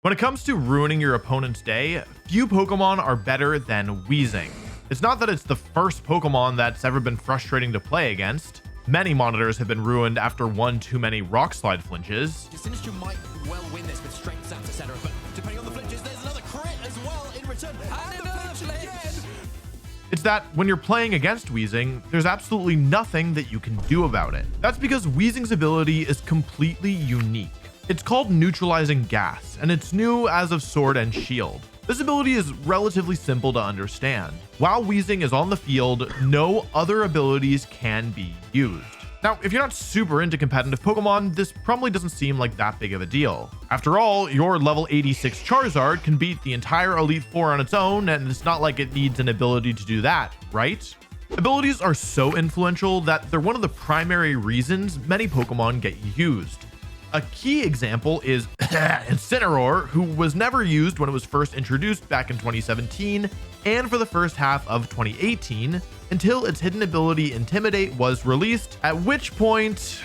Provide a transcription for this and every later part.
When it comes to ruining your opponent's day, few Pokemon are better than Weezing. It's not that it's the first Pokemon that's ever been frustrating to play against. Many monitors have been ruined after one too many rock slide flinches. Sinistcha might well win this with strength stats, etc. But depending on the flinches, there's another crit as well in return. And the flinch again. It's that when you're playing against Weezing, there's absolutely nothing that you can do about it. That's because Weezing's ability is completely unique. It's called neutralizing gas, and it's new as of Sword and Shield. This ability is relatively simple to understand. While Weezing is on the field, no other abilities can be used. Now, if you're not super into competitive Pokemon, this probably doesn't seem like that big of a deal. After all, your level 86 Charizard can beat the entire Elite Four on its own, and it's not like it needs an ability to do that, right? Abilities are so influential that they're one of the primary reasons many Pokemon get used. A key example is Incineroar, who was never used when it was first introduced back in 2017 and for the first half of 2018 until its hidden ability Intimidate was released, at which point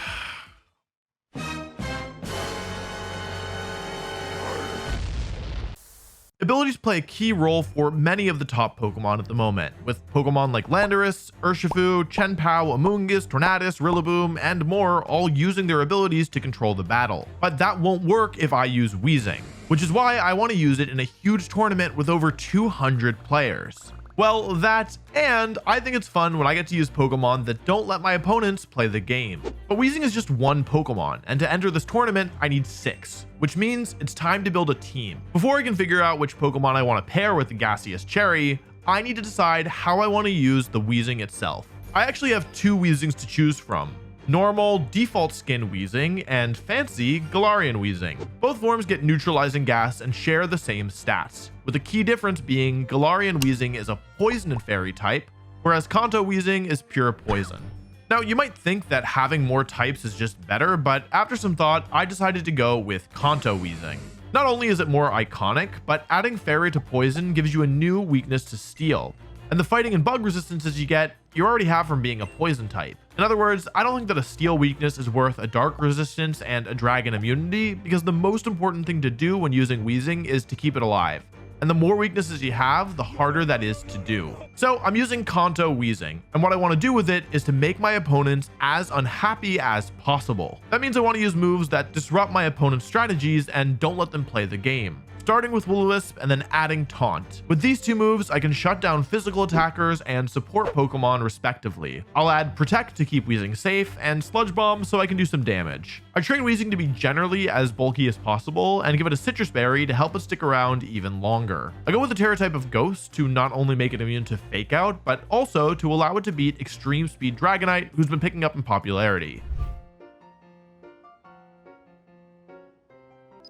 abilities play a key role for many of the top Pokemon at the moment, with Pokemon like Landorus, Urshifu, Chien-Pao, Amoonguss, Tornadus, Rillaboom, and more all using their abilities to control the battle. But that won't work if I use Weezing, which is why I want to use it in a huge tournament with over 200 players. Well, that, and I think it's fun when I get to use Pokemon that don't let my opponents play the game. But Weezing is just one Pokemon, and to enter this tournament, I need 6, which means it's time to build a team. Before I can figure out which Pokemon I want to pair with the gaseous cherry, I need to decide how I want to use the Weezing itself. I actually have 2 Weezings to choose from. Normal default skin Weezing and fancy Galarian Weezing. Both forms get neutralizing gas and share the same stats, with the key difference being Galarian Weezing is a poison and fairy type, whereas Kanto Weezing is pure poison. Now, you might think that having more types is just better, but after some thought, I decided to go with Kanto Weezing. Not only is it more iconic, but adding fairy to poison gives you a new weakness to steel, and the fighting and bug resistances you get, you already have from being a poison type. In other words, I don't think that a steel weakness is worth a dark resistance and a dragon immunity, because the most important thing to do when using Weezing is to keep it alive. And the more weaknesses you have, the harder that is to do. So I'm using Kanto Weezing, and what I want to do with it is to make my opponents as unhappy as possible. That means I want to use moves that disrupt my opponent's strategies and don't let them play the game, starting with Will-O-Wisp and then adding Taunt. With these 2 moves, I can shut down physical attackers and support Pokemon respectively. I'll add Protect to keep Weezing safe, and Sludge Bomb so I can do some damage. I train Weezing to be generally as bulky as possible and give it a Citrus Berry to help it stick around even longer. I go with the Terra type of Ghost to not only make it immune to Fake Out, but also to allow it to beat Extreme Speed Dragonite, who's been picking up in popularity.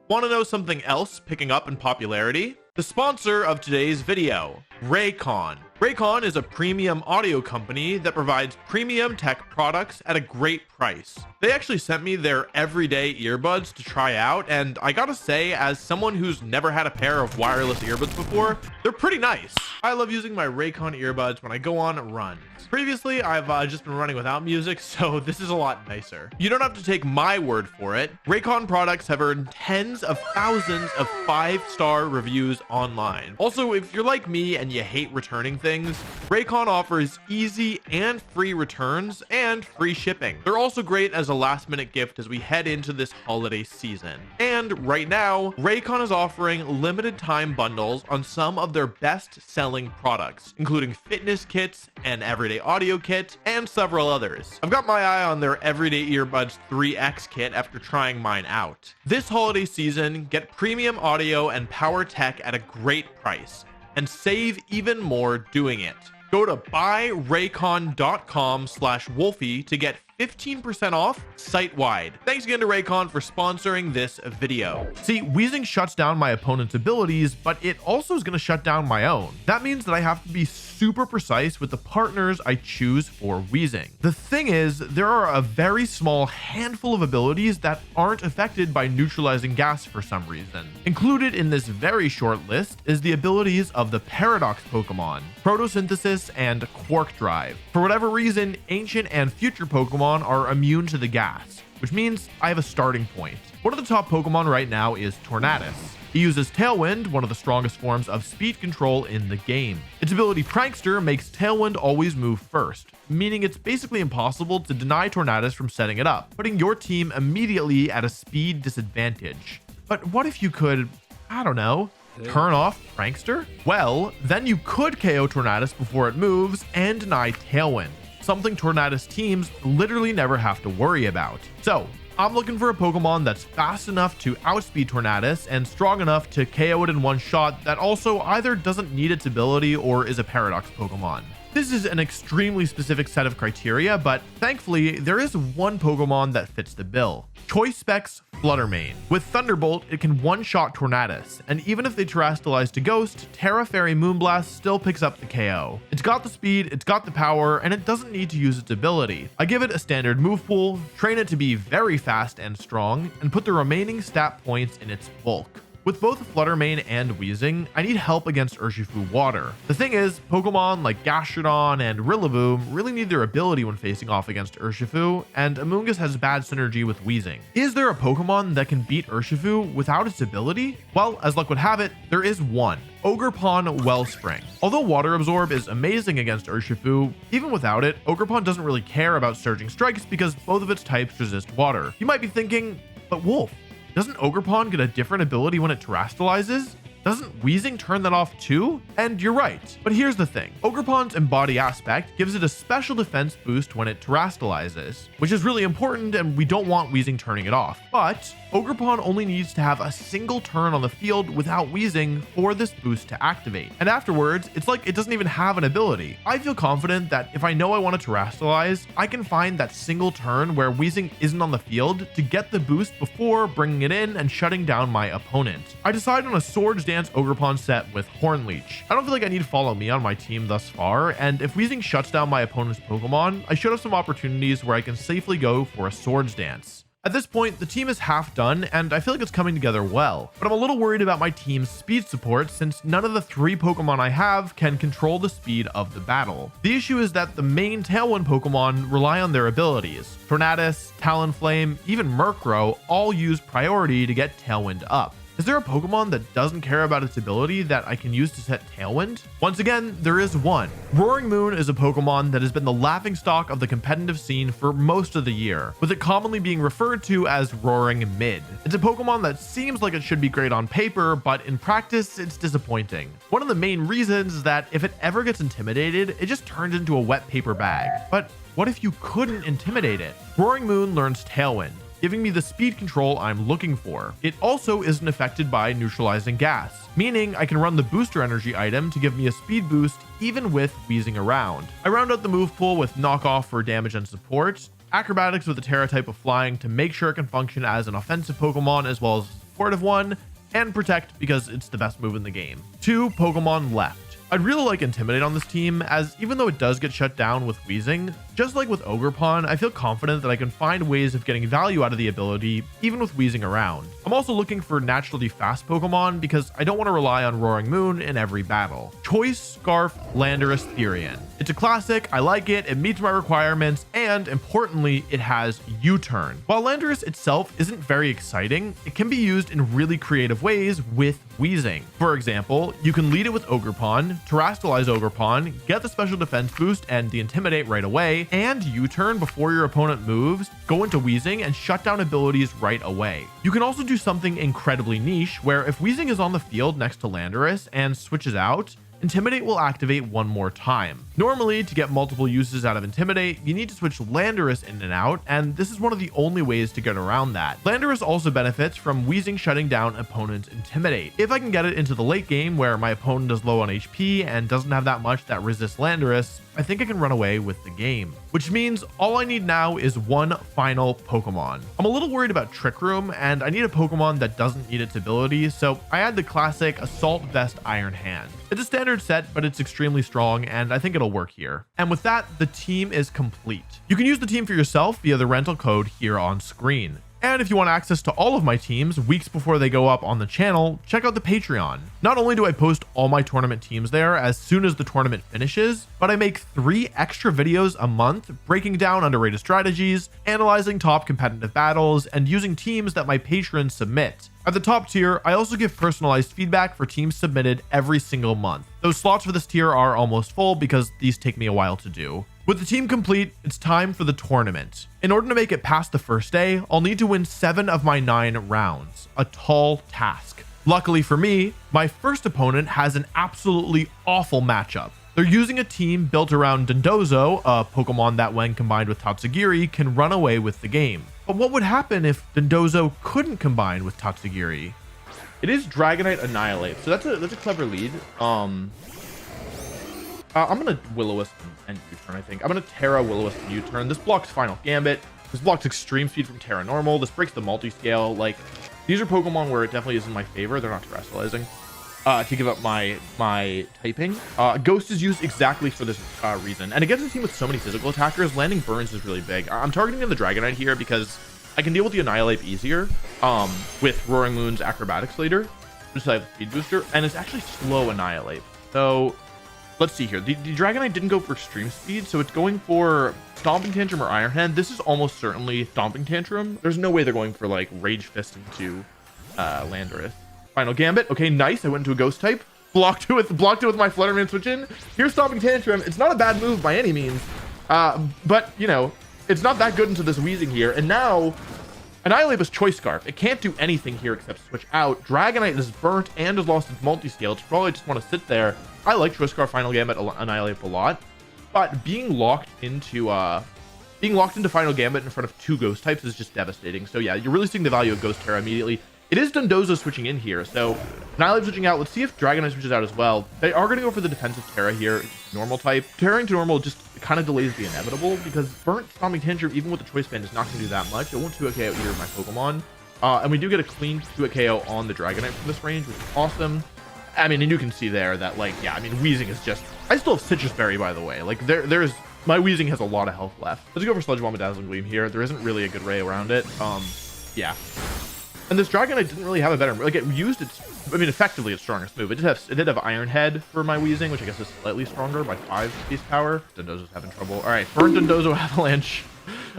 Want to know something else picking up in popularity? The sponsor of today's video, Raycon. Raycon is a premium audio company that provides premium tech products at a great price. They actually sent me their everyday earbuds to try out, and I gotta say, as someone who's never had a pair of wireless earbuds before, they're pretty nice. I love using my Raycon earbuds when I go on runs. Previously, I've just been running without music, so this is a lot nicer. You don't have to take my word for it. Raycon products have earned tens of thousands of 5-star reviews online. Also, if you're like me and you hate returning things, Raycon offers easy and free returns and free shipping. They're also great as a last-minute gift as we head into this holiday season. And right now, Raycon is offering limited time bundles on some of their best-selling products, including fitness kits, an everyday audio kit, and several others. I've got my eye on their Everyday Earbuds 3X kit after trying mine out. This holiday season, get premium audio and power tech at a great price, and save even more doing it. Go to buyraycon.com/Wolfey to get 15% off site-wide. Thanks again to Raycon for sponsoring this video. See, Weezing shuts down my opponent's abilities, but it also is going to shut down my own. That means that I have to be super precise with the partners I choose for Weezing. The thing is, there are a very small handful of abilities that aren't affected by neutralizing gas for some reason. Included in this very short list is the abilities of the Paradox Pokemon, Photosynthesis and Quark Drive. For whatever reason, ancient and future Pokemon are immune to the gas, which means I have a starting point. One of the top Pokemon right now is Tornadus. It uses Tailwind, one of the strongest forms of speed control in the game. Its ability Prankster makes Tailwind always move first, meaning it's basically impossible to deny Tornadus from setting it up, putting your team immediately at a speed disadvantage. But what if you could, I don't know, turn off Prankster? Well, then you could KO Tornadus before it moves and deny Tailwind, something Tornadus teams literally never have to worry about. So I'm looking for a Pokemon that's fast enough to outspeed Tornadus and strong enough to KO it in one shot that also either doesn't need its ability or is a Paradox Pokemon. This is an extremely specific set of criteria, but thankfully there is one Pokemon that fits the bill. Choice Specs Fluttermane. With Thunderbolt, it can one-shot Tornadus, and even if they terrestrialize to Ghost, Terra Fairy Moonblast still picks up the KO. It's got the speed, it's got the power, and it doesn't need to use its ability. I give it a standard move pool, train it to be very fast and strong, and put the remaining stat points in its bulk. With both Fluttermane and Weezing, I need help against Urshifu Water. The thing is, Pokemon like Gastrodon and Rillaboom really need their ability when facing off against Urshifu, and Amoonguss has bad synergy with Weezing. Is there a Pokemon that can beat Urshifu without its ability? Well, as luck would have it, there is one. Ogerpon Wellspring. Although Water Absorb is amazing against Urshifu, even without it, Ogerpon doesn't really care about Surging Strikes because both of its types resist water. You might be thinking, but Wolf, doesn't Ogerpon get a different ability when it terrestrializes? Doesn't Weezing turn that off too? And you're right, but here's the thing. Ogerpon's Embody Aspect gives it a special defense boost when it terrestrializes, which is really important and we don't want Weezing turning it off. But Ogerpon only needs to have a single turn on the field without Weezing for this boost to activate. And afterwards, it's like it doesn't even have an ability. I feel confident that if I know I want to terrestrialize, I can find that single turn where Weezing isn't on the field to get the boost before bringing it in and shutting down my opponent. I decide on a Swords Dance Ogerpon set with Hornleech. I don't feel like I need to follow me on my team thus far, and if Weezing shuts down my opponent's Pokemon, I should have some opportunities where I can safely go for a Swords Dance. At this point, the team is half done, and I feel like it's coming together well, but I'm a little worried about my team's speed support since none of the 3 Pokemon I have can control the speed of the battle. The issue is that the main Tailwind Pokemon rely on their abilities. Tornadus, Talonflame, even Murkrow all use priority to get Tailwind up. Is there a Pokemon that doesn't care about its ability that I can use to set Tailwind? Once again, there is one. Roaring Moon is a Pokemon that has been the laughingstock of the competitive scene for most of the year, with it commonly being referred to as Roaring Mid. It's a Pokemon that seems like it should be great on paper, but in practice, it's disappointing. One of the main reasons is that if it ever gets intimidated, it just turns into a wet paper bag. But what if you couldn't intimidate it? Roaring Moon learns Tailwind, giving me the speed control I'm looking for. It also isn't affected by neutralizing gas, meaning I can run the booster energy item to give me a speed boost even with Weezing around. I round out the move pool with knockoff for damage and support, acrobatics with a Terra type of flying to make sure it can function as an offensive Pokemon as well as a supportive one, and protect because it's the best move in the game. 2 Pokemon left. I'd really like Intimidate on this team, as even though it does get shut down with Weezing, just like with Ogerpon, I feel confident that I can find ways of getting value out of the ability, even with Weezing around. I'm also looking for naturally fast Pokemon because I don't want to rely on Roaring Moon in every battle. Choice Scarf Landorus Therian. It's a classic, I like it, it meets my requirements, and importantly, it has U-turn. While Landorus itself isn't very exciting, it can be used in really creative ways with Weezing. For example, you can lead it with Ogerpon, terrestrialize Ogerpon, get the special defense boost and the Intimidate right away, and U-turn before your opponent moves, go into Weezing and shut down abilities right away. You can also do something incredibly niche where if Weezing is on the field next to Landorus and switches out, Intimidate will activate one more time. Normally, to get multiple uses out of Intimidate, you need to switch Landorus in and out, and this is one of the only ways to get around that. Landorus also benefits from Weezing shutting down opponent's Intimidate. If I can get it into the late game where my opponent is low on HP and doesn't have that much that resists Landorus, I think I can run away with the game. Which means all I need now is one final Pokemon. I'm a little worried about Trick Room, and I need a Pokemon that doesn't need its ability, so I add the classic Assault Vest Iron Hand. It's a standard set, but it's extremely strong, and I think it'll work here. And with that, the team is complete. You can use the team for yourself via the rental code here on screen. And if you want access to all of my teams weeks before they go up on the channel, check out the Patreon. Not only do I post all my tournament teams there as soon as the tournament finishes, but I make 3 extra videos a month breaking down underrated strategies, analyzing top competitive battles, and using teams that my patrons submit. At the top tier, I also give personalized feedback for teams submitted every single month. Those slots for this tier are almost full because these take me a while to do. With the team complete, it's time for the tournament. In order to make it past the first day, I'll need to win 7 of my 9 rounds, a tall task. Luckily for me, my first opponent has an absolutely awful matchup. They're using a team built around Dondozo, a Pokemon that when combined with Tatsugiri can run away with the game. But what would happen if Dondozo couldn't combine with Tatsugiri? It is Dragonite Annihilate, so that's a clever lead. I'm gonna Will-O-Wisp and U-turn, I think. I'm gonna Terra, Will-O-Wisp, and U-turn. This blocks Final Gambit. This blocks Extreme Speed from Terra Normal. This breaks the multi-scale. Like, these are Pokemon where it definitely is in my favor. They're not terrestrializing. To give up my typing. Ghost is used exactly for this reason. And against a team with so many physical attackers, landing burns is really big. I'm targeting the Dragonite here because I can deal with the Annihilate easier with Roaring Moon's Acrobatics later. Just so I have a speed booster. And it's actually slow Annihilate. So let's see here. The Dragonite didn't go for extreme speed, so it's going for Stomping Tantrum or Iron Hand. This is almost certainly Stomping Tantrum. There's no way they're going for like Rage Fist into Landorus. Final Gambit. Okay, nice. I went into a Ghost type. Blocked it with my Flutterman switch in. Here's Stomping Tantrum. It's not a bad move by any means, but you know, it's not that good into this Weezing here. And now Annihilate was Choice Scarf. It can't do anything here except switch out. Dragonite is burnt and has lost its multi-scale. It's probably just want to sit there. I like Choice Scarf, Final Gambit, Annihilate a lot, but being locked into Final Gambit in front of 2 Ghost types is just devastating. So yeah, you're really seeing the value of Ghost Terra immediately. It is Dondozo switching in here, so Annihilate switching out. Let's see if Dragonite switches out as well. They are going to go for the defensive Terra here, normal type. Terraing to normal just kind of delays the inevitable because burnt Stomping Tantrum, even with the Choice Band, is not going to do that much. It won't 2-hit KO either of my Pokemon. And we do get a clean 2-hit KO on the Dragonite from this range, which is awesome. I mean, and you can see there that, like, yeah, I mean, Weezing is just... I still have Citrus Berry, by the way. Like, there's... My Weezing has a lot of health left. Let's go for Sludge Bomb and Dazzling Gleam here. There isn't really a good way around it. Yeah. And this Dragonite didn't really have a better... Like, it used its... I mean, effectively its strongest move. It did have Iron Head for my Weezing, which I guess is slightly stronger by 5 base power. Dondozo's having trouble. All right, burn Dondozo Avalanche.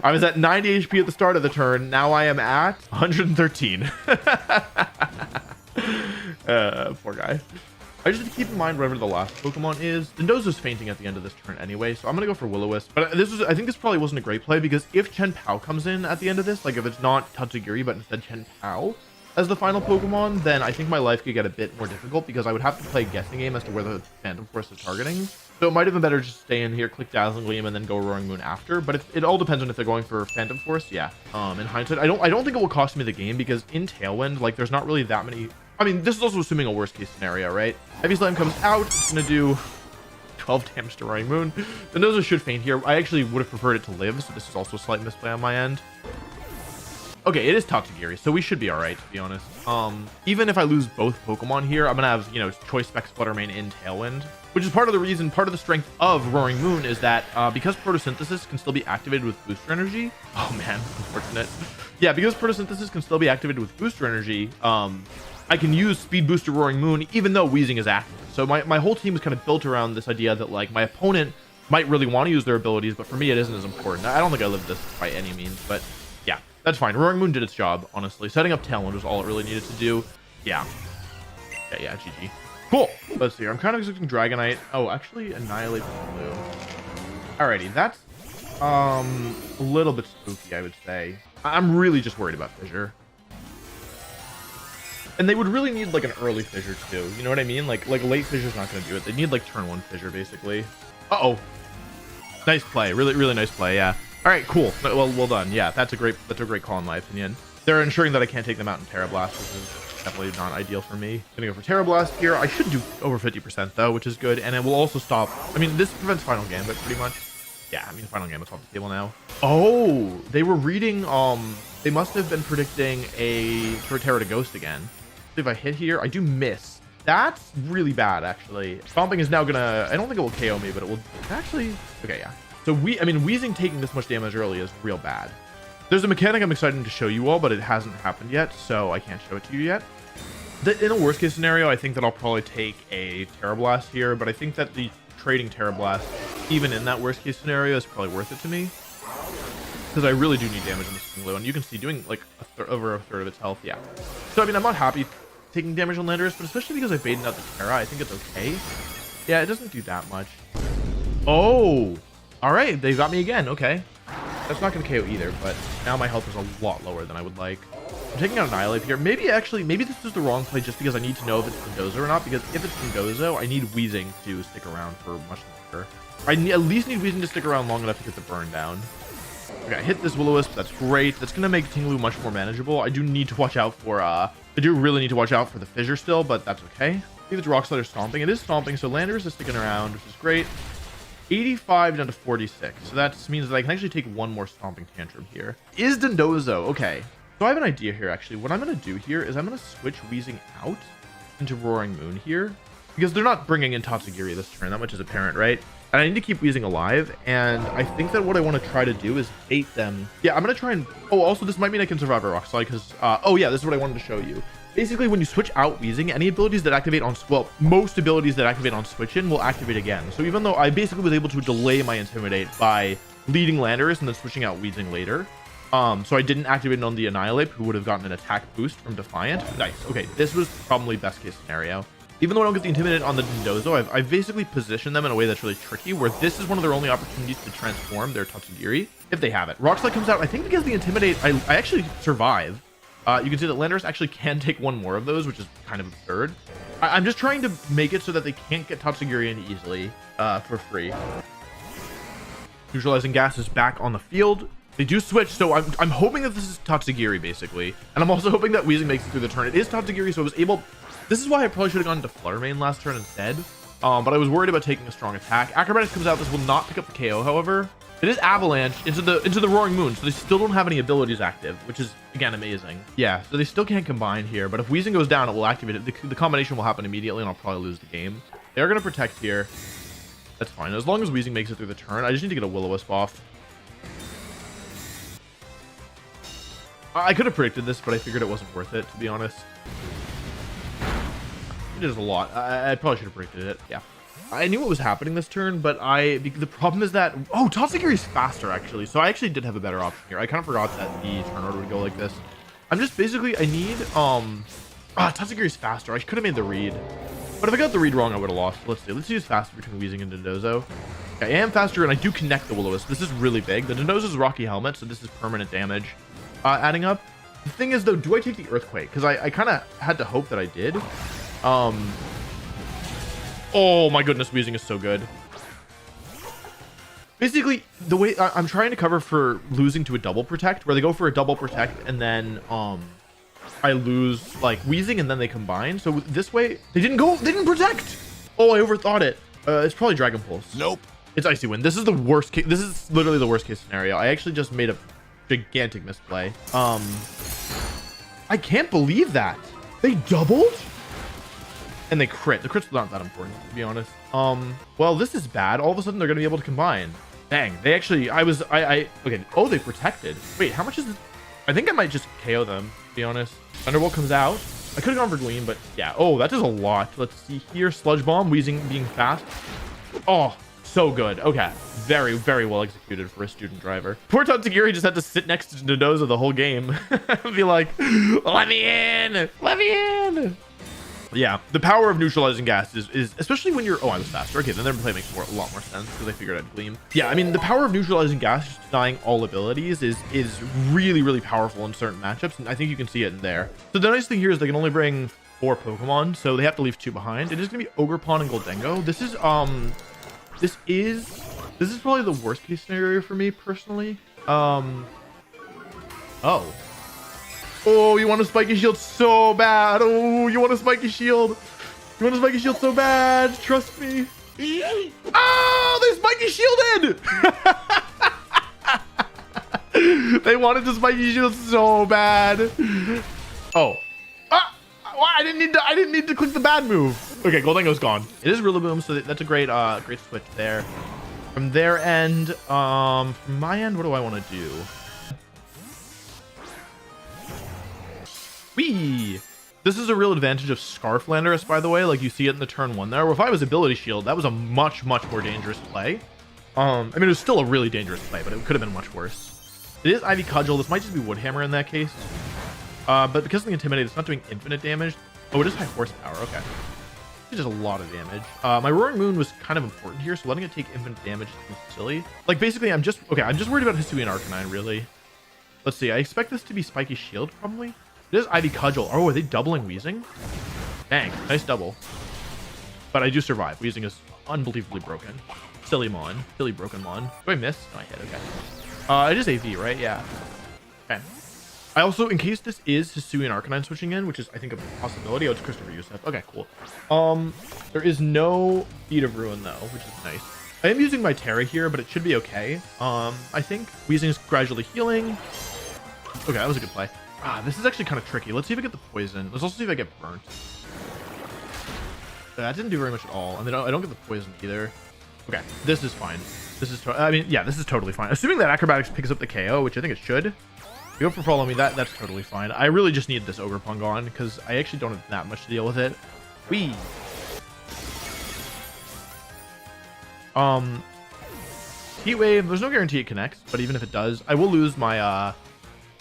I was at 90 HP at the start of the turn. Now I am at 113. Poor guy. I just have to keep in mind whatever the last Pokemon is. Dondozo's fainting at the end of this turn anyway, so I'm gonna go for Will-O-Wisp. But I think this probably wasn't a great play because if Chen Pao comes in at the end of this, like if it's not Tatsugiri but instead Chen Pao as the final Pokemon, then I think my life could get a bit more difficult because I would have to play a guessing game as to where the Phantom Force is targeting. So it might have been better just stay in here, click Dazzling Gleam, and then go Roaring Moon after. But it all depends on if they're going for Phantom Force. Yeah. In hindsight, I don't think it will cost me the game because in Tailwind, like there's not really that many. I mean, this is also assuming a worst case scenario, right? Heavy Slam comes out. It's gonna do 12 damage to Roaring Moon. Dondozo should faint here. I actually would have preferred it to live, so this is also a slight misplay on my end. Okay, it is Tatsugiri, so we should be all right, to be honest. Even if I lose both Pokemon here, I'm gonna have, you know, Choice Spec Fluttermane in Tailwind, which is part of the reason, part of the strength of Roaring Moon is that because Photosynthesis can still be activated with Booster Energy. Oh man, unfortunate. Yeah, because Photosynthesis can still be activated with Booster Energy, I can use Speed Booster Roaring Moon even though Weezing is active. So my whole team is kind of built around this idea that like my opponent might really want to use their abilities, but for me it isn't as important. I don't think I lived this by any means, but yeah, that's fine. Roaring Moon did its job, honestly. Setting up Tailwind was all it really needed to do. Yeah, GG. Cool. Let's see here. I'm kind of expecting Dragonite. Oh, actually Annihilate Blue. Alrighty, that's a little bit spooky, I would say. I'm really just worried about Fissure. And they would really need like an early Fissure too. You know what I mean? Like late Fissure's not going to do it. They need like turn 1 Fissure basically. Uh-oh. Nice play. Really, really nice play. Yeah. All right, cool. Well done. Yeah, that's a great call in my opinion. They're ensuring that I can't take them out in Terra Blast, which is definitely not ideal for me. Gonna go for Terra Blast here. I should do over 50% though, which is good. And it will also stop. I mean, this prevents Final Gambit pretty much. Yeah, I mean, Final Gambit's off the table now. Oh, they were reading, they must have been predicting a Terra to Ghost again. If I hit here, I do miss. That's really bad, actually. Stomping is now gonna, I don't think it will KO me, but it will actually, okay, yeah. So I mean, Weezing taking this much damage early is real bad. There's a mechanic I'm excited to show you all, but it hasn't happened yet, so I can't show it to you yet. In a worst case scenario, I think that I'll probably take a Terra Blast here, but I think that the trading Terra Blast, even in that worst case scenario, is probably worth it to me. Because I really do need damage on this Stinglow, and you can see doing like over a third of its health, yeah. So I mean, I'm not happy taking damage on Landorus, but especially because I baited out the Terra, I think it's okay. Yeah, it doesn't do that much. Oh, all right, they got me again, okay. That's not going to KO either, but now my health is a lot lower than I would like. I'm taking out Annihilate here. Maybe this is the wrong play just because I need to know if it's Mendoza or not, because if it's Mendoza, I need Weezing to stick around for much longer. I at least need Weezing to stick around long enough to get the burn down. Okay, I hit this Will-O-Wisp. That's great. That's going to make Tinglu much more manageable. I do need to watch out for, I do really need to watch out for the Fissure still, but that's okay. I think it's Rock Slide or Stomping. It is Stomping, so Landorus is sticking around, which is great. 85 down to 46. So that means that I can actually take one more Stomping Tantrum here. Is Dondozo. Okay. So I have an idea here, actually. What I'm going to do here is I'm going to switch Weezing out into Roaring Moon here. Because they're not bringing in Tatsugiri this turn. That much is apparent, right? And I need to keep Weezing alive. And I think that what I want to try to do is bait them. Yeah, I'm going to try and... Oh, also, this might mean I can survive a Rock Slide because... oh, yeah, this is what I wanted to show you. Basically, when you switch out Weezing, any abilities that activate on... Well, most abilities that activate on switch-in will activate again. So even though I basically was able to delay my Intimidate by leading Landorus and then switching out Weezing later. So I didn't activate it on the Annihilate, who would have gotten an attack boost from Defiant. Nice. Okay, this was probably best case scenario. Even though I don't get the Intimidate on the Dondozo, I've basically positioned them in a way that's really tricky, where this is one of their only opportunities to transform their Tatsugiri, if they have it. Rock Slide comes out. I think because the Intimidate, I actually survive. You can see that Landorus actually can take one more of those, which is kind of absurd. I'm just trying to make it so that they can't get Tatsugiri in easily for free. Neutralizing Gas is back on the field. They do switch, so I'm hoping that this is Tatsugiri, basically. And I'm also hoping that Weezing makes it through the turn. It is Tatsugiri, so I was able... This is why I probably should have gone to Flutter Mane last turn instead. But I was worried about taking a strong attack. Acrobatics comes out. This will not pick up the KO, however. It is Avalanche into the Roaring Moon, so they still don't have any abilities active, which is, again, amazing. Yeah, so they still can't combine here, but if Weezing goes down, it will activate it. The combination will happen immediately, and I'll probably lose the game. They are going to protect here. That's fine. As long as Weezing makes it through the turn, I just need to get a Will-O-Wisp off. I could have predicted this, but I figured it wasn't worth it, to be honest. It is a lot. I probably should have predicted it. Yeah. I knew what was happening this turn, but the problem is that... Oh, Tatsugiri is faster, actually. So I actually did have a better option here. I kind of forgot that the turn order would go like this. I'm just basically... I need... Tatsugiri is faster. I could have made the read. But if I got the read wrong, I would have lost. Let's see. Let's see who's faster between Weezing and Dondozo. Okay, I am faster, and I do connect the Will-O-Wisp. This is really big. The Dondozo is Rocky Helmet, so this is permanent damage. Adding up. The thing is, though, do I take the Earthquake? Because I kind of had to hope that I did. Oh my goodness, Weezing is so good. Basically, the way I'm trying to cover for losing to a double protect, where they go for a double protect and then I lose like Weezing and then they combine. So this way, they didn't protect. Oh, I overthought it. It's probably Dragon Pulse. Nope. It's Icy Wind. This is the worst case. This is literally the worst case scenario. I actually just made a gigantic misplay. I can't believe that. They doubled? And they crit. The crit's not that important, to be honest. Well, this is bad. All of a sudden, they're going to be able to combine. Dang. They actually... okay. Oh, they protected. Wait, how much is this? I think I might just KO them, to be honest. Thunderbolt comes out. I could have gone for Gleam, but yeah. Oh, that does a lot. Let's see here. Sludge Bomb. Weezing being fast. Oh, so good. Okay. Very, very well executed for a student driver. Poor Tatsugiri just had to sit next to Dondozo the whole game. Be like, let me in. Let me in. Yeah, the power of neutralizing gas is especially when you're... Oh, I was faster. Okay, then their play makes a lot more sense because I figured I'd Gleam. Yeah, I mean, the power of neutralizing gas, just denying all abilities, is really, really powerful in certain matchups, and I think you can see it in there. So the nice thing here is they can only bring 4 Pokemon, so they have to leave 2 behind. It is going to be Ogerpon and Goldengo. This is probably the worst case scenario for me personally. Oh, you want a spiky shield so bad. Oh, you want a spiky shield. You want a spiky shield so bad. Trust me. Oh, they spiky shielded. They wanted to spiky shield so bad. Oh. I didn't need to click the bad move. Okay, Goldengo's gone. It is Rillaboom, so that's a great switch there. From their end, from my end, what do I want to do? Whee! This is a real advantage of Scarf Landorus, by the way. Like, you see it in the turn 1 there. Where if I was Ability Shield, that was a much more dangerous play. I mean, it was still a really dangerous play, but it could have been much worse. It is Ivy Cudgel. This might just be Woodhammer in that case. But because of the Intimidate, it's not doing infinite damage. Oh, it is high horsepower. Okay. It does a lot of damage. My Roaring Moon was kind of important here, so letting it take infinite damage is silly. Like, basically, I'm just worried about Hisuian Arcanine, really. Let's see. I expect this to be Spiky Shield, probably. It is Ivy Cudgel. Oh, are they doubling Weezing? Dang, nice double. But I do survive. Weezing is unbelievably broken. Silly Mon. Silly broken Mon. Do I miss? No, I hit. Okay. It is AV, right? Yeah. Okay. I also, in case this is Hisuian Arcanine switching in, which is, I think, a possibility. Oh, it's Christopher Youssef. Okay, cool. There is no Beat of Ruin, though, which is nice. I am using my Terra here, but it should be okay. I think Weezing is gradually healing. Okay, that was a good play. This is actually kind of tricky. Let's see if I get the poison. Let's also see if I get burnt. That didn't do very much at all. And I don't get the poison either. Okay, this is fine. This is, this is totally fine. Assuming that Acrobatics picks up the KO, which I think it should. Go for Follow Me. That's totally fine. I really just need this Ogerpon on because I actually don't have that much to deal with it. Whee! Heat Wave. There's no guarantee it connects, but even if it does, I will lose my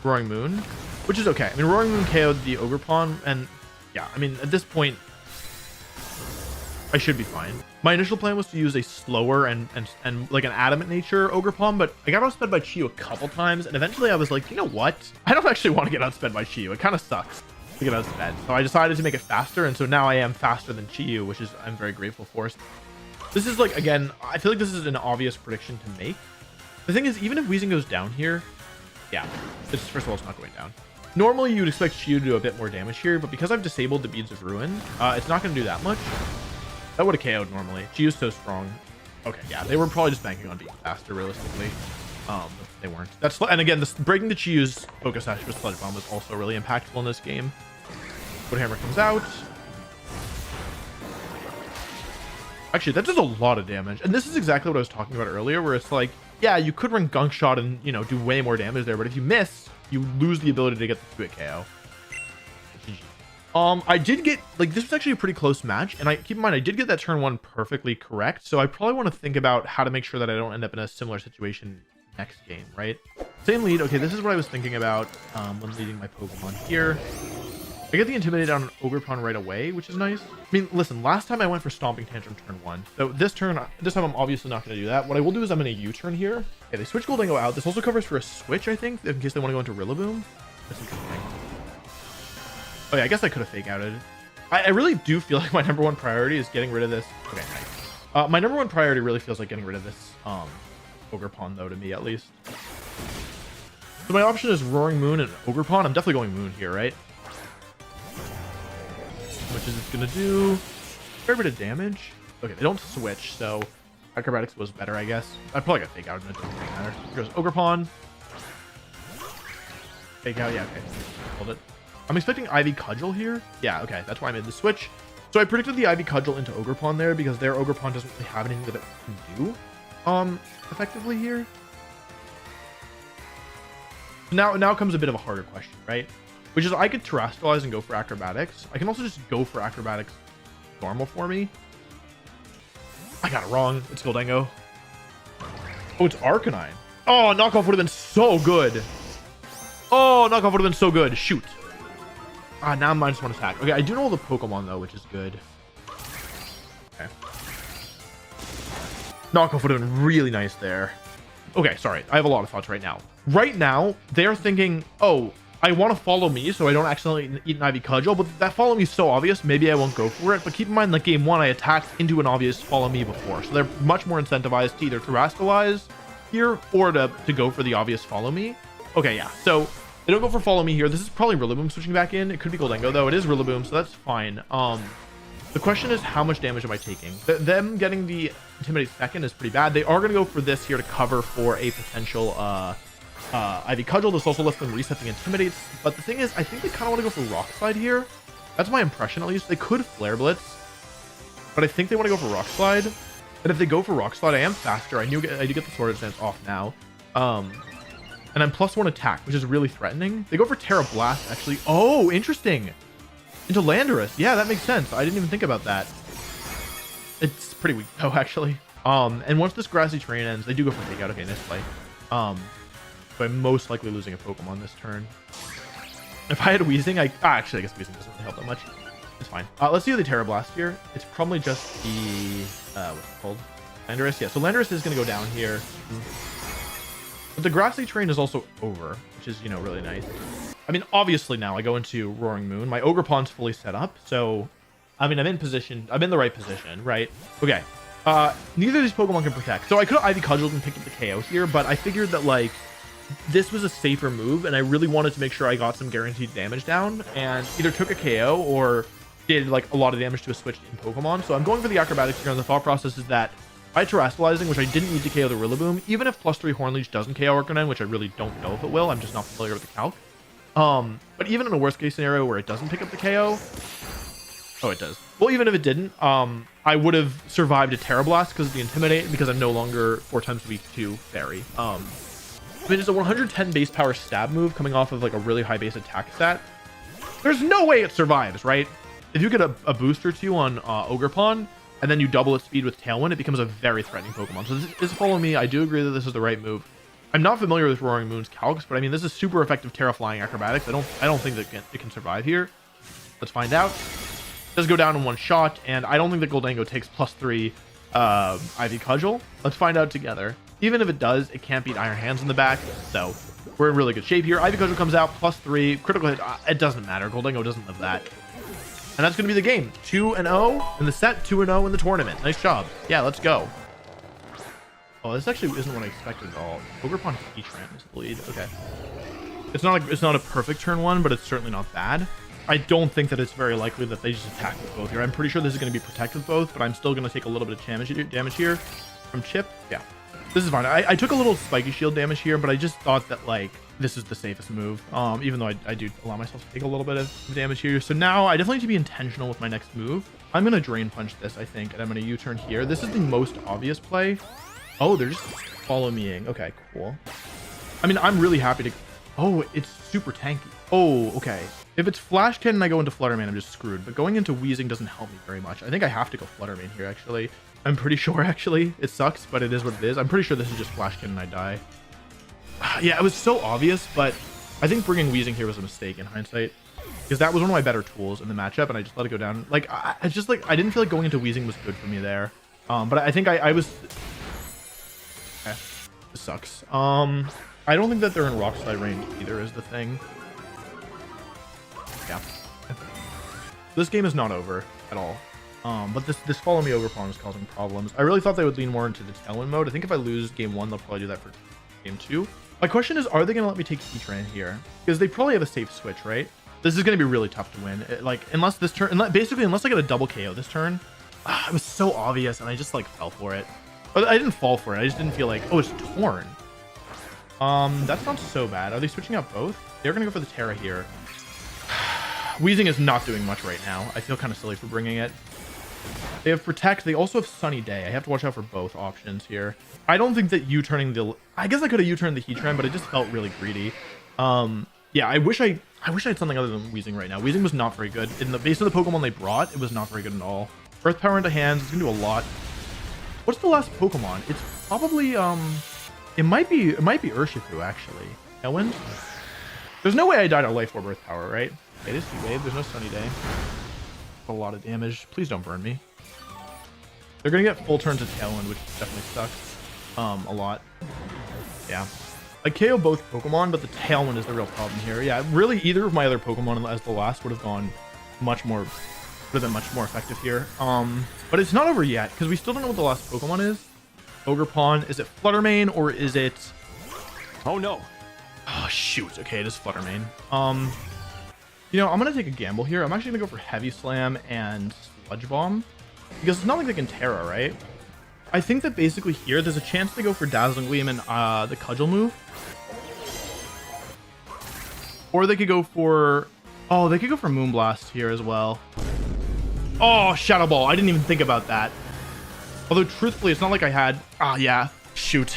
Roaring Moon, which is okay. I mean, Roaring Moon KO'd the Ogerpon, and yeah, I mean, at this point, I should be fine. My initial plan was to use a slower and like an Adamant Nature Ogerpon, but I got outsped by Chiyu a couple times, and eventually I was like, you know what? I don't actually want to get outsped by Chiyu. It kind of sucks to get outsped. So I decided to make it faster, and so now I am faster than Chiyu, which is I'm very grateful for. This is like, again, I feel like this is an obvious prediction to make. The thing is, even if Weezing goes down here, yeah, first of all, it's not going down. Normally, you'd expect Chiyu to do a bit more damage here, but because I've disabled the Beads of Ruin, it's not going to do that much. That would have KO'd normally. Chiyu's so strong. Okay, yeah, they were probably just banking on being faster, realistically. They weren't. And again, breaking the Chiyu's Focus Sash with Sludge Bomb was also really impactful in this game. Woodhammer comes out. Actually, that does a lot of damage. And this is exactly what I was talking about earlier, where it's like, yeah, you could run Gunk Shot and, you know, do way more damage there, but if you miss, you lose the ability to get the 2-hit KO. I did get, like, this was actually a pretty close match, and keep in mind, I did get that turn 1 perfectly correct, so I probably want to think about how to make sure that I don't end up in a similar situation next game, right? Same lead. Okay, this is what I was thinking about when leading my Pokemon here. I get the Intimidate on an Ogerpon right away, which is nice. I mean, listen, last time I went for Stomping Tantrum turn 1, so this time I'm obviously not going to do that. What I will do is I'm going to U-turn here. Okay, they switch Goldengo out. This also covers for a switch, I think, in case they want to go into Rillaboom. That's interesting. Oh yeah, I guess I could have fake outed. I really do feel like my number 1 priority is getting rid of this. Okay, nice. My number 1 priority really feels like getting rid of this Ogerpon, though, to me at least. So my option is Roaring Moon and Ogerpon. I'm definitely going Moon here, right? How much is it gonna do? A fair bit of damage. Okay, they don't switch, so Acrobatics was better, I guess. I probably got fake outed, and it doesn't really matter. Here goes Ogerpon. Fake out, yeah, okay. Hold it. I'm expecting Ivy Cudgel here. Yeah, okay, that's why I made the switch. So I predicted the Ivy Cudgel into Ogerpon there because their Ogerpon doesn't really have anything that it can do effectively here. Now comes a bit of a harder question, right? Which is I could Terrestrialize and go for Acrobatics. I can also just go for Acrobatics normal for me. I got it wrong. It's Goldengo. Oh, it's Arcanine. Oh, knockoff would have been so good. Oh, knockoff would have been so good. Shoot. Now I'm -1 attack. Okay, I do know all the Pokemon, though, which is good. Okay. Knockoff would have been really nice there. Okay, sorry. I have a lot of thoughts right now. Right now, they're thinking, oh, I want to follow me so I don't accidentally eat an Ivy Cudgel, but that follow me is so obvious, maybe I won't go for it. But keep in mind, like game 1, I attacked into an obvious follow me before. So they're much more incentivized to either Terrestrialize here or to go for the obvious follow me. Okay, yeah. So they don't go for follow me here. This is probably Rillaboom switching back in. It could be Goldengo, though. It is Rillaboom, so that's fine. The question is, how much damage am I taking? Them getting the Intimidate second is pretty bad. They are going to go for this here to cover for a potential Ivy Cudgel. This also lets them reset the Intimidates. But the thing is, I think they kind of want to go for Rock Slide here. That's my impression, at least. They could Flare Blitz, but I think they want to go for Rock Slide. And if they go for Rock Slide, I am faster. I do get the Sword Dance off now. And I'm +1 attack, which is really threatening. They go for Terra Blast, actually. Oh, interesting. Into Landorus. Yeah, that makes sense. I didn't even think about that. It's pretty weak, though, actually. And once this grassy terrain ends, they do go for takeout. Okay, nice play. So I'm most likely losing a Pokemon this turn. If I had Weezing, actually, I guess Weezing doesn't really help that much. It's fine. Let's see the Terra Blast here. It's probably just the, what's it called? Landorus. Yeah, so Landorus is going to go down here. But the grassy terrain is also over, which is, you know, really nice. I mean, obviously now I go into Roaring Moon. My Ogre Pond's fully set up, so I mean, I'm in position. I'm in the right position, right? Okay. Neither of these Pokemon can protect. So I could have Ivy Cudgeled and picked up the KO here, but I figured that, like, this was a safer move, and I really wanted to make sure I got some guaranteed damage down, and either took a KO or did, like, a lot of damage to a switched in Pokemon. So I'm going for the acrobatics here, and the thought process is that by terrestrializing, which I didn't need to KO the Rillaboom, even if +3 Hornleech doesn't KO Arcanine, which I really don't know if it will, I'm just not familiar with the calc. But even in a worst case scenario where it doesn't pick up the KO, oh, it does. Well, even if it didn't, I would have survived a Terra Blast because of the Intimidate, because I'm no longer 4 times weak to Fairy. I mean, it's a 110 base power stab move coming off of like a really high base attack stat. There's no way it survives, right? If you get a boost or two on Ogre Pond, and then you double its speed with Tailwind, it becomes a very threatening Pokemon. So this is Follow Me. I do agree that this is the right move. I'm not familiar with Roaring Moon's calcs, but I mean, this is super effective Terra Flying Acrobatics. I don't think that it can survive here. Let's find out. It does go down in one shot, and I don't think that Goldango takes +3 Ivy Cudgel. Let's find out together. Even if it does, it can't beat Iron Hands in the back, so we're in really good shape here. Ivy Cudgel comes out, +3, critical hit. It doesn't matter. Goldango doesn't live that. And that's going to be the game. 2-0 in the set, 2-0 in the tournament. Nice job. Yeah, let's go. Oh, this actually isn't what I expected at all. Ogre Pond Heatran is the lead. Okay. It's not a perfect turn one, but it's certainly not bad. I don't think that it's very likely that they just attack with both here. I'm pretty sure this is going to be protect with both, but I'm still going to take a little bit of damage here from Chip. Yeah. This is fine. I took a little spiky shield damage here, but I just thought that, like, this is the safest move, even though I do allow myself to take a little bit of damage here. So now I definitely need to be intentional with my next move. I'm going to Drain Punch this, I think, and I'm going to U-turn here. This is the most obvious play. Oh, they're just Follow Me-ing. Okay, cool. I mean, I'm really happy to... Oh, it's super tanky. Oh, okay. If it's Flash Cannon and I go into Flutter Mane, I'm just screwed. But going into Weezing doesn't help me very much. I think I have to go Flutter Mane here, actually. I'm pretty sure, actually. It sucks, but it is what it is. I'm pretty sure this is just Flash Cannon and I die. Yeah, it was so obvious, but I think bringing Weezing here was a mistake in hindsight. Because that was one of my better tools in the matchup, and I just let it go down. Like, I didn't feel like going into Weezing was good for me there. But I think I was... Okay, this sucks. I don't think that they're in Rock Slide range either is the thing. Yeah. This game is not over at all. But this Follow Me Ogre Pond is causing problems. I really thought they would lean more into the Tailwind mode. I think if I lose game 1, they'll probably do that for game 2. My question is, are they going to let me take Heatran here? Because they probably have a safe switch, right? This is going to be really tough to win. Unless this turn, basically, unless I get a double KO this turn. It was so obvious, and I just, like, fell for it. But I didn't fall for it. I just didn't feel like, oh, it's torn. That's not so bad. Are they switching out both? They're going to go for the Terra here. Weezing is not doing much right now. I feel kind of silly for bringing it. They have Protect. They also have Sunny Day. I have to watch out for both options here. I don't think that U-turning the... I guess I could have U-turned the Heatran, but it just felt really greedy. Yeah, I wish I had something other than Weezing right now. Weezing was not very good. In the base of the Pokemon they brought, it was not very good at all. Earth Power into hands. It's going to do a lot. What's the last Pokemon? It's probably... It might be Urshifu, actually. Tailwind? There's no way I died on Life Orb Earth Power, right? Okay, this is Wave. There's no Sunny Day. A lot of damage. Please don't burn me. They're gonna get full turn to Tailwind, which definitely sucks. A lot. Yeah. I KO both Pokemon, but the Tailwind is the real problem here. Yeah, really either of my other Pokemon as the last would have gone would have been much more effective here. But it's not over yet, because we still don't know what the last Pokemon is. Ogre Pond. Is it Flutter Mane or is it... Oh no. Oh shoot. Okay, it is Flutter Mane. You know, I'm gonna take a gamble here. I'm actually gonna go for Heavy Slam and Sludge Bomb. Because it's not like they can Terra, right? I think that basically here, there's a chance to go for Dazzling Gleam and the Cudgel move. Or they could go for... Oh, they could go for Moonblast here as well. Oh, Shadow Ball. I didn't even think about that. Although, truthfully, it's not like I had... Ah, yeah. Shoot.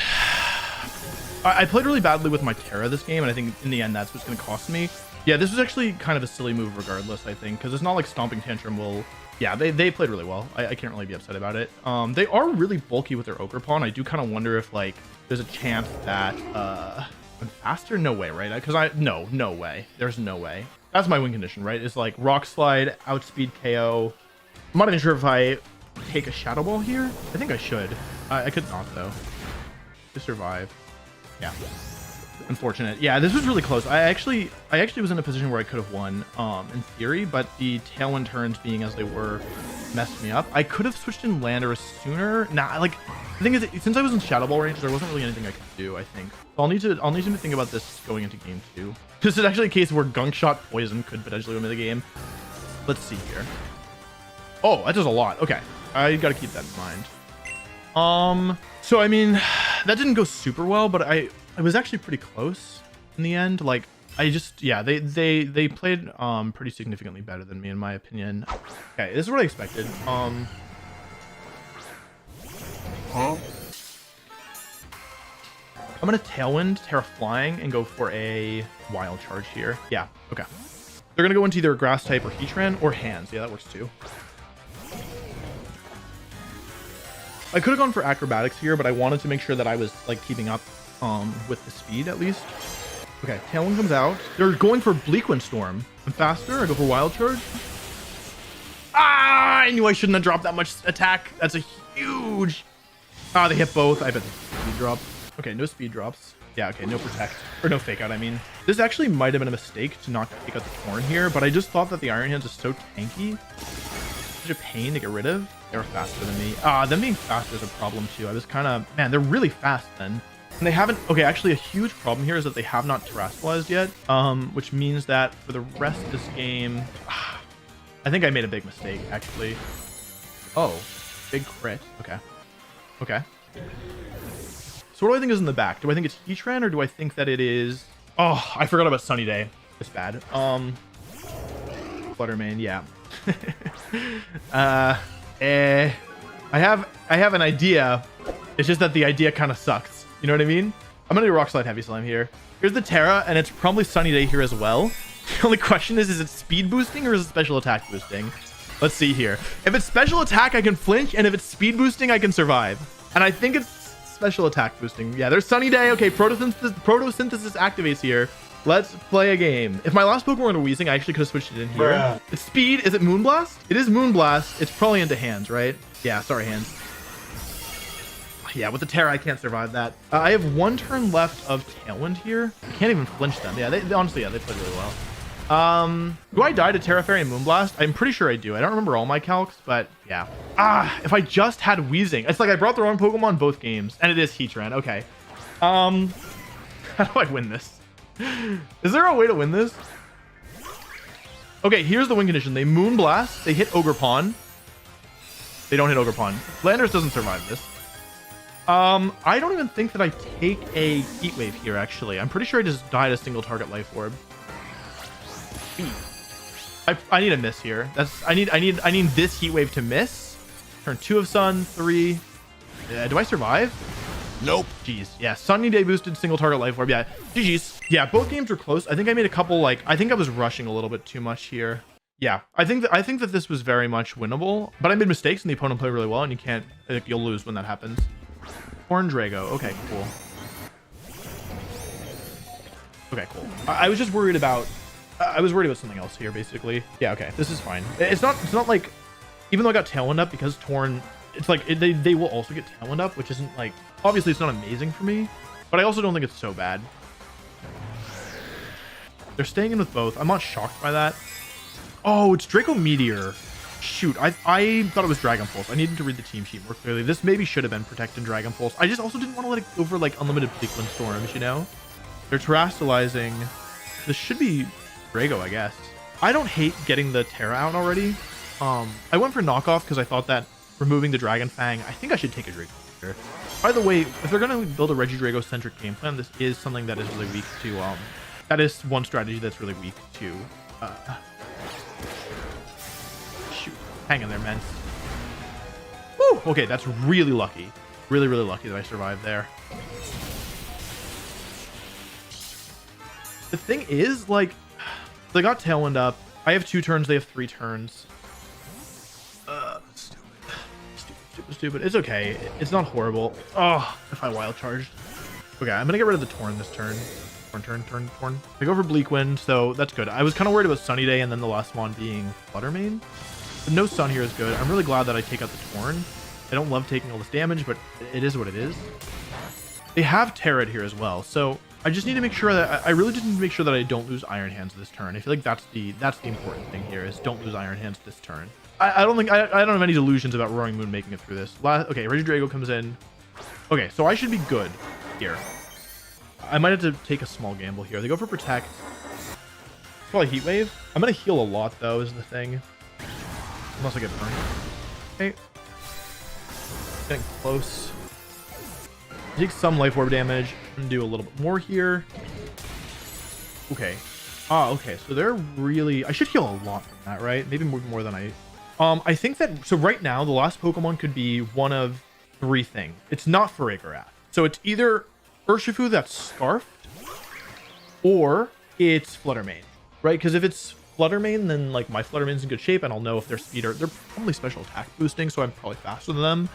I played really badly with my Terra this game, and I think in the end that's what's going to cost me. Yeah, this was actually kind of a silly move regardless, I think, because it's not like Stomping Tantrum will... Yeah, they played really well. I can't really be upset about it. They are really bulky with their Ogre Pawn. I do kind of wonder if, like, there's a chance that... I'm faster? No way, right? Because no way. There's no way. That's my win condition, right? It's like Rock Slide, Outspeed KO. I'm not even sure if I take a Shadow Ball here. I think I should. I could not, though. To survive. Yeah. Unfortunate. Yeah, this was really close. I actually was in a position where I could have won, in theory, but the Tailwind turns being as they were messed me up. I could have switched in Landorus sooner. Nah, like, the thing is, since I was in Shadow Ball range, there wasn't really anything I could do, I think. So I'll need to think about this going into game 2. This is actually a case where Gunk Shot Poison could potentially win me the game. Let's see here. Oh, that does a lot. Okay. I gotta keep that in mind. So I mean, that didn't go super well, but I was actually pretty close in the end. Like, I just, yeah, they played pretty significantly better than me, in my opinion. Okay, this is what I expected. I'm gonna Tailwind, Terra Flying, and go for a Wild Charge here. Yeah, okay. They're gonna go into either Grass type or Heatran or Hands. Yeah, that works too. I could have gone for Acrobatics here, but I wanted to make sure that I was like keeping up with the speed at least. Okay, Tailwind comes out. They're going for Bleak Wind Storm. I'm faster. I go for Wild Charge. Ah, I knew I shouldn't have dropped that much attack. That's a huge... Ah, they hit both. I bet the speed drop. Okay, no speed drops. Yeah, okay, no protect. Or no fake out, I mean. This actually might have been a mistake to not take out the Torn here, but I just thought that the Iron Hands is so tanky. Such a pain to get rid of. They were faster than me. Them being faster is a problem too. I was kind of... Man, they're really fast then. And they haven't... Okay, actually a huge problem here is that they have not terrestrialized yet, which means that for the rest of this game... I think I made a big mistake, actually. Oh, big crit. Okay. Okay. So what do I think is in the back? Do I think it's Heatran or do I think that it is... Oh, I forgot about Sunny Day. It's bad. Fluttermane, yeah. I have an idea. It's just that the idea kind of sucks. You know what I mean? I'm gonna do Rock Slide Heavy Slime here. Here's the Terra, and it's probably Sunny Day here as well. The only question is it speed boosting or is it special attack boosting? Let's see here. If it's special attack, I can flinch, and if it's speed boosting, I can survive. And I think it's special attack boosting. Yeah, there's Sunny Day. Okay, Photosynthesis activates here. Let's play a game. If my last Pokemon were Weezing, I actually could have switched it in here. Bruh. It's speed. Is it Moonblast? It is Moonblast. It's probably into Hands, right? Yeah, sorry, Hands. Yeah, with the Terra, I can't survive that. I have one turn left of Tailwind here. I can't even flinch them. Yeah, they honestly, yeah, they played really well. Do I die to Terra Fairy and Moonblast? I'm pretty sure I do. I don't remember all my calcs, but yeah. If I just had Weezing. It's like I brought the wrong Pokemon both games, and it is Heatran. Okay. How do I win this? Is there a way to win this? Okay, here's the win condition. They Moonblast. They hit Ogre Pawn. They don't hit Ogre Pawn. Landorus doesn't survive this. I don't even think that I take a Heat Wave here, actually. I'm pretty sure I just died a single target Life Orb. I need a miss here. I need this Heat Wave to miss. Turn 2 of Sun, 3. Do I survive? Nope. Jeez. Yeah, Sunny Day boosted single target Life Orb. Yeah, GG's. Yeah, both games were close. I think I made a couple, like, I think I was rushing a little bit too much here. Yeah, I think that this was very much winnable, but I made mistakes and the opponent played really well, and you can't, like, you'll lose when that happens. Orange Drago. Okay, cool. Okay, cool. I was just worried about something else here, basically. Yeah, okay, this is fine. It's not like, even though I got Tailwind up, because Torn, it's like they will also get Tailwind up, which isn't like, obviously it's not amazing for me, but I also don't think it's so bad. They're staying in with both. I'm not shocked by that. Oh, it's Draco Meteor. Shoot, I thought it was Dragon Pulse. I needed to read the team sheet more clearly. This maybe should have been Protect and Dragon Pulse. I just also didn't want to let it go for like unlimited Bleak Wind Storms, you know? They're terrestrializing. This should be Drago, I guess. I don't hate getting the Terra out already. I went for knockoff because I thought that removing the Dragon Fang, I think I should take a Draco here. By the way, if they're going to build a Regidrago centric game plan, this is something that is really weak to, that is one strategy that's really weak to, shoot, hang in there, man. Woo! Okay, that's really lucky. Really, really lucky that I survived there. The thing is, like, they got Tailwind up. I have 2 turns. They have 3 turns. Stupid. It's okay. It's not horrible. Oh, if I wild charged. Okay, I'm gonna get rid of the Torn this turn. Torn. I go for Bleak Wind, so that's good. I was kind of worried about Sunny Day and then the last one being Fluttermane. But no Sun here is good. I'm really glad that I take out the Torn. I don't love taking all this damage, but it is what it is. They have Terra here as well, so I just need to make sure that I really just need to make sure that I don't lose Iron Hands this turn. I feel like that's the important thing here is don't lose Iron Hands this turn. I don't have any delusions about Roaring Moon making it through this. Okay, Regidrago comes in. Okay, so I should be good here. I might have to take a small gamble here. They go for Protect. Probably Heat Wave. I'm gonna heal a lot though, is the thing. Unless I get burned. Okay. Getting close. Take some Life Orb damage and do a little bit more here. Okay. Okay. So they're really... I should heal a lot from that, right? Maybe more than I think that... So right now, the last Pokemon could be one of 3 things. It's not Farigiraf. So it's either Urshifu that's Scarfed, or it's Fluttermane, right? Because if it's Fluttermane, then like my Fluttermane's in good shape, and I'll know if they're speed or... They're probably special attack boosting, so I'm probably faster than them.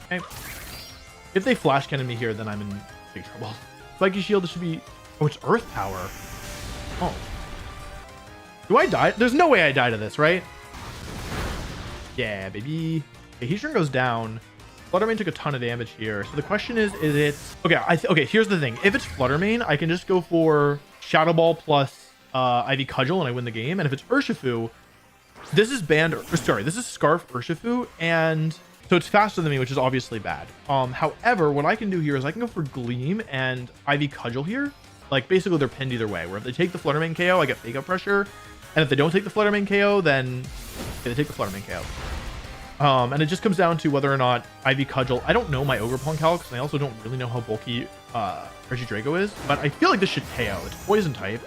Okay. If they Flash Cannon me here, then I'm in big trouble. Spiky Shield should be... Oh, it's Earth Power. Oh. Do I die? There's no way I die to this, right? Yeah, baby. Okay, Heatran goes down. Fluttermane took a ton of damage here. So the question is it... Okay, okay, here's the thing. If it's Fluttermane, I can just go for Shadow Ball plus Ivy Cudgel and I win the game. And if it's Urshifu, this is this is Scarf Urshifu, and... So it's faster than me, which is obviously bad. However, what I can do here is I can go for Gleam and Ivy Cudgel here. Like, basically, they're pinned either way. Where if they take the Fluttermane KO, I get Fake Out Pressure. And if they don't take the Fluttermane KO, then they take the Fluttermane KO. And it just comes down to whether or not Ivy Cudgel... I don't know my Ogerpon Calc, and I also don't really know how bulky Regidrago is. But I feel like this should KO. It's Poison type.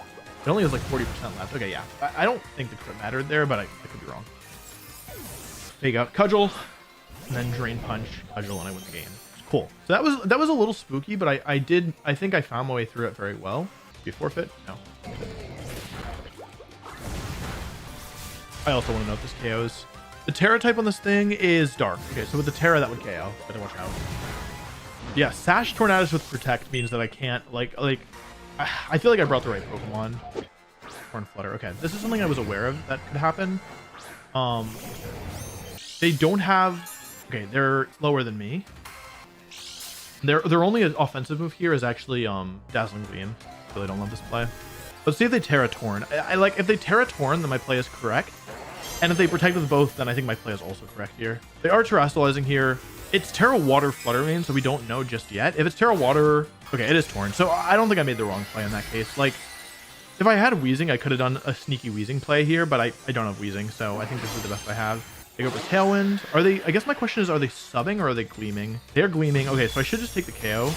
It only has like 40% left. Okay, yeah. I don't think the crit mattered there, but I could be wrong. Fake Out Cudgel. And then Drain Punch, Cudgel, and I win the game. Cool. So that was a little spooky, but I think I found my way through it very well. Do you forfeit? No. I also want to know if this KOs. The Terra type on this thing is Dark. Okay, so with the Terra, that would KO. Better watch out. Yeah, Sash Tornadus with Protect means that I can't, I feel like I brought the right Pokemon. Torn Flutter. Okay, this is something I was aware of that could happen. They don't have... Okay, they're lower than me. Their only offensive move here is actually Dazzling Gleam. Really don't love this play. Let's see if they Terra Torn. I like if they Terra Torn, then my play is correct. And if they protect with both, then I think my play is also correct here. They are terrestrializing here. It's Terra Water Fluttermane, so we don't know just yet. If it's Terra Water, okay, it is Torn. So I don't think I made the wrong play in that case. Like, if I had Weezing, I could have done a sneaky Weezing play here, but I don't have Weezing, so I think this is the best I have. They go for Tailwind. Are they... I guess my question is, are they subbing or are they Gleaming? They're Gleaming. Okay, so I should just take the KO.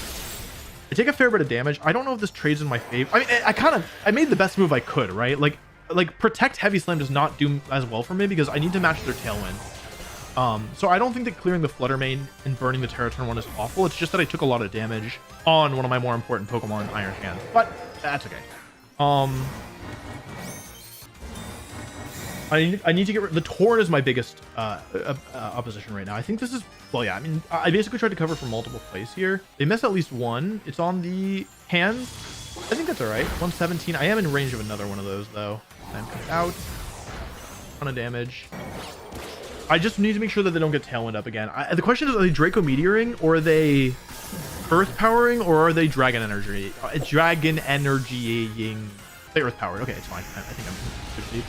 I take a fair bit of damage. I don't know if this trades in my favor. I mean, I made the best move I could, right? Like Protect Heavy Slam does not do as well for me because I need to match their Tailwind. So I don't think that clearing the Fluttermane and burning the Terra Turn 1 is awful. It's just that I took a lot of damage on one of my more important Pokemon, Iron Hand. But that's okay. I need to get rid... The Torn is my biggest opposition right now. I think this is... Well, yeah, I mean, I basically tried to cover for multiple plays here. They miss at least one. It's on the hands. I think that's all right. 117. I am in range of another one of those, though. I'm out. Ton of damage. I just need to make sure that they don't get Tailwind up again. The question is, are they Draco Meteoring, or are they Earth Powering, or are they Dragon Energy? Dragon Energy-ing... Say Earth Powered. Okay, it's fine. I think I'm good deep.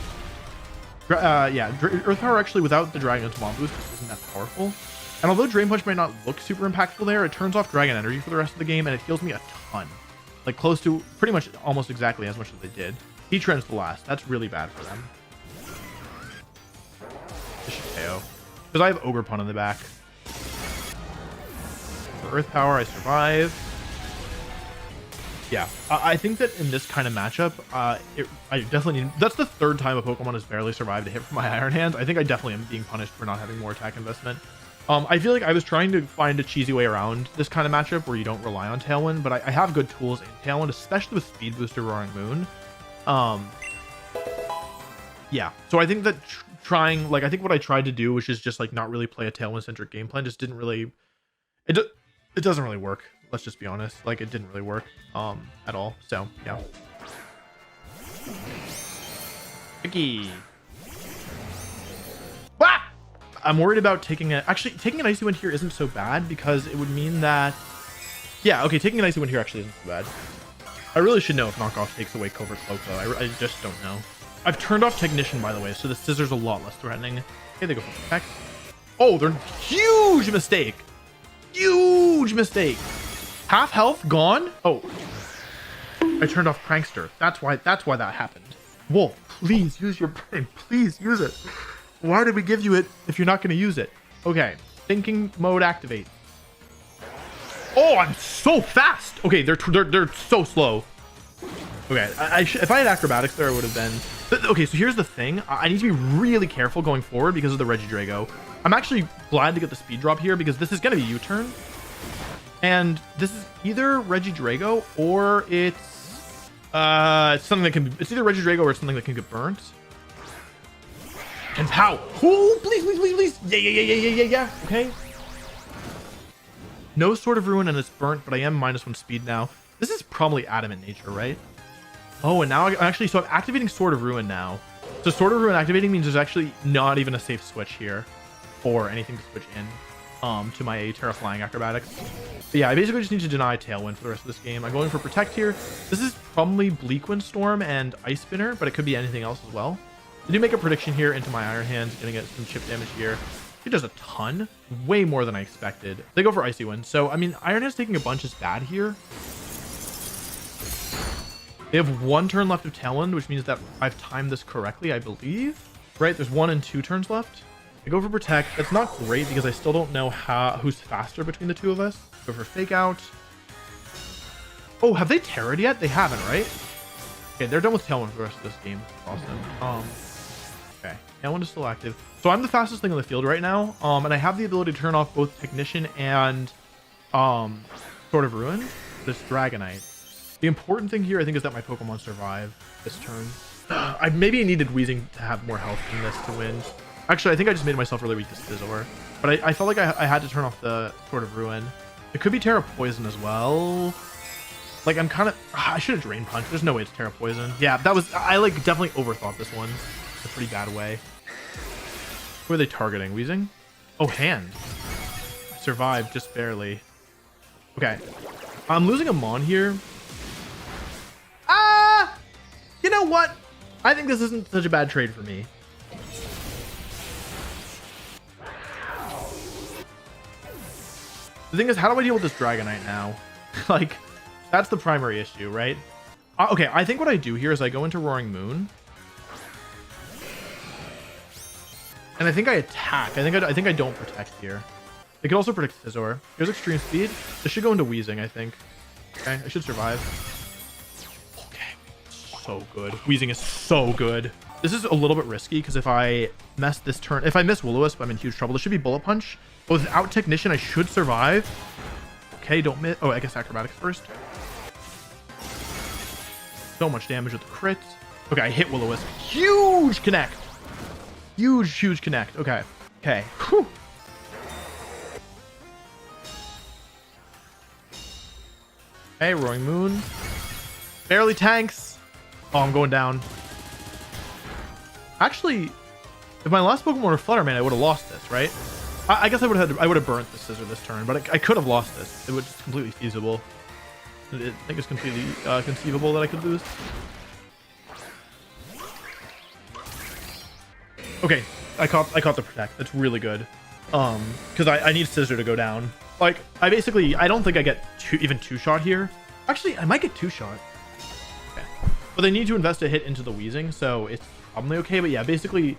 Yeah, Earth Power actually without the Dragon's Bomb boost isn't that powerful. And although Drain Punch might not look super impactful there, it turns off Dragon Energy for the rest of the game, and it heals me a ton. Like close to pretty much almost exactly as much as they did. Heatran's the last. That's really bad for them. This should KO. Because I have Ogerpon in the back. For Earth Power, I survive. Yeah, I think that in this kind of matchup, I definitely need... That's the third time a Pokemon has barely survived a hit from my Iron Hand. I think I definitely am being punished for not having more attack investment. I feel like I was trying to find a cheesy way around this kind of matchup where you don't rely on Tailwind, but I have good tools in Tailwind, especially with Speed Booster Roaring Moon. Yeah, so I think that I think what I tried to do, which is just like not really play a Tailwind centric game plan, just didn't really, it doesn't really work. Let's just be honest. Like, it didn't really work at all. So yeah. Vicky. Ah! I'm worried about taking actually taking an Icy Wind here isn't so bad because it would mean that, yeah, okay, taking an Icy Wind here actually isn't so bad. I really should know if knockoff takes away Covert Cloak though. I just don't know. I've turned off Technician, by the way, so the Scissor's a lot less threatening. Okay, they go for Protect. Oh, they're huge mistake. Huge mistake. Half health gone. Oh, I turned off Prankster. That's why that happened. Wolf, please use your brain. Please use it. Why did we give you it if you're not going to use it? Okay, thinking mode activate. Oh, I'm so fast. Okay, they're so slow. Okay, if I had acrobatics there, I would have been. Okay, so here's the thing. I need to be really careful going forward because of the Regidrago. I'm actually glad to get the speed drop here because this is going to be U-turn. And this is either Regidrago or it's something that can be, it's either Regidrago or it's something that can get burnt. And pow! Oh, please, please, please, please! Yeah. Okay. No Sword of Ruin and it's burnt, but I am -1 speed now. This is probably Adamant Nature, right? Oh, and now so I'm activating Sword of Ruin now. So Sword of Ruin activating means there's actually not even a safe switch here for anything to switch in to my Terra Flying Acrobatics. But yeah, I basically just need to deny Tailwind for the rest of this game. I'm going for Protect here. This is probably Bleakwind Storm and Ice Spinner, but it could be anything else as well. I do make a prediction here into my Iron Hands, gonna get some chip damage here. It does a ton, way more than I expected. They go for Icy Wind. So, I mean, Iron Hands taking a bunch is bad here. They have 1 turn left of Tailwind, which means that I've timed this correctly, I believe. Right, there's 1 and 2 turns left. I go for Protect. That's not great because I still don't know who's faster between the two of us. Go for Fake Out. Oh, have they Terra'd yet? They haven't, right? Okay, they're done with Tailwind for the rest of this game. Awesome. Okay, Tailwind is still active. So I'm the fastest thing on the field right now, and I have the ability to turn off both Technician and Sword of Ruin. This Dragonite. The important thing here, I think, is that my Pokemon survive this turn. I maybe needed Weezing to have more health in this to win. Actually, I think I just made myself really weak to Scizor. But I felt like I had to turn off the Sword of Ruin. It could be Terra Poison as well. Like, I'm kind of... I should have Drain Punch. There's no way it's Terra Poison. Yeah, that was... I, like, definitely overthought this one in a pretty bad way. Who are they targeting? Weezing? Oh, Hand. I survived just barely. Okay. I'm losing a Mon here. You know what? I think this isn't such a bad trade for me. The thing is, how do I deal with this Dragonite now? Like, that's the primary issue, right? Okay, I think what I do here is I go into Roaring Moon. And I think I attack. I think I don't protect here. They could also protect Scizor. Here's Extreme Speed. This should go into Weezing, I think. Okay, I should survive. So good. Weezing is so good. This is a little bit risky because if I mess this turn, if I miss Will-O-Wisp, I'm in huge trouble. This should be Bullet Punch. But without Technician, I should survive. Okay, don't miss. Oh, I guess Acrobatics first. So much damage with the crit. Okay, I hit Will-O-Wisp. Huge connect. Huge connect. Okay. Okay. Whew. Okay, Roaring Moon. Barely tanks. Oh, I'm going down. Actually, if my last Pokemon were Fluttermane, I would have lost this, right? I guess I would have burnt the Scizor this turn, but I could have lost this. It was just completely feasible. I think it's completely conceivable that I could lose. Okay, I caught the Protect. That's really good. Because I need Scizor to go down. Like, I don't think I get even two-shot here. Actually, I might get two-shot. But they need to invest a hit into the Weezing, so it's probably okay. But yeah, basically...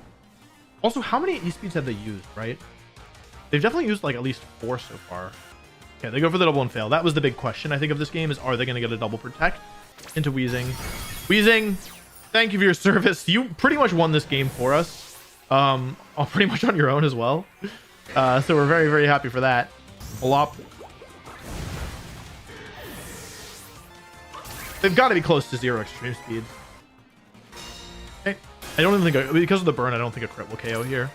Also, how many E-Speeds have they used, right? They've definitely used, like, at least 4 so far. Okay, they go for the double and fail. That was the big question, I think, of this game, is are they going to get a double protect into Weezing? Weezing, thank you for your service. You pretty much won this game for us. Pretty much on your own as well. So we're very, very happy for that. Blop. They've got to be close to 0 extreme speed. Okay. I don't even think, because of the burn, I don't think a crit will KO here.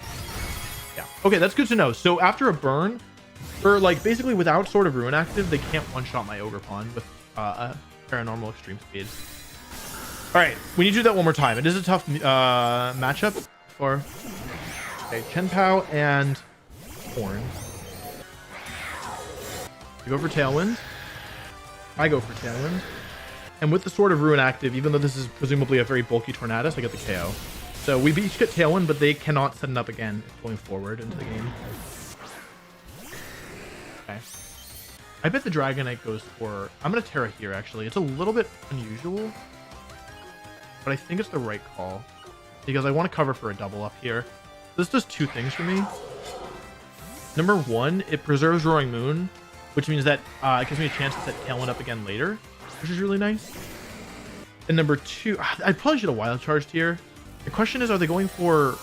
Yeah. Okay, that's good to know. So after a burn, or like basically without Sword of Ruin active, they can't one-shot my Ogre Pawn with a paranormal extreme speed. All right, we need to do that one more time. It is a tough matchup for Chen Pao and Horn. You go for Tailwind. I go for Tailwind. And with the Sword of Ruin active, even though this is presumably a very bulky Tornadus, I get the KO. So we each get Tailwind, but they cannot set it up again going forward into the game. Okay. I bet the Dragonite goes for... I'm going to Terra here, actually. It's a little bit unusual, but I think it's the right call because I want to cover for a double up here. This does two things for me. Number one, it preserves Roaring Moon, which means that it gives me a chance to set Tailwind up again later, which is really nice. And number two, I probably should have Wild Charged here. The question is, are they going for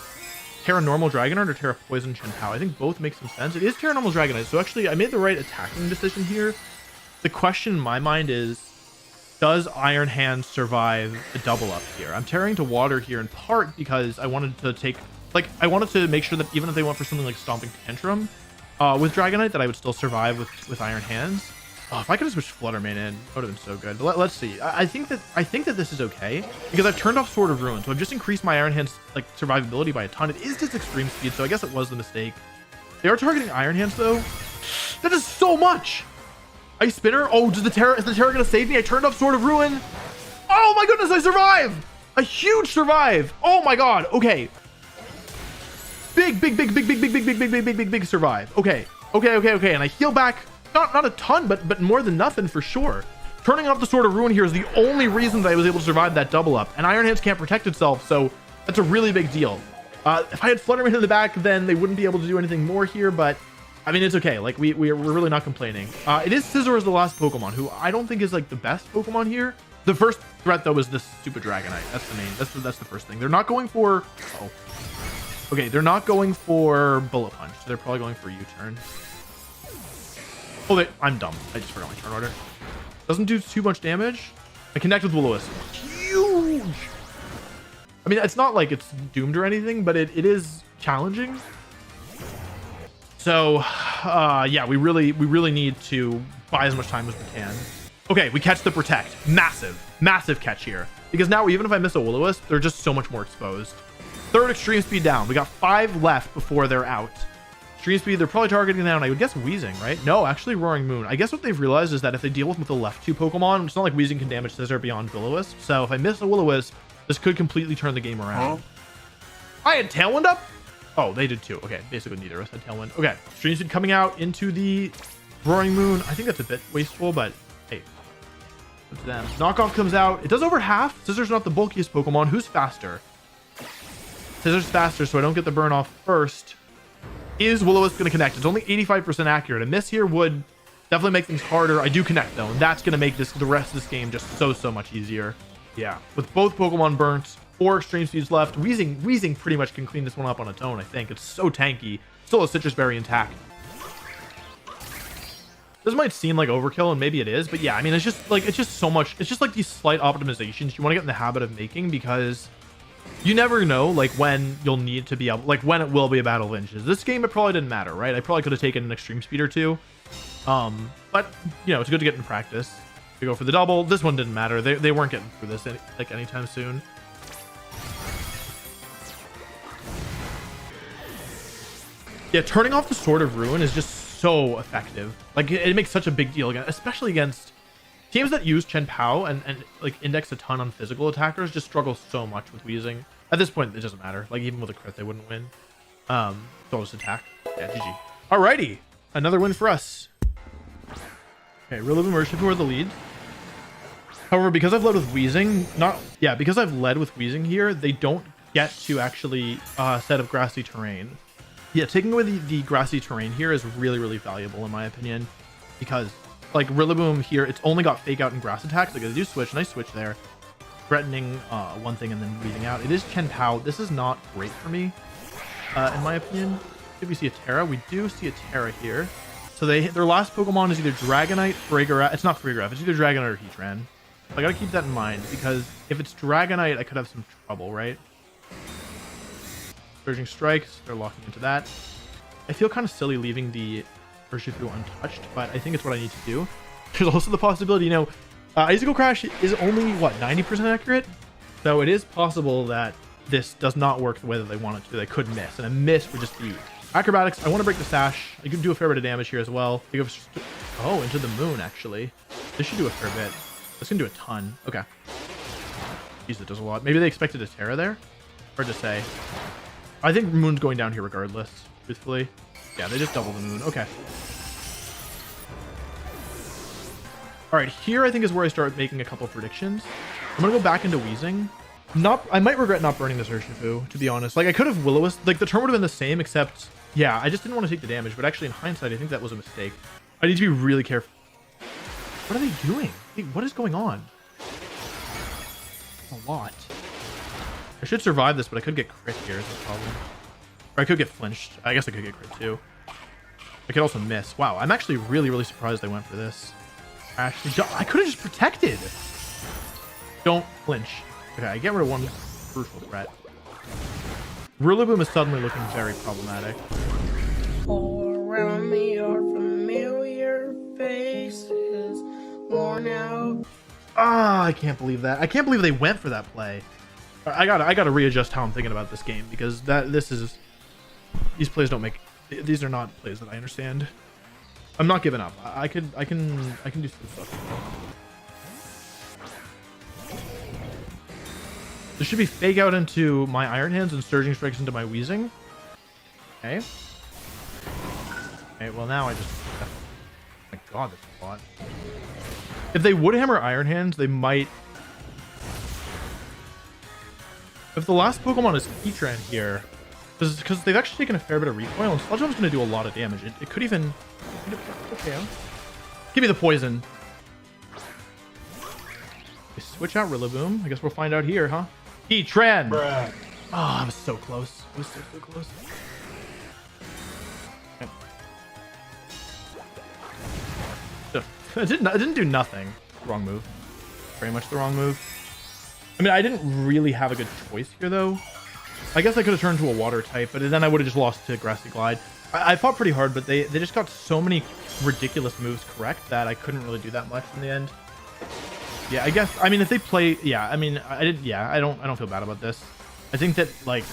Terra Normal Dragonite or Terra Poison Chen Pao? I think both make some sense. It is Terra Normal Dragonite, so actually I made the right attacking decision here. The question in my mind is, does Iron Hand survive the double up here? I'm tearing to water here in part because I wanted to take, like, I wanted to make sure that even if they went for something like Stomping Tantrum with Dragonite, that I would still survive with Iron Hands. Oh, if I could have switched Fluttermane in, that would have been so good. But let's see. I think that this is okay because I've turned off Sword of Ruin, so I've just increased my Iron Hands like survivability by a ton. It is just extreme speed, so I guess it was the mistake. They are targeting Iron Hands though. That is so much. Ice Spinner. Oh, is the Terra gonna save me? I turned off Sword of Ruin. Oh my goodness, I survive! A huge survive. Oh my god. Okay. Big survive. Okay. And I heal back. Not a ton, but more than nothing for sure. Turning off the Sword of Ruin here is the only reason that I was able to survive that double up. And Iron Hands can't protect itself, so that's a really big deal. If I had Fluttermane in the back, then they wouldn't be able to do anything more here, but I mean, it's okay. Like, we're really not complaining. It is Scizor as the last Pokemon, who I don't think is like the best Pokemon here. The first threat though is this stupid Dragonite. That's the main. That's the first thing. They're not going for. Oh, okay. They're not going for Bullet Punch. So they're probably going for U-turn. Oh, I'm dumb. I just forgot my turn order. Doesn't do too much damage. I connect with Will-O-Wisp. Huge. I mean, it's not like it's doomed or anything, but it is challenging. So, yeah, we really need to buy as much time as we can. Okay, we catch the Protect. Massive catch here. Because now, even if I miss a Will-O-Wisp, they're just so much more exposed. Third extreme speed down. We got 5 left before they're out. Extreme speed, they're probably targeting down, I would guess Weezing, right? No, actually Roaring Moon. I guess what they've realized is that if they deal with the left 2 Pokemon, it's not like Weezing can damage Scizor beyond Will-O-Wisp. So if I miss a Will-O-Wisp, this could completely turn the game around. I had Tailwind up? Oh, they did too. Okay, basically neither of us had Tailwind. Okay, Extreme Speed coming out into the Roaring Moon. I think that's a bit wasteful, but hey, up to them. Knockoff comes out. It does over half. Scizor's not the bulkiest Pokemon. Who's faster? Scizor's faster, so I don't get the burn off first. Is Will-O-Wisp going to connect? It's only 85% accurate. A miss here would definitely make things harder. I do connect though, and that's going to make the rest of this game just so much easier. Yeah, with both Pokemon burnt, 4 extreme speeds left. Weezing pretty much can clean this one up on its own, I think. It's so tanky. Still a Citrus Berry intact. This might seem like overkill, and maybe it is, but yeah, I mean, it's just so much. It's just like these slight optimizations you want to get in the habit of making, because you never know like when you'll need to be able, like when it will be a battle of inches. This game, it probably didn't matter, right? I probably could have taken an extreme speed or 2. But you know, it's good to get in practice. We go for the double. This one didn't matter. They weren't getting through this like anytime soon. Yeah, turning off the Sword of Ruin is just so effective. Like, it makes such a big deal, especially against teams that use Chen Pao and like index a ton on physical attackers. Just struggle so much with Weezing. At this point, it doesn't matter. Like, even with a crit, they wouldn't win. They'll just attack. Yeah, GG. Alrighty, another win for us. Okay, Rillaboom Urshifu are the lead. However, because I've led with Weezing, because I've led with Weezing here, they don't get to actually set up grassy terrain. Yeah, taking away the grassy terrain here is really valuable in my opinion, because like Rillaboom here, it's only got Fake Out and Grass attacks. Like, they do switch, nice switch there, threatening one thing and then Weezing out. It is Chen Pao. This is not great for me, in my opinion, see if we see a Terra. We do see a Terra here. So their last Pokemon is either Dragonite, Frigoraph. It's not Frigoraph. It's either Dragonite or Heatran. So I gotta keep that in mind because if it's Dragonite, I could have some trouble, right? Surging Strikes. They're locking into that. I feel kind of silly leaving the Urshifu untouched, but I think it's what I need to do. There's also the possibility, you know, Icicle Crash is only, what, 90% accurate? So it is possible that this does not work the way that they want it to. They could miss, and a miss would just be Acrobatics. I want to break the Sash. I can do a fair bit of damage here as well. Oh, into the moon, actually. This should do a fair bit. This can do a ton. Okay. Jeez, it does a lot. Maybe they expected a Terra there? Hard to say. I think Moon's going down here regardless, truthfully. Yeah, they just double the Moon. Okay. All right, here I think is where I start making a couple predictions. I'm gonna go back into Weezing. I might regret not burning this Urshifu, to be honest. Like, I could have Will-O-Wisp. Like, the turn would have been the same, except, yeah, I just didn't want to take the damage. But actually, in hindsight, I think that was a mistake. I need to be really careful. What are they doing? Hey, what is going on? A lot. I should survive this, but I could get crit here is the problem. Or I could get flinched. I guess I could get crit too. I could also miss. Wow, I'm actually really, really surprised I went for this. Actually, I could have just protected. Don't flinch. Okay, I get rid of one crucial threat. Rillaboom is suddenly looking very problematic. All around me are familiar faces, worn out. Ah, I can't believe that. I can't believe they went for that play. I gotta readjust how I'm thinking about this game because these plays don't make. These are not plays that I understand. I'm not giving up. I can do some stuff. This should be Fake Out into my Iron Hands and Surging Strikes into my Weezing. Okay. Okay, well now I just... Oh my god, that's a lot. If they would hammer Iron Hands, they might... If the last Pokemon is Heatran here, because they've actually taken a fair bit of recoil, and Sludge Bomb's going to do a lot of damage. It could even... Okay. Give me the poison. They switch out Rillaboom. I guess we'll find out here, huh? Heatran! Bruh. Oh, I was so close. I was so close. Okay. It didn't do nothing. Wrong move. Very much the wrong move. I mean, I didn't really have a good choice here, though. I guess I could have turned to a water type, but then I would have just lost to Grassy Glide. I fought pretty hard, but they just got so many ridiculous moves correct that I couldn't really do that much in the end. Yeah, I guess. I mean, if they play, yeah. I mean, I didn't. Yeah, I don't feel bad about this. I think that, like,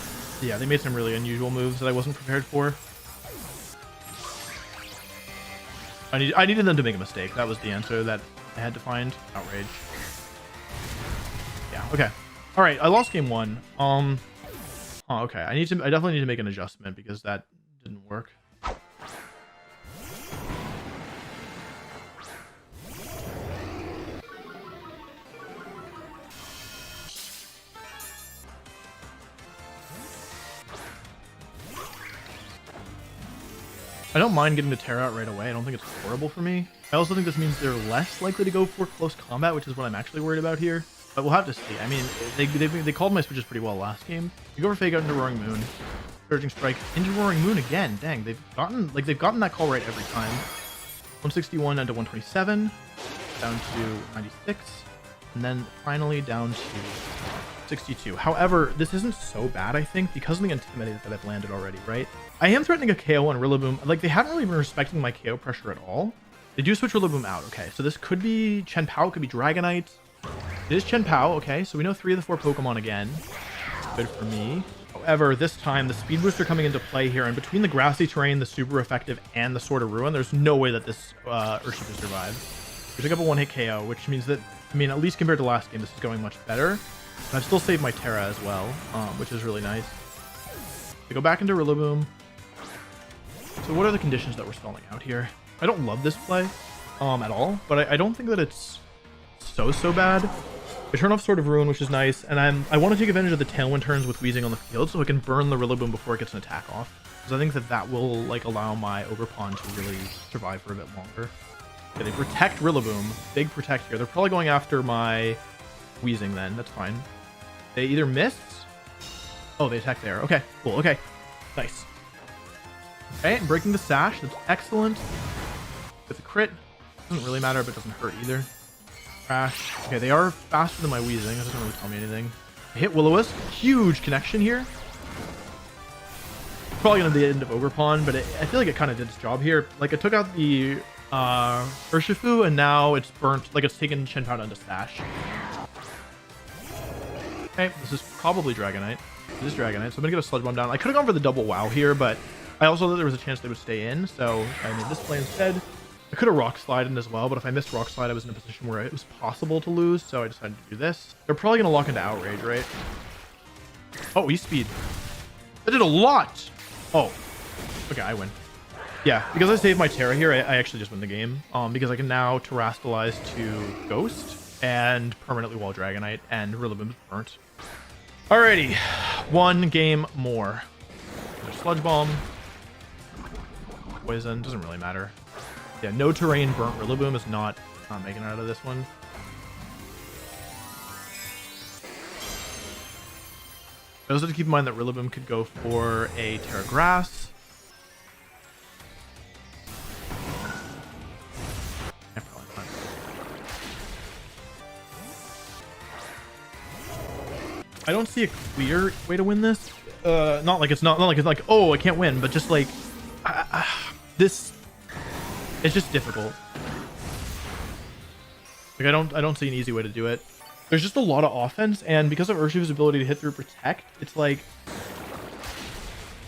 yeah, they made some really unusual moves that I wasn't prepared for. I needed them to make a mistake. That was the answer that I had to find. Outrage. Yeah. Okay. All right. I lost game one. Oh, okay. I definitely need to make an adjustment because that didn't work. I don't mind getting the Terra out right away. I don't think it's horrible for me. I also think this means they're less likely to go for close combat, which is what I'm actually worried about here. But we'll have to see. I mean, they called my switches pretty well last game. We go for Fake Out into Roaring Moon. Surging Strike into Roaring Moon again. Dang, they've gotten that call right every time. 161 down to 127. Down to 96. And then finally down to 62. However, this isn't so bad, I think, because of the Intimidate that I've landed already, right? I am threatening a KO on Rillaboom. Like, they haven't really been respecting my KO pressure at all. They do switch Rillaboom out. Okay, so this could be Chien-Pao, it could be Dragonite. It is Chien-Pao. Okay, so we know 3 of the 4 Pokemon again. Good for me. However, this time, the Speed Booster coming into play here, and between the Grassy Terrain, the Super Effective, and the Sword of Ruin, there's no way that this Urshifu survives. We pick up a one-hit KO, which means that, I mean, at least compared to last game, this is going much better. And I've still saved my Terra as well, which is really nice. We go back into Rillaboom. So what are the conditions that we're stalling out here? I don't love this play at all, but I don't think that it's so bad. I turn off Sword of Ruin, which is nice, and I want to take advantage of the Tailwind turns with Weezing on the field so I can burn the Rillaboom before it gets an attack off. Because I think that will, like, allow my Overpawn to really survive for a bit longer. Okay, they protect Rillaboom. Big protect here. They're probably going after my Weezing then. That's fine. They either missed... Oh, they attacked there. Okay, cool. Okay. Nice. Okay, and breaking the sash. That's excellent. With a crit. Doesn't really matter, but doesn't hurt either. Crash. Okay, they are faster than my Weezing. That doesn't really tell me anything. I hit Will-O-Wisp. Huge connection here. Probably gonna be the end of Ogerpon, but I feel like it kind of did its job here. Like, it took out the Urshifu, and now it's burnt. Like, it's taken Shenpao down to Sash. Okay, this is probably Dragonite. This is Dragonite, so I'm gonna get a Sludge Bomb down. I could have gone for the double WoW here, but I also thought there was a chance they would stay in, so I made this play instead. I could have Rock Slide in as well, but if I missed Rock Slide, I was in a position where it was possible to lose, so I decided to do this. They're probably gonna lock into Outrage, right? Oh, E-Speed. That did a lot! Oh. Okay, I win. Yeah, because I saved my Terra here, I actually just win the game. Because I can now Terrastalize to Ghost and permanently wall Dragonite, and Rillaboom's burnt. Alrighty, one game more. There's Sludge Bomb. Poison, doesn't really matter. Yeah, no terrain burnt Rillaboom is not making it out of this one. I also have to keep in mind that Rillaboom could go for a Terra Grass. I don't see a clear way to win this. Not like it's like, oh, I can't win, but just like this. It's just difficult. Like, I don't see an easy way to do it. There's just a lot of offense, and because of Urshifu's ability to hit through Protect, it's like,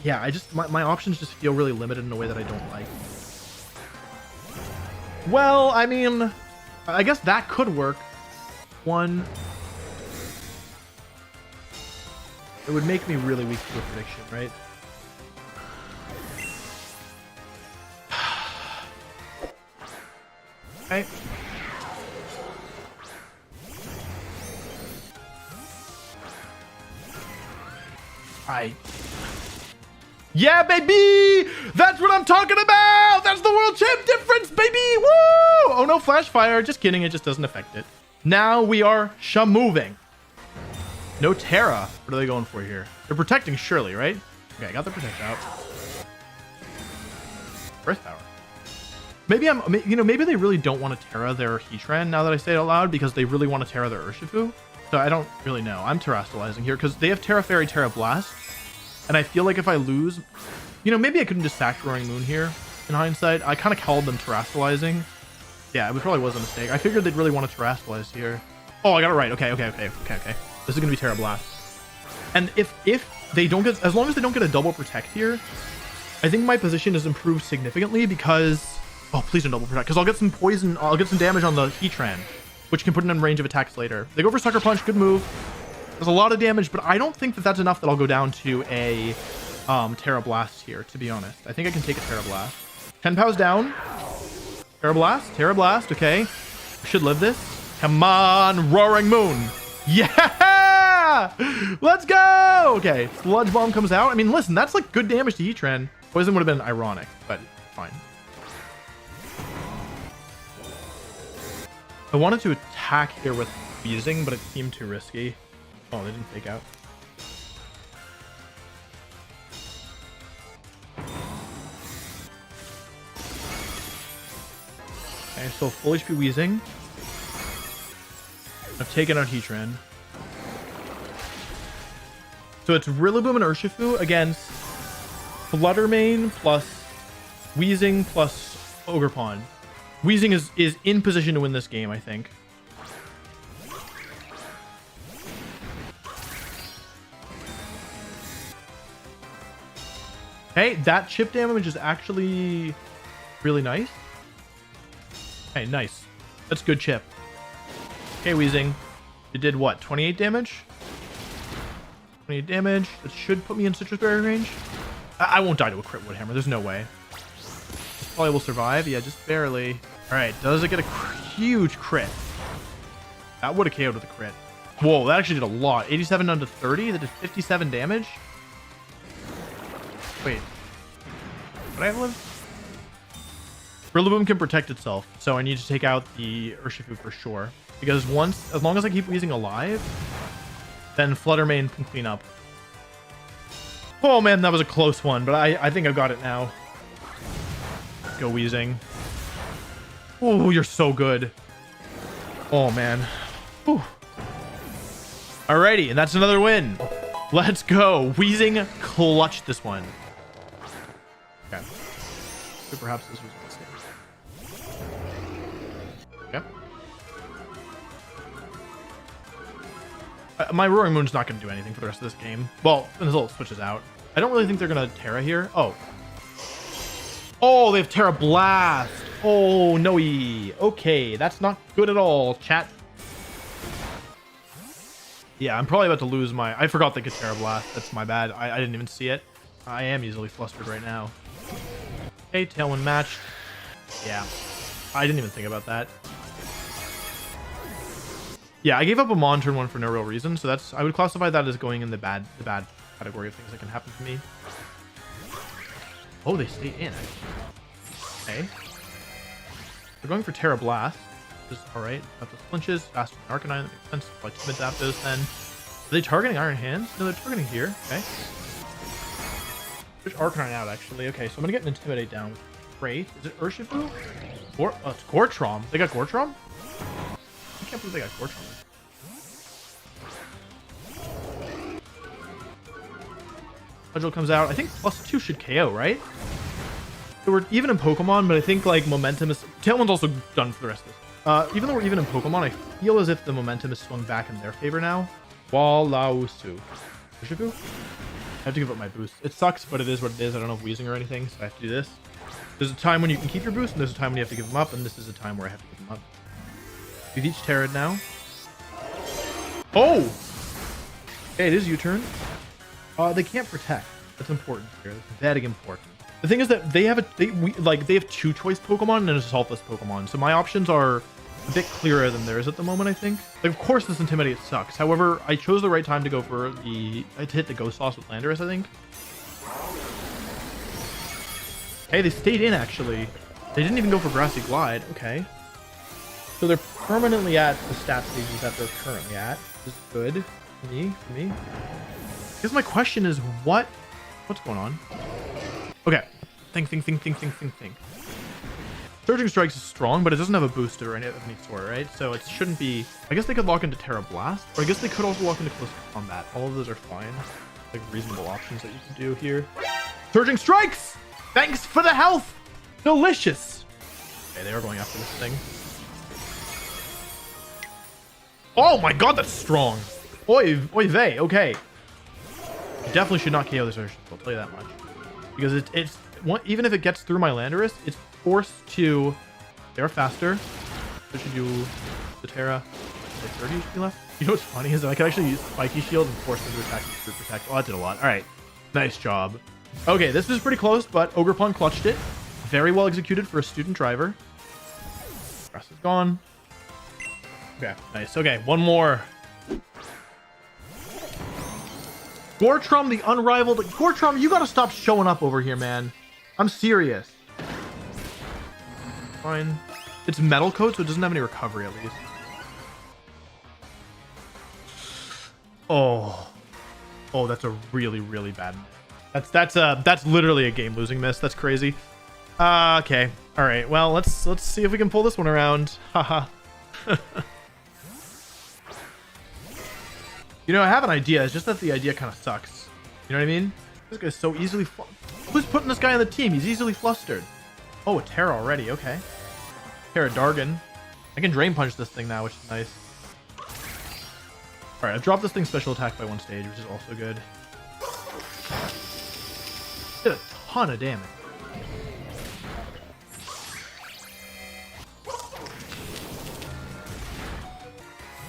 yeah, my options just feel really limited in a way that I don't like. Well, I mean, I guess that could work. One. It would make me really weak to a prediction, right? Okay. Yeah, baby! That's what I'm talking about! That's the world champ difference, baby! Woo! Oh no, Flash Fire. Just kidding, it just doesn't affect it. Now we are Shamoving. No Terra. What are they going for here? They're protecting surely, right? Okay, I got the protect out. Breath Power. Maybe maybe they really don't want to Terra their Heatran now that I say it out loud because they really want to Terra their Urshifu. So I don't really know. I'm Terrastalizing here because they have Terra Fairy, Terra Blast. And I feel like if I lose, maybe I couldn't just sack Roaring Moon here in hindsight. I kind of called them Terrastalizing. Yeah, it probably was a mistake. I figured they'd really want to Terrastalize here. Oh, I got it right. Okay. This is going to be Terra Blast. And if they don't get, as long as they don't get a double protect here, I think my position is improved significantly because, oh, please don't double protect, because I'll get some poison, I'll get some damage on the Heatran, which can put it in range of attacks later. They go for Sucker Punch, good move. There's a lot of damage, but I don't think that that's enough that I'll go down to a Terra Blast here, to be honest. I think I can take a Terra Blast. 10 Pow's down. Terra Blast, okay. I should live this. Come on, Roaring Moon. Yeah! Let's go! Okay, Sludge Bomb comes out. I mean, listen, that's like good damage to Heatran. Poison would have been ironic, but fine. I wanted to attack here with Weezing, but it seemed too risky. Oh, they didn't fake out. Okay, so full HP Weezing. I've taken out Heatran. So it's Rillaboom and Urshifu against Fluttermane plus Weezing plus Ogerpon. Weezing is in position to win this game, I think. Hey, that chip damage is actually really nice. Hey, nice. That's good chip. Okay, Weezing. It did what? 28 damage? 28 damage. That should put me in Citrus Berry range. I won't die to a crit Woodhammer. There's no way. This probably will survive. Yeah, just barely. All right. Does it get a huge crit? That would have KO'd with a crit. Whoa, that actually did a lot. 87 down to 30. That did 57 damage. Wait. Would I have lived? Rillaboom can protect itself, so I need to take out the Urshifu for sure. Because as long as I keep Weezing alive, then Fluttermane can clean up. Oh man, that was a close one, but I think I've got it now. Go Weezing. Oh, you're so good. Oh, man. Whew. Alrighty, and that's another win. Let's go. Weezing clutched this one. Okay. So perhaps this was a mistake. Okay. My Roaring Moon's not going to do anything for the rest of this game. Well, until it switches out. I don't really think they're going to Terra here. Oh. Oh, they have Terra Blast. Oh, no-y. Okay, that's not good at all, chat. Yeah, I'm probably about to lose my... I forgot they could Terra Blast. That's my bad. I didn't even see it. I am easily flustered right now. Okay, Tailwind matched. Yeah. I didn't even think about that. Yeah, I gave up a Mon turn 1 for no real reason, so that's... I would classify that as going in the bad category of things that can happen to me. Oh, they stay in, actually. Okay. They're going for Terra Blast. Which is alright. Got those flinches. Faster than Arcanine. That makes sense. Like timid Zapdos then. Are they targeting Iron Hands? No, they're targeting here. Okay. Push Arcanine out, actually. Okay, so I'm gonna get an Intimidate down with Wraith. Is it Urshifu? Or it's Gortrom. They got Gortrom? I can't believe they got Gortrom. Cudgel comes out. I think +2 should KO, right? So we're even in Pokemon, but I think like momentum is... Tailwind's also done for the rest of this. Even though we're even in Pokemon, I feel as if the momentum is swung back in their favor now. Walausu. Urshifu? I have to give up my boost. It sucks, but it is what it is. I don't know if Weezing or anything, so I have to do this. There's a time when you can keep your boost, and there's a time when you have to give them up, and this is a time where I have to give them up. We've each Terra'd now. Oh! Okay, it is U-turn. They can't protect. That's important here. That's very important. The thing is that they have they have 2 choice Pokemon and an Assaultless Pokemon, so my options are a bit clearer than theirs at the moment, I think. Like, of course, this Intimidate sucks. However, I chose the right time to go for to hit the Ghost Sauce with Landorus, I think. Hey, they stayed in, actually. They didn't even go for Grassy Glide. Okay. So they're permanently at the stat stages that they're currently at. This is good for me. I guess my question is, what's going on? Okay. Think. Surging Strikes is strong, but it doesn't have a booster or any sort, right? So it shouldn't be... I guess they could lock into Terra Blast, or I guess they could also lock into Close Combat. All of those are fine. Like, reasonable options that you can do here. Surging Strikes! Thanks for the health! Delicious! Okay, they are going after this thing. Oh my god, that's strong! Oy vey, okay. You definitely should not KO this Urshifu, I'll tell you that much. Because it's even if it gets through my Landorus, it's forced to... They're faster. So should do the Terra. Like 30 HP left. You know what's funny is that I can actually use Spiky Shield and force them to attack and Fruit Protect. Oh, that did a lot. Alright. Nice job. Okay, this was pretty close, but Ogerpon clutched it. Very well executed for a student driver. Grass is gone. Okay, nice. Okay, one more. Gortrom, the unrivaled... Gortrom, you gotta stop showing up over here, man. I'm serious. Fine. It's Metal Coat, so it doesn't have any recovery, at least. Oh. Oh, that's a really, really bad miss. That's literally a game-losing miss. That's crazy. Okay. All right. Well, let's see if we can pull this one around. Haha. You know, I have an idea. It's just that the idea kind of sucks. You know what I mean? This guy's so easily... Who's putting this guy on the team? He's easily flustered. Oh, a Terra already. Okay. Terra Dargon. I can Drain Punch this thing now, which is nice. All right, I've dropped this thing special attack by 1 stage, which is also good. Did a ton of damage.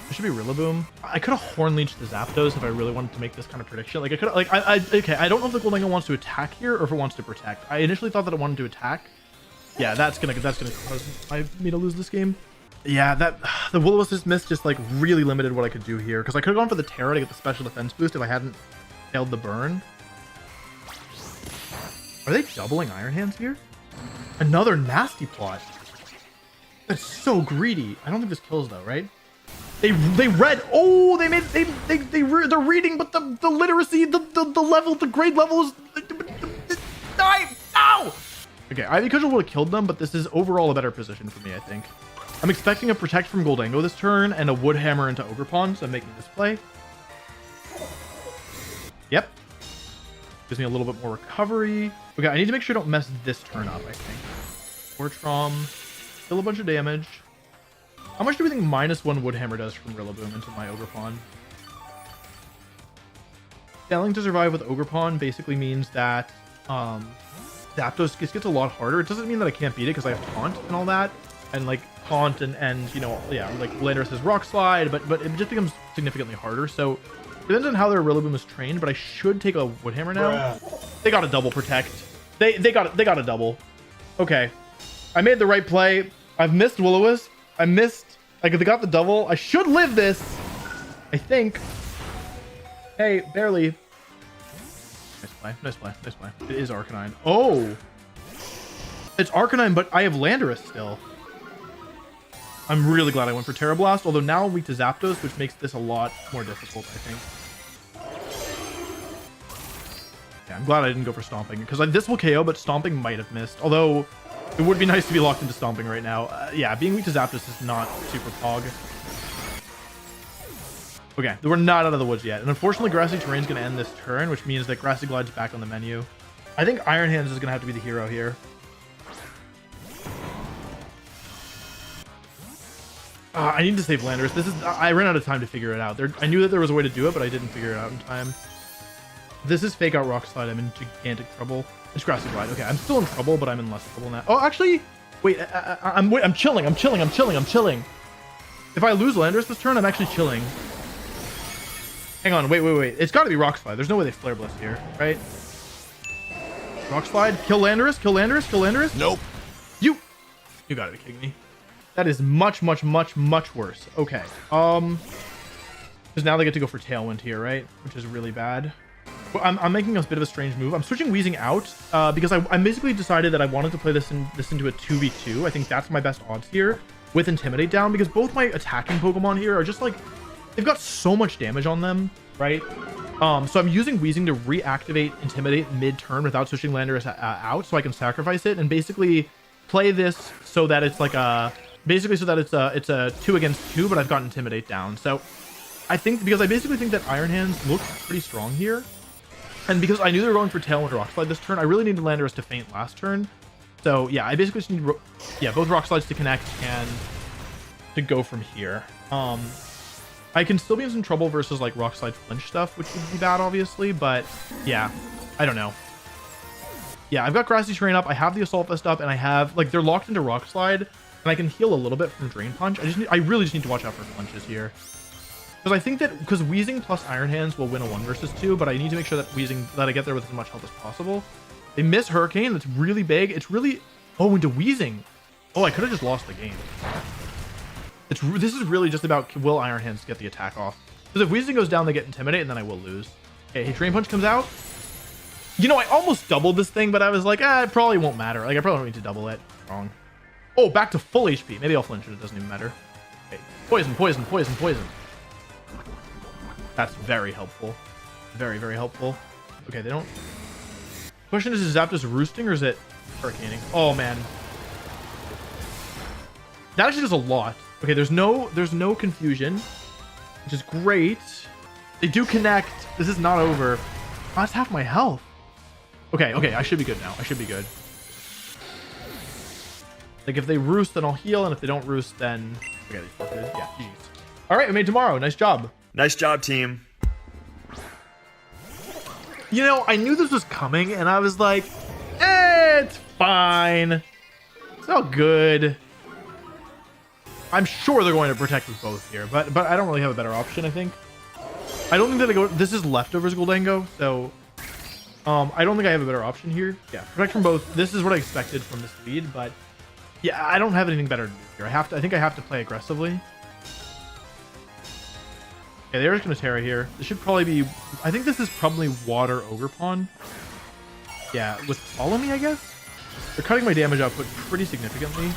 It should be Rillaboom. I could have Horn Leeched the Zapdos if I really wanted to make this kind of prediction. Like I could, like okay. I don't know if the Gholdengo wants to attack here or if it wants to protect. I initially thought that it wanted to attack. Yeah, that's gonna cause me to lose this game. Yeah, the Will-O-Wisp miss just like really limited what I could do here because I could have gone for the Terra to get the special defense boost if I hadn't failed the burn. Are they doubling Iron Hands here? Another Nasty Plot. That's so greedy. I don't think this kills though, right? They read. Oh, they're reading, but the literacy, the level, the grade level is. No! Okay, Ivy Cudgel would have killed them, but this is overall a better position for me, I think. I'm expecting a Protect from Goldango this turn and a Woodhammer into Ogerpon, so I'm making this play. Yep. Gives me a little bit more recovery. Okay, I need to make sure I don't mess this turn up, I think. Fortrom. Kill a bunch of damage. How much do we think -1 Woodhammer does from Rillaboom into my Ogerpon? Failing to survive with Ogerpon basically means that Zapdos gets a lot harder. It doesn't mean that I can't beat it because I have Taunt and all that. And like Taunt and you know, yeah, like Landorus' Rock Slide, but it just becomes significantly harder. So it depends on how their Rillaboom is trained, but I should take a Woodhammer now. They got a double protect. They got a double. Okay. I made the right play. I've missed Will-O-Wisp. I got the double. I should live this. I think. Hey, barely. Nice play. Nice play. Nice play. It is Arcanine. Oh. It's Arcanine, but I have Landorus still. I'm really glad I went for Terra Blast, although now I'm weak to Zapdos, which makes this a lot more difficult, I think. Yeah, I'm glad I didn't go for Stomping, because this will KO, but Stomping might have missed. Although, it would be nice to be locked into Stomping right now. Yeah, being weak to Zapdos is not super pog. Okay, we're not out of the woods yet. And unfortunately, Grassy Terrain's going to end this turn, which means that Grassy Glide's back on the menu. I think Iron Hands is going to have to be the hero here. I need to save Landorus. I ran out of time to figure it out. I knew that there was a way to do it, but I didn't figure it out in time. This is Fake Out Rock Slide. I'm in gigantic trouble. It's Grassy Glide. Okay, I'm still in trouble, but I'm in less trouble now. Oh, actually, wait. I'm chilling. I'm chilling. If I lose Landorus this turn, I'm actually chilling. Hang on. Wait. It's got to be Rock Slide. There's no way they Flare Blast here, right? Rock Slide. Kill Landorus. Nope. You gotta be kidding me. That is much worse. Okay. Because now they get to go for Tailwind here, right? Which is really bad. Well, I'm making a bit of a strange move. I'm switching Weezing out because I basically decided that I wanted to play this into a 2v2. I think that's my best odds here with Intimidate down, because both my attacking Pokemon here are just like, they've got so much damage on them, right? So I'm using Weezing to reactivate Intimidate mid-turn without switching Landorus out, so I can sacrifice it and basically play this so that it's like a... Basically, so that it's a 2 against 2, but I've got Intimidate down. So I think, because I basically think that Iron Hands looks pretty strong here, and because I knew they were going for Tailwind or Rock Slide this turn, I really needed Landorus to faint last turn. So yeah, I basically just need both Rock Slides to connect and to go from here. I can still be in some trouble versus like Rock Slide flinch stuff, which would be bad, obviously, but yeah, I don't know. Yeah, I've got Grassy Terrain up, I have the Assault Vest up, and I have, like, they're locked into Rock Slide. And I can heal a little bit from Drain Punch. I really just need to watch out for flinches here. Because I think that, because Weezing plus Iron Hands will win a 1 versus 2, but I need to make sure that I get there with as much health as possible. They miss Hurricane. That's really big. It's really... Oh, into Weezing. Oh, I could have just lost the game. This is really just about, will Iron Hands get the attack off? Because if Weezing goes down, they get Intimidate, and then I will lose. Okay, Drain Punch comes out. You know, I almost doubled this thing, but I was like, it probably won't matter. Like, I probably don't need to double it. Wrong. Oh, back to full HP. Maybe I'll flinch it. It doesn't even matter. Okay. Poison. That's very helpful. Very helpful. Okay, they don't... Question is Zapdos roosting or is it hurricaning? Oh, man. That actually does a lot. Okay, there's no confusion, which is great. They do connect. This is not over. Oh, that's half my health. Okay, I should be good now. I should be good. Like, if they roost, then I'll heal, and if they don't roost, then... Okay, they forfeited. Yeah, GG's. All right, we made tomorrow. Nice job. Nice job, team. You know, I knew this was coming, and I was like, it's fine. It's all good. I'm sure they're going to protect with both here, but I don't really have a better option, I think. I don't think that I go... This is Leftovers Goldango, so... I don't think I have a better option here. Yeah, protect from both. This is what I expected from this lead, but... Yeah, I don't have anything better to do here. I think I have to play aggressively. Okay, they're just going to Terra here. This should probably be... I think this is probably Water Ogerpon. Yeah, with Follow Me, I guess? They're cutting my damage output pretty significantly.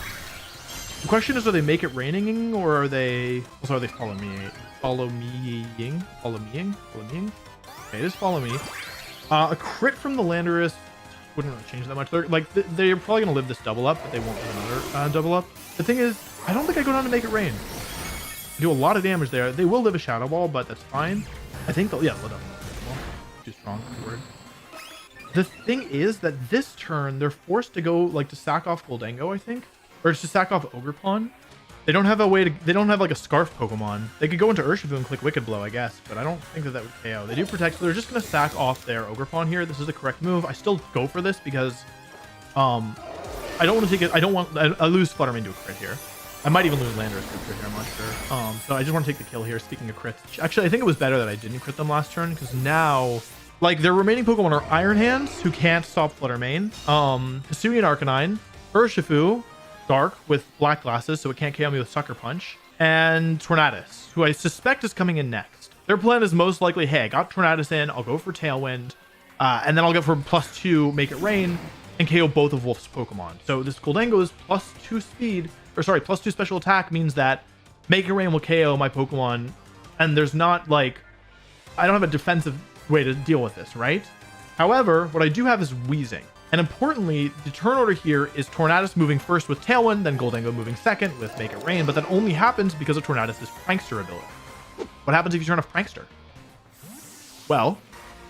The question is, are they Make It Raining, or are they... Also, are they Follow Me? Follow Me-ing? Okay, it is Follow Me. A crit from the Landorus wouldn't really change that much. They're like they're probably gonna live this double up, but they won't live another double up. The thing is, I don't think I go down to make it rain. I do a lot of damage there. They will live a shadow ball, but that's fine. I think they'll they'll double. Too strong for the word. The thing is that this turn they're forced to go like to sack off Goldango, I think, or to sack off Ogerpon. They don't have a way to. They don't have like a Scarf Pokemon. They could go into Urshifu and click Wicked Blow, I guess, but I don't think that would KO. They do protect, so they're just gonna sack off their Ogerpon here. This is the correct move. I still go for this because, I don't want to take it. I don't want. I lose Fluttermane to a crit here. I might even lose Landorus to a crit here. I'm not sure. So I just want to take the kill here. Speaking of crits, actually, I think it was better that I didn't crit them last turn because now. Like, their remaining Pokemon are Iron Hands, who can't stop Fluttermane, Hisuian Arcanine, Urshifu, Dark with black glasses, so it can't KO me with Sucker Punch, and Tornadus, who I suspect is coming in next. Their plan is most likely, hey, I got Tornadus in, I'll go for Tailwind, and then I'll go for +2, Make It Rain, and KO both of Wolf's Pokemon. So this Goldango's +2 speed, or sorry, +2 special attack means that Make It Rain will KO my Pokemon, and there's not, like, I don't have a defensive way to deal with this, right? However, what I do have is Weezing. And importantly, the turn order here is Tornadus moving first with Tailwind, then Goldango moving second with Make It Rain, but that only happens because of Tornadus' Prankster ability. What happens if you turn off Prankster? Well,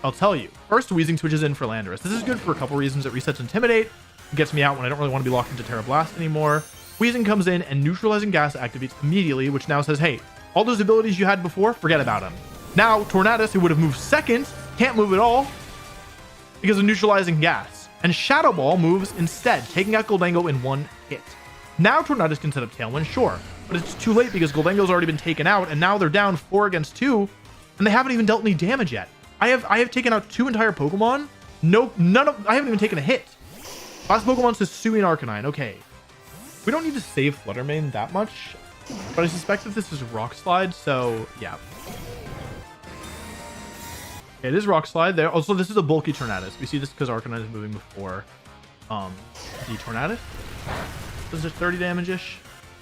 I'll tell you. First, Weezing switches in for Landorus. This is good for a couple reasons. It resets Intimidate, it gets me out when I don't really want to be locked into Terra Blast anymore. Weezing comes in and Neutralizing Gas activates immediately, which now says, hey, all those abilities you had before, forget about them. Now, Tornadus, who would have moved second, can't move at all because of Neutralizing Gas. And Shadow Ball moves instead, taking out Goldango in one hit. Now Tornadus can set up Tailwind, sure, but it's too late because Goldango's already been taken out, and now they're down 4 against 2, and they haven't even dealt any damage yet. I have taken out 2 entire Pokemon. I haven't even taken a hit. Last Pokemon's Hisuian Arcanine. Okay. We don't need to save Fluttermane that much, but I suspect that this is Rock Slide, so yeah. It is Rock Slide there. Also, this is a bulky Tornadus. We see this because Arcanine is moving before the Tornadus. This is 30 damage-ish.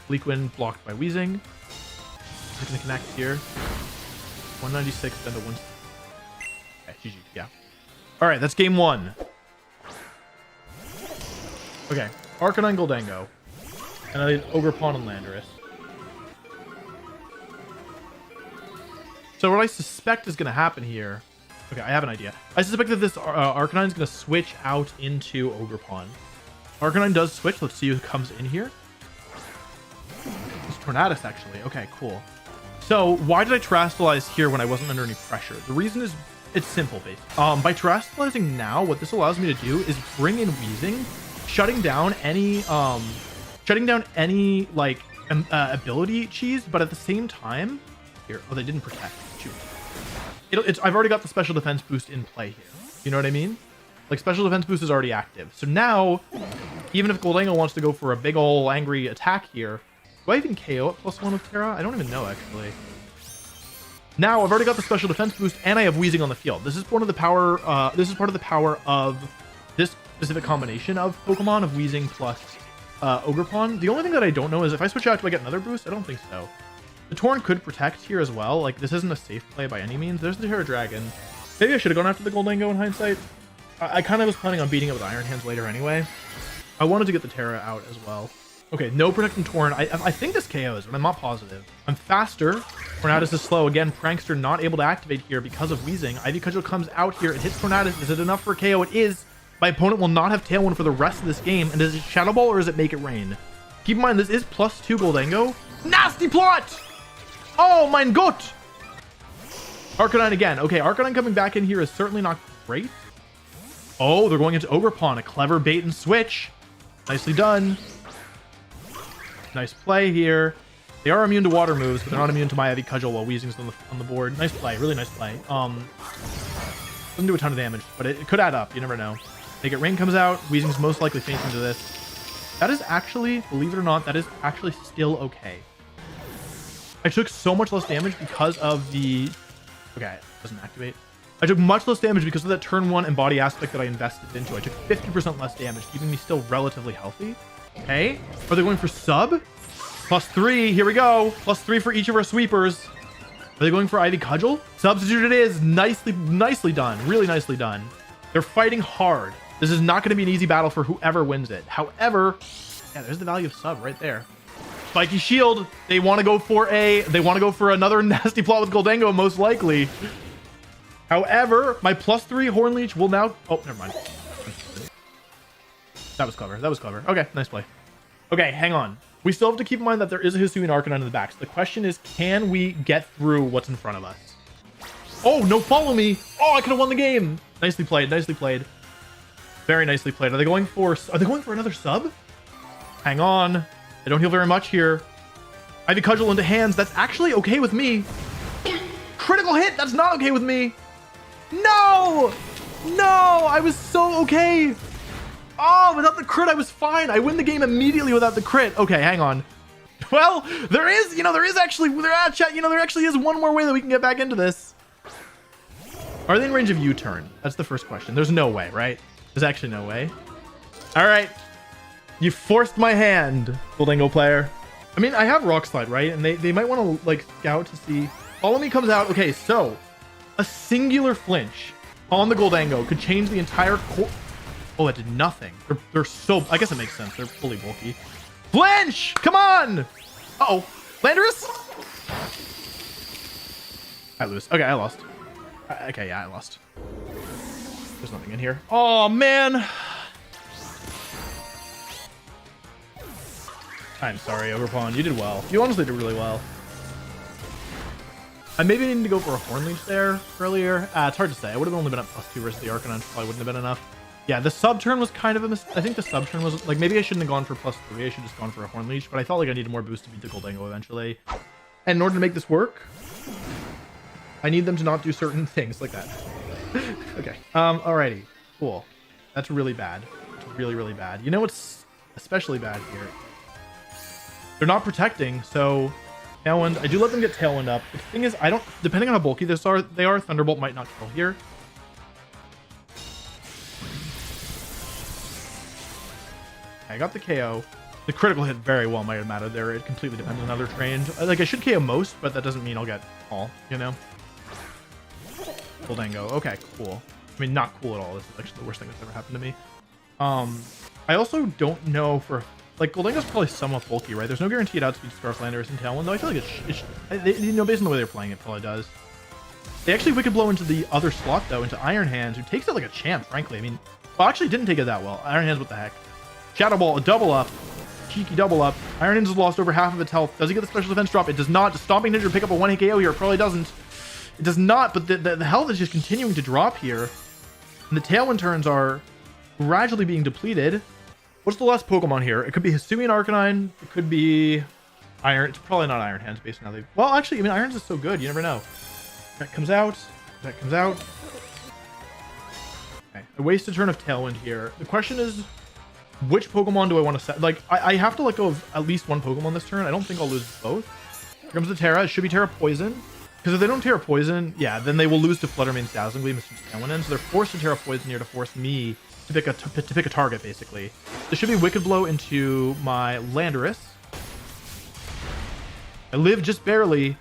Bleak Wind blocked by Weezing. It's going to connect here. 196, then to 1. Okay, GG, yeah. All right, that's game 1. Okay, Arcanine, Goldango. And I did Ogerpon and Landorus. So what I suspect is going to happen here... Okay, I have an idea. I suspect that this Arcanine is going to switch out into Ogerpon. Arcanine does switch. Let's see who comes in here. It's Tornadus, actually. Okay, cool. So why did I Terrastallize here when I wasn't under any pressure? The reason is it's simple, basically. By Terrastallizing now, what this allows me to do is bring in Weezing, shutting down any like ability cheese, but at the same time, here. Oh, they didn't protect. Shoot. I've already got the special defense boost in play here. You know what I mean? Like, special defense boost is already active. So now, even if Goldango wants to go for a big ol' angry attack here, do I even KO at +1 with Terra? I don't even know, actually. Now, I've already got the special defense boost, and I have Weezing on the field. This is one of the power. This is part of the power of this specific combination of Pokemon of Weezing plus Ogerpon. The only thing that I don't know is if I switch out, do I get another boost? I don't think so. The Torn could protect here as well. Like, this isn't a safe play by any means. There's the Terra Dragon. Maybe I should have gone after the Goldango in hindsight. I kind of was planning on beating it with Iron Hands later anyway. I wanted to get the Terra out as well. Okay, no protecting Torn. I think this KOs, but I'm not positive. I'm faster. Tornadus is slow. Again, Prankster not able to activate here because of Weezing. Ivy Cudgel comes out here. It hits Tornadus. Is it enough for a KO? It is. My opponent will not have Tailwind for the rest of this game. And does it Shadow Ball or does it Make It Rain? Keep in mind, this is +2 Goldango. Nasty plot! Oh, mein Gott! Arcanine again. Okay, Arcanine coming back in here is certainly not great. Oh, they're going into Ogerpon. A clever bait and switch. Nicely done. Nice play here. They are immune to water moves, but they're not immune to my Ivy Cudgel while Weezing's on the board. Nice play. Really nice play. Doesn't do a ton of damage, but it could add up. You never know. Make It Rain comes out. Weezing's most likely fainting to this. That is actually, believe it or not, that is actually still okay. I took so much less damage because of the... Okay, it doesn't activate. I took much less damage because of that turn 1 embody aspect that I invested into. I took 50% less damage, keeping me still relatively healthy. Okay, are they going for sub? +3, here we go. +3 for each of our sweepers. Are they going for Ivy Cudgel? Substitute it is. Nicely done. Really nicely done. They're fighting hard. This is not going to be an easy battle for whoever wins it. However, yeah, there's the value of sub right there. Spiky shield. They want to go for another nasty plot with Goldango, most likely. However, my +3 Horn Leech will now... Oh, never mind. That was clever. That was clever. Okay, nice play. Okay, hang on. We still have to keep in mind that there is a Hisuian Arcanine in the back. So the question is, can we get through what's in front of us? Oh, no, follow me. Oh, I could have won the game. Nicely played. Nicely played. Very nicely played. Are they going for another sub? Hang on. They don't heal very much here. Ivy Cudgel into hands. That's actually okay with me. Critical hit. That's not okay with me. No! No! I was so okay. Oh, without the crit, I was fine. I win the game immediately without the crit. Okay, hang on. Well, there actually is one more way that we can get back into this. Are they in range of U-turn? That's the first question. There's no way, right? There's actually no way. All right. You forced my hand, Goldango player. I mean, I have Rock Slide, right? And they might want to, like, scout to see. Follow me comes out. Okay, so a singular flinch on the Goldango could change the entire core. Oh, that did nothing. They're so... I guess it makes sense. They're fully bulky. Flinch! Come on! Uh-oh. Landorus? I lose. Okay, I lost. Okay, yeah, I lost. There's nothing in here. Oh, man. I'm sorry, Overpawn. You did well. You honestly did really well. I maybe needed to go for a Horn Leech there earlier. It's hard to say. I would have only been at +2 versus the Arcanine. Probably wouldn't have been enough. Yeah, the sub turn was kind of a mistake. I think the sub turn was like, maybe I shouldn't have gone for +3. I should have just gone for a Horn Leech, but I felt like I needed more boost to beat the Goldango eventually. And in order to make this work, I need them to not do certain things like that. Okay. Alrighty. Cool. That's really bad. It's really, really bad. You know what's especially bad here? They're not protecting, so Tailwind. I do let them get Tailwind up. The thing is, depending on how bulky they are, Thunderbolt might not kill here. I got the KO. The critical hit very well might have mattered there. It completely depends on how they're trained. Like, I should KO most, but that doesn't mean I'll get all, you know? Goldango. Okay, cool. I mean, not cool at all. This is actually the worst thing that's ever happened to me. I also don't know for... Like, Goldango's probably somewhat bulky, right? There's no guaranteed outspeed Scarf, Landorus, and Tailwind, though I feel like you know, based on the way they're playing it, probably does. They actually Wicked Blow into the other slot, though, into Iron Hands, who takes it like a champ, frankly. I mean, well, actually didn't take it that well. Iron Hands, what the heck? Shadow Ball, a double up. Cheeky double up. Iron Hands has lost over half of its health. Does he get the special defense drop? It does not. Does Stomping Ninja pick up a 1-hit KO here? It probably doesn't. It does not, but the health is just continuing to drop here. And the Tailwind turns are gradually being depleted. What's the last Pokemon here? It could be Hisuian Arcanine. It could be Iron. It's probably not Iron Hands based on how they... Well, actually, I mean, Iron Hands is so good. You never know. That comes out. That comes out. Okay. I waste a turn of Tailwind here. The question is, which Pokemon do I want to set? Like, I have to let go of at least one Pokemon this turn. I don't think I'll lose both. Here comes the Terra. It should be Terra Poison. Because if they don't Terra Poison, yeah, then they will lose to Fluttermane's Dazzling Gleam as Tailwind in. So they're forced to Terra Poison here to force me to pick a target, basically. This should be Wicked Blow into my Landorus. I live just barely.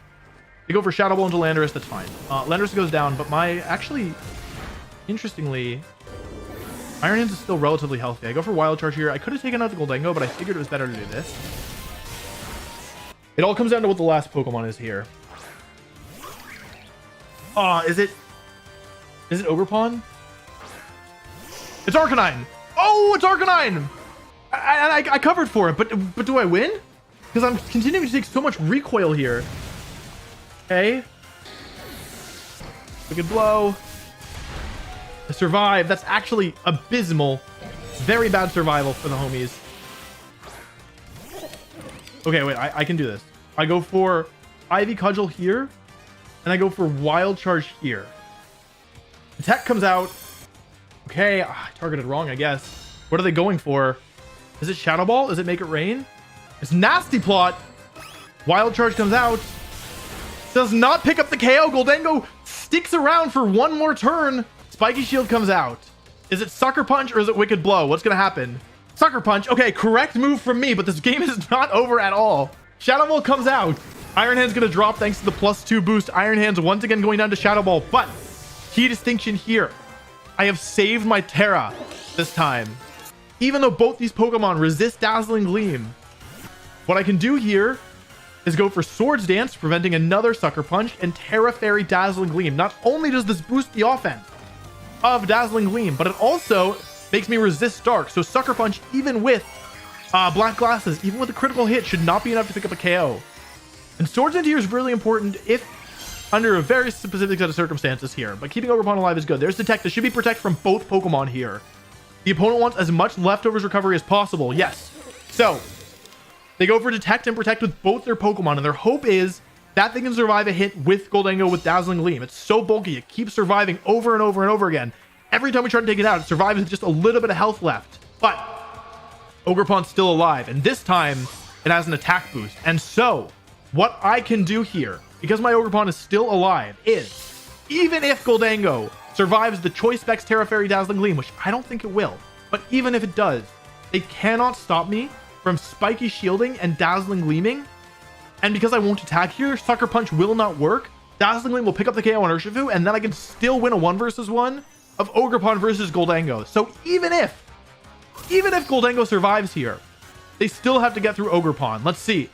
They go for Shadow Ball into Landorus. That's fine. Landorus goes down, but interestingly, Iron Hands is still relatively healthy. I go for Wild Charge here. I could have taken out the Goldango, but I figured it was better to do this. It all comes down to what the last Pokemon is here. Is it Ogerpon? It's Arcanine. Oh, it's Arcanine. I covered for it, but do I win? Because I'm continuing to take so much recoil here. Okay. Wicked Blow. I survive. That's actually abysmal. Very bad survival for the homies. Okay, wait. I can do this. I go for Ivy Cudgel here, and I go for Wild Charge here. Attack comes out. Okay, I targeted wrong, I guess. What are they going for? Is it Shadow Ball? Is it Make It Rain? It's Nasty Plot. Wild Charge comes out. Does not pick up the KO. Goldango sticks around for one more turn. Spiky Shield comes out. Is it Sucker Punch or is it Wicked Blow? What's going to happen? Sucker Punch. Okay, correct move from me, but this game is not over at all. Shadow Ball comes out. Iron Hand's going to drop thanks to the +2 boost. Iron Hand's once again going down to Shadow Ball, but key distinction here. I have saved my Terra. this time. Even though both these Pokemon resist Dazzling Gleam, what I can do here is go for Swords Dance, preventing another Sucker Punch, and Terra Fairy Dazzling Gleam. Not only does this boost the offense of Dazzling Gleam, but it also makes me resist Dark. So Sucker Punch, even with Black Glasses, even with a critical hit, should not be enough to pick up a KO. And Swords Dance here is really important if under a very specific set of circumstances here. But keeping Ogerpon alive is good. There's Detect. This should be Protect from both Pokemon here. The opponent wants as much leftovers recovery as possible. Yes. So they go for Detect and Protect with both their Pokemon, and their hope is that they can survive a hit with Goldango with Dazzling Gleam. It's so bulky. It keeps surviving over and over and over again. Every time we try to take it out, it survives with just a little bit of health left. But Ogerpon's still alive, and this time it has an attack boost. And so what I can do here, because my Ogerpon is still alive, is even if Goldango survives the Choice Specs Terra Fairy Dazzling Gleam, which I don't think it will, but even if it does, they cannot stop me from Spiky Shielding and Dazzling Gleaming. And because I won't attack here, Sucker Punch will not work. Dazzling Gleam will pick up the KO on Urshifu, and then I can still win a 1 versus 1 of Ogerpon versus Goldango. So even if Goldango survives here, they still have to get through Ogerpon. Let's see.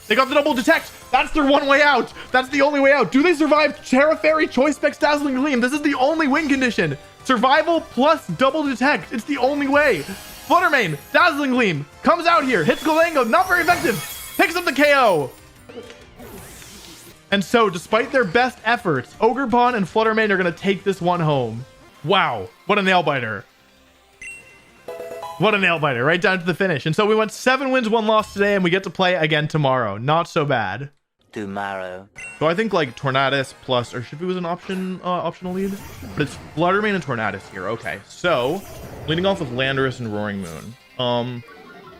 They got the double Detect. That's their one way out. That's the only way out. Do they survive Terra Fairy Choice Specs Dazzling Gleam? This is the only win condition. Survival plus double Detect. It's the only way. Fluttermane, Dazzling Gleam, comes out here, hits Goldango, not very effective, picks up the KO. And so, despite their best efforts, Ogerpon and Fluttermane are going to take this one home. Wow, what a nail biter. What a nail biter, right down to the finish. And so we went 7 wins, 1 loss today, and we get to play again tomorrow. Not so bad. Tomorrow. So I think like Tornadus plus Urshifu is an optional lead, but it's Fluttermane and Tornadus here. Okay, so leading off with Landorus and Roaring Moon.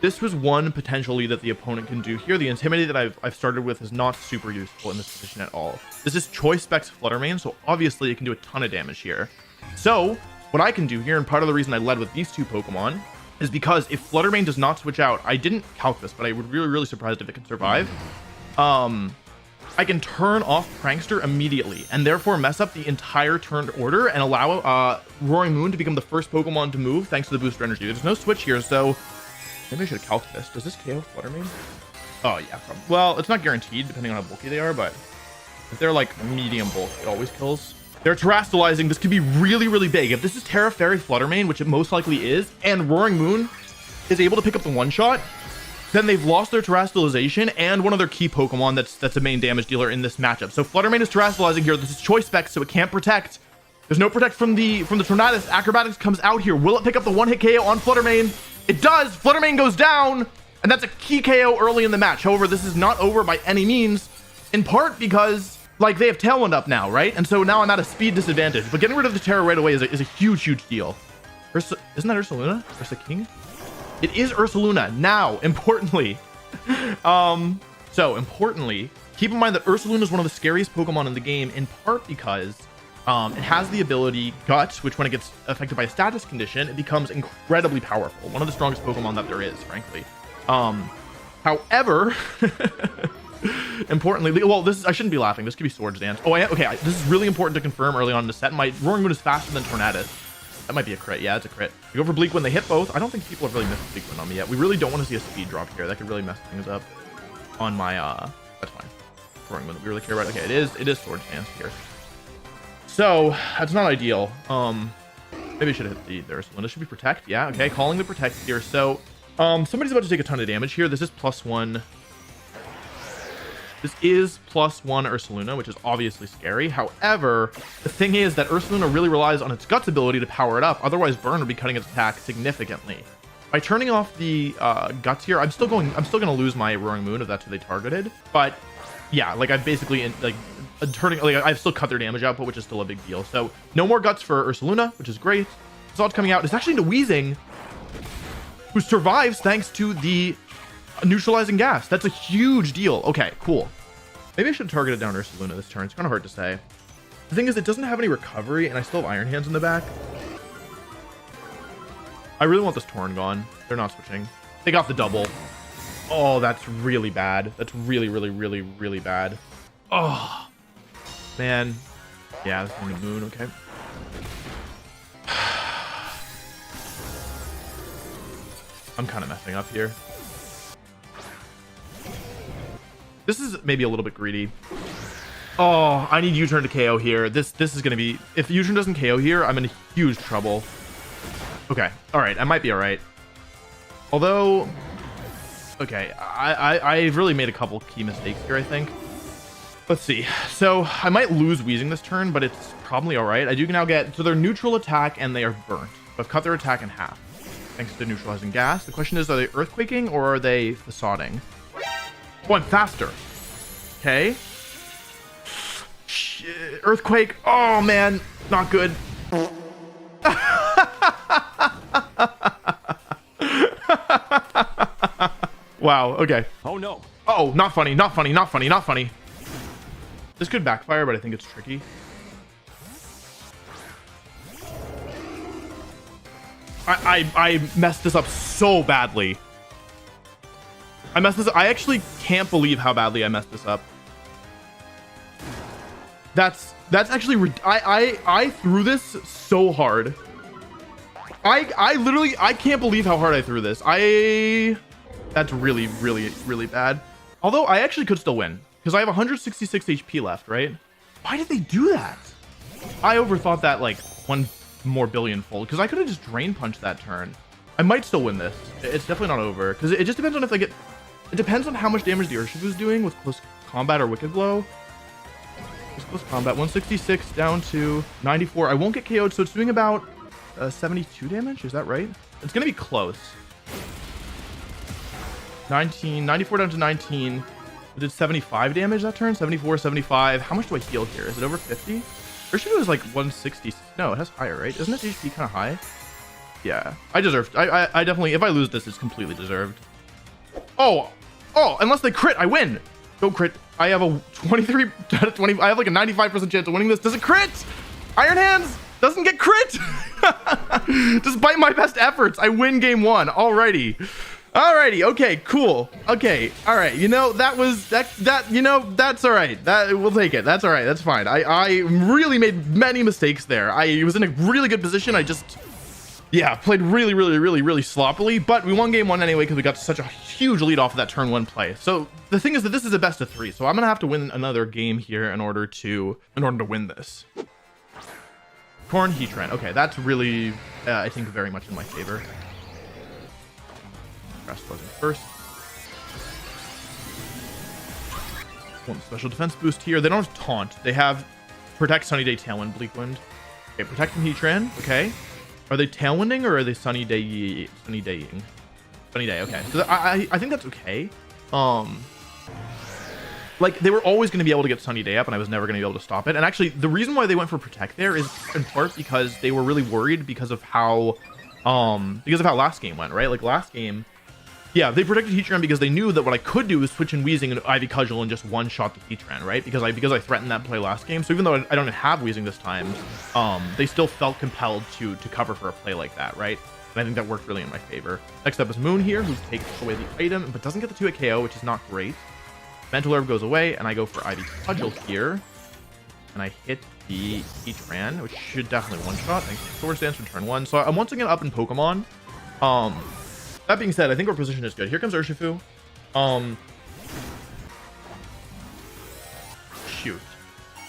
This was one potential lead that the opponent can do here. The Intimidate that I've started with is not super useful in this position at all. This is Choice Specs Fluttermane, so obviously it can do a ton of damage here. So what I can do here, and part of the reason I led with these two Pokemon, is because if Fluttermane does not switch out, I didn't calc this, but I would really surprised if it can survive. I can turn off Prankster immediately and therefore mess up the entire turned order and allow Roaring Moon to become the first Pokemon to move thanks to the booster energy. There's no switch here, so maybe I should have calced this. Does this KO Fluttermane? Oh yeah, probably. Well, it's not guaranteed depending on how bulky they are, but if they're like medium bulk, it always kills. They're terastallizing. This could be really big. If this is Terra Fairy Fluttermane, which it most likely is, and Roaring Moon is able to pick up the one-shot, then they've lost their terastallization and one of their key Pokemon that's a main damage dealer in this matchup. So Fluttermane is terastallizing here. This is Choice Specs, so it can't protect. There's no protect from the Tornadus. Acrobatics comes out here. Will it pick up the one-hit KO on Fluttermane? It does. Fluttermane goes down, and that's a key KO early in the match. However, this is not over by any means, in part because like they have Tailwind up now, right? And so now I'm at a speed disadvantage. But getting rid of the Terra right away is a huge deal. Isn't that Ursaluna? Ursa King? It is Ursaluna. Now, importantly, keep in mind that Ursaluna is one of the scariest Pokemon in the game, in part because it has the ability Gut, which when it gets affected by a status condition, it becomes incredibly powerful. One of the strongest Pokemon that there is, frankly. However, importantly, well, I shouldn't be laughing. This could be Swords Dance. Oh, okay. This is really important to confirm early on in the set. My Roaring Moon is faster than Tornadus. That might be a crit. Yeah, it's a crit. We go for Bleak when they hit both. I don't think people have really missed Bleak Wind on me yet. We really don't want to see a speed drop here. That could really mess things up on my, that's fine. Roaring Wind that we really care about. Okay, it is Swords Dance here. So, that's not ideal. Maybe I should have hit the Ursaluna. This should be Protect. Yeah, okay. Calling the Protect here. So, somebody's about to take a ton of damage here. This is +1. This is +1 Ursaluna, which is obviously scary. However, the thing is that Ursaluna really relies on its Guts ability to power it up. Otherwise, Burn would be cutting its attack significantly. By turning off the Guts here, I'm still going to lose my Roaring Moon if that's who they targeted. But yeah, like I've basically I've still cut their damage output, which is still a big deal. So no more Guts for Ursaluna, which is great. Results coming out. It's actually into Weezing, who survives thanks to the neutralizing gas. That's a huge deal. Okay, cool. Maybe I should have targeted down Ursaluna this turn. It's kind of hard to say. The thing is, it doesn't have any recovery, and I still have Iron Hands in the back. I really want this Torn gone. They're not switching. They got the double. Oh, that's really bad. That's really bad. Oh, man. Yeah, this is the Moon. Okay. I'm kind of messing up here. This is maybe a little bit greedy. Oh, I need U-turn to KO here. This is going to be... If U-turn doesn't KO here, I'm in huge trouble. Okay. All right. I might be all right. Although... Okay. I've really made a couple key mistakes here, I think. Let's see. So I might lose Weezing this turn, but it's probably all right. I do now get... So they're neutral attack and they are burnt. I've cut their attack in half. Thanks to neutralizing gas. The question is, are they earthquaking or are they facading? Oh, I'm faster. Okay. Shit. Earthquake. Oh, man. Not good. Wow. Okay. Oh, no. Oh, not funny. Not funny. Not funny. Not funny. This could backfire, but I think it's tricky. I messed this up so badly. I actually can't believe how badly I messed this up. That's actually I threw this so hard. I literally can't believe how hard I threw this. That's really bad. Although I actually could still win because I have 166 HP left, right? Why did they do that? I overthought that like 1 more billion fold because I could have just drain punched that turn. I might still win this. It's definitely not over because it just depends on if I get... It depends on how much damage the Urshifu is doing with close combat or Wicked Blow. It's close combat. 166 down to 94. I won't get KO'd, so it's doing about 72 damage. Is that right? It's going to be close. 94 down to 19. It did 75 damage that turn. 74, 75. How much do I heal here? Is it over 50? Urshifu is like 160. No, it has higher, right? Isn't its HP kind of high? Yeah. I deserved. I definitely... If I lose this, it's completely deserved. Oh, unless they crit, I win. Go crit. I have a 23 out of 20. I have like a 95% chance of winning this. Does it crit? Iron Hands doesn't get crit. Despite my best efforts, I win game 1. Alrighty. Okay, cool. Okay. All right. You know, that's all right. We'll take it. That's all right. That's fine. I really made many mistakes there. I was in a really good position. I just... Yeah, played really sloppily, but we won game 1 anyway because we got such a huge lead off of that turn 1 play. So the thing is that this is a best of 3, so I'm gonna have to win another game here in order to win this. Corn Heatran. Okay, that's really I think very much in my favor. Grass wasn't first. One special defense boost here. They don't have taunt. They have protect, Sunny Day, Tailwind, Bleak Wind. Okay, protect from Heatran. Okay. Are they tailwinding or are they sunny daying? Sunny day. Okay. So I think that's okay. Like they were always going to be able to get sunny day up, and I was never going to be able to stop it. And actually, the reason why they went for protect there is in part because they were really worried because of how last game went, right? Like last game, yeah, they protected Heatran because they knew that what I could do is switch in Weezing and Ivy Cudgel and just one-shot the Heatran, right? Because I threatened that play last game. So even though I don't have Weezing this time, they still felt compelled to cover for a play like that, right? And I think that worked really in my favor. Next up is Moon here, who takes away the item, but doesn't get the 2-hit KO, which is not great. Mental Herb goes away, and I go for Ivy Cudgel here. And I hit the Heatran, which should definitely one-shot. Thanks to Swords Dance from turn 1. So I'm once again up in Pokemon. That being said, I think our position is good. Here comes Urshifu. Shoot.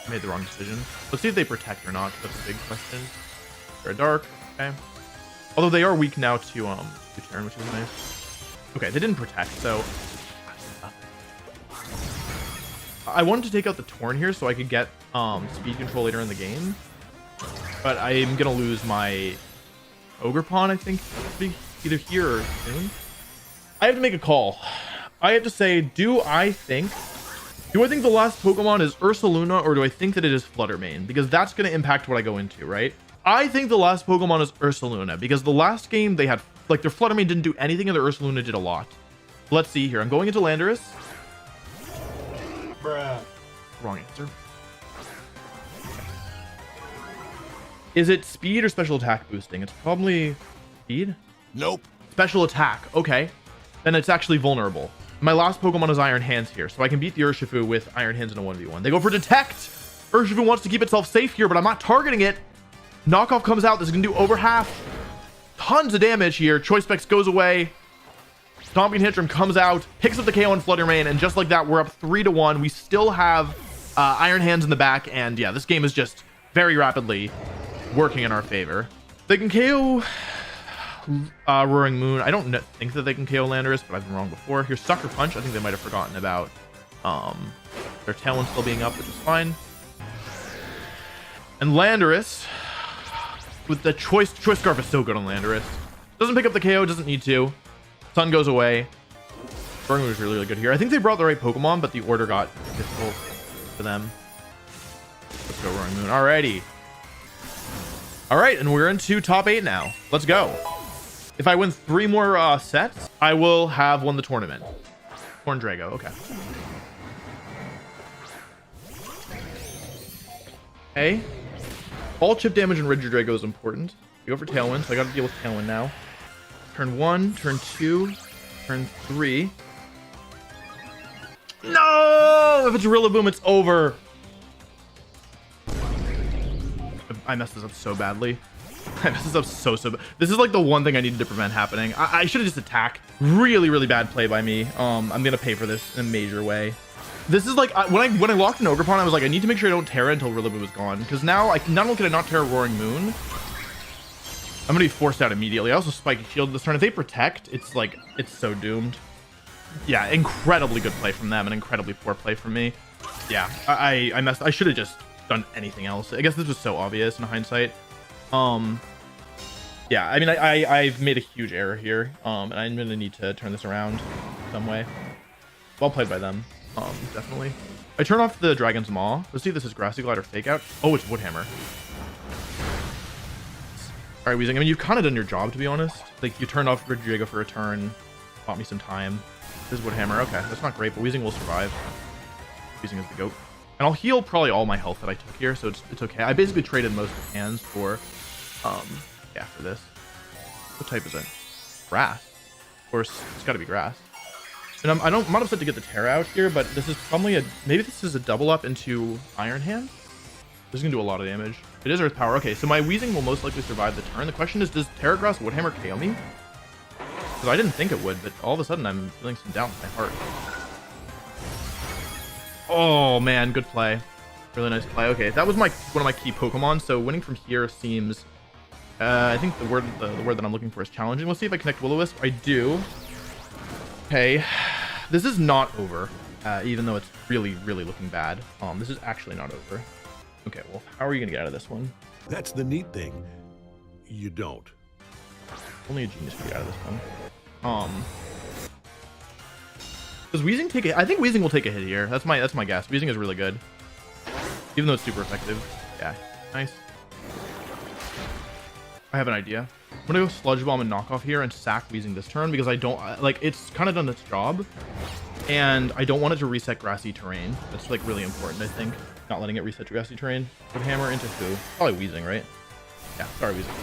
I made the wrong decision. Let's see if they protect or not. That's a big question. Very dark. Okay. Although they are weak now to turn, which is nice. Okay, they didn't protect, so I wanted to take out the Torn here so I could get speed control later in the game. But I'm gonna lose my Ogerpon, I think, either here or soon. I have to make a call. I have to say, do I think the last Pokemon is Ursaluna, or do I think that it is Fluttermane? Because that's going to impact what I go into, right? I think the last Pokemon is Ursaluna, because the last game they had, like, their Fluttermane didn't do anything and their Ursaluna did a lot. Let's see here. I'm going into Landorus. Bruh. Wrong answer. Is it speed or special attack boosting? It's probably speed. Nope. Special attack. Okay. Then it's actually vulnerable. My last Pokemon is Iron Hands here, so I can beat the Urshifu with Iron Hands in a 1v1. They go for Detect. Urshifu wants to keep itself safe here, but I'm not targeting it. Knockoff comes out. This is going to do over half. Tons of damage here. Choice Specs goes away. Stomping Tantrum comes out, picks up the KO on Flutter Mane, and just like that, we're up 3-1. We still have Iron Hands in the back, and yeah, this game is just very rapidly working in our favor. They can KO Roaring Moon. I don't think that they can KO Landorus, but I've been wrong before. Here's Sucker Punch. I think they might have forgotten about their Tailwind still being up, which is fine. And Landorus, with the Choice Scarf is so good on Landorus. Doesn't pick up the KO, doesn't need to. Sun goes away. Roaring Moon is really, really good here. I think they brought the right Pokemon, but the order got difficult for them. Let's go Roaring Moon. Alrighty. All right, and we're into top 8 now. Let's go. If I win 3 more sets, I will have won the tournament. Horn Drago, okay. Okay. Ball chip damage and Rigid Drago is important. We go for Tailwind, so I got to deal with Tailwind now. Turn 1, turn 2, turn 3. No! If it's Rillaboom, it's over. I messed this up so badly. I messed this up so bad. This is like the one thing I needed to prevent happening. I should have just attacked. Really, really bad play by me. I'm gonna pay for this in a major way. This is like when I locked in Ogerpon, I was like, I need to make sure I don't Terra until Rillaboom is gone, because now I not only can I not Terra Roaring Moon, I'm gonna be forced out immediately. I also Spiky Shield this turn. If they protect, it's like it's so doomed. Yeah, incredibly good play from them and incredibly poor play from me. Yeah, I messed. I should have just done anything else. I guess this was so obvious in hindsight. Yeah, I mean, I've made a huge error here, and I'm gonna need to turn this around some way. Well played by them, definitely. I turn off the Dragon's Maw. Let's see if this is Grassy Glide or Fake Out. Oh, it's Woodhammer. All right, Weezing. I mean, you've kind of done your job, to be honest. Like, you turned off Rigid Drago for a turn, bought me some time. This is Woodhammer. Okay, that's not great, but Weezing will survive. Weezing is the GOAT. And I'll heal probably all my health that I took here, so it's okay. I basically traded most of the hands for, yeah, for this. What type is it? Grass. Of course, it's got to be grass. And I'm not upset to get the Terra out here, but this is probably maybe this is a double up into Iron Hand. This is gonna do a lot of damage. It is Earth Power. Okay, so my Weezing will most likely survive the turn. The question is, does Terra Grass Woodhammer KO me? Because I didn't think it would, but all of a sudden I'm feeling some doubt in my heart. Oh man, good play. Really nice play. Okay, that was one of my key Pokemon, so winning from here seems I think the word that I'm looking for is challenging. Let's see if I connect Will-O-Wisp. I do. Okay. This is not over. Even though it's really, really looking bad. This is actually not over. Okay, well, how are you gonna get out of this one? That's the neat thing. You don't. Only a genius can get out of this one. Does Weezing take a... I think Weezing will take a hit here. That's my guess. Weezing is really good. Even though it's super effective. Yeah, nice. I have an idea. I'm gonna go Sludge Bomb and Knock Off here and sack Weezing this turn because I don't... Like, it's kind of done its job. And I don't want it to reset grassy terrain. That's, like, really important, I think. Not letting it reset grassy terrain. Woodhammer into who? Probably Weezing, right? Yeah, sorry, Weezing.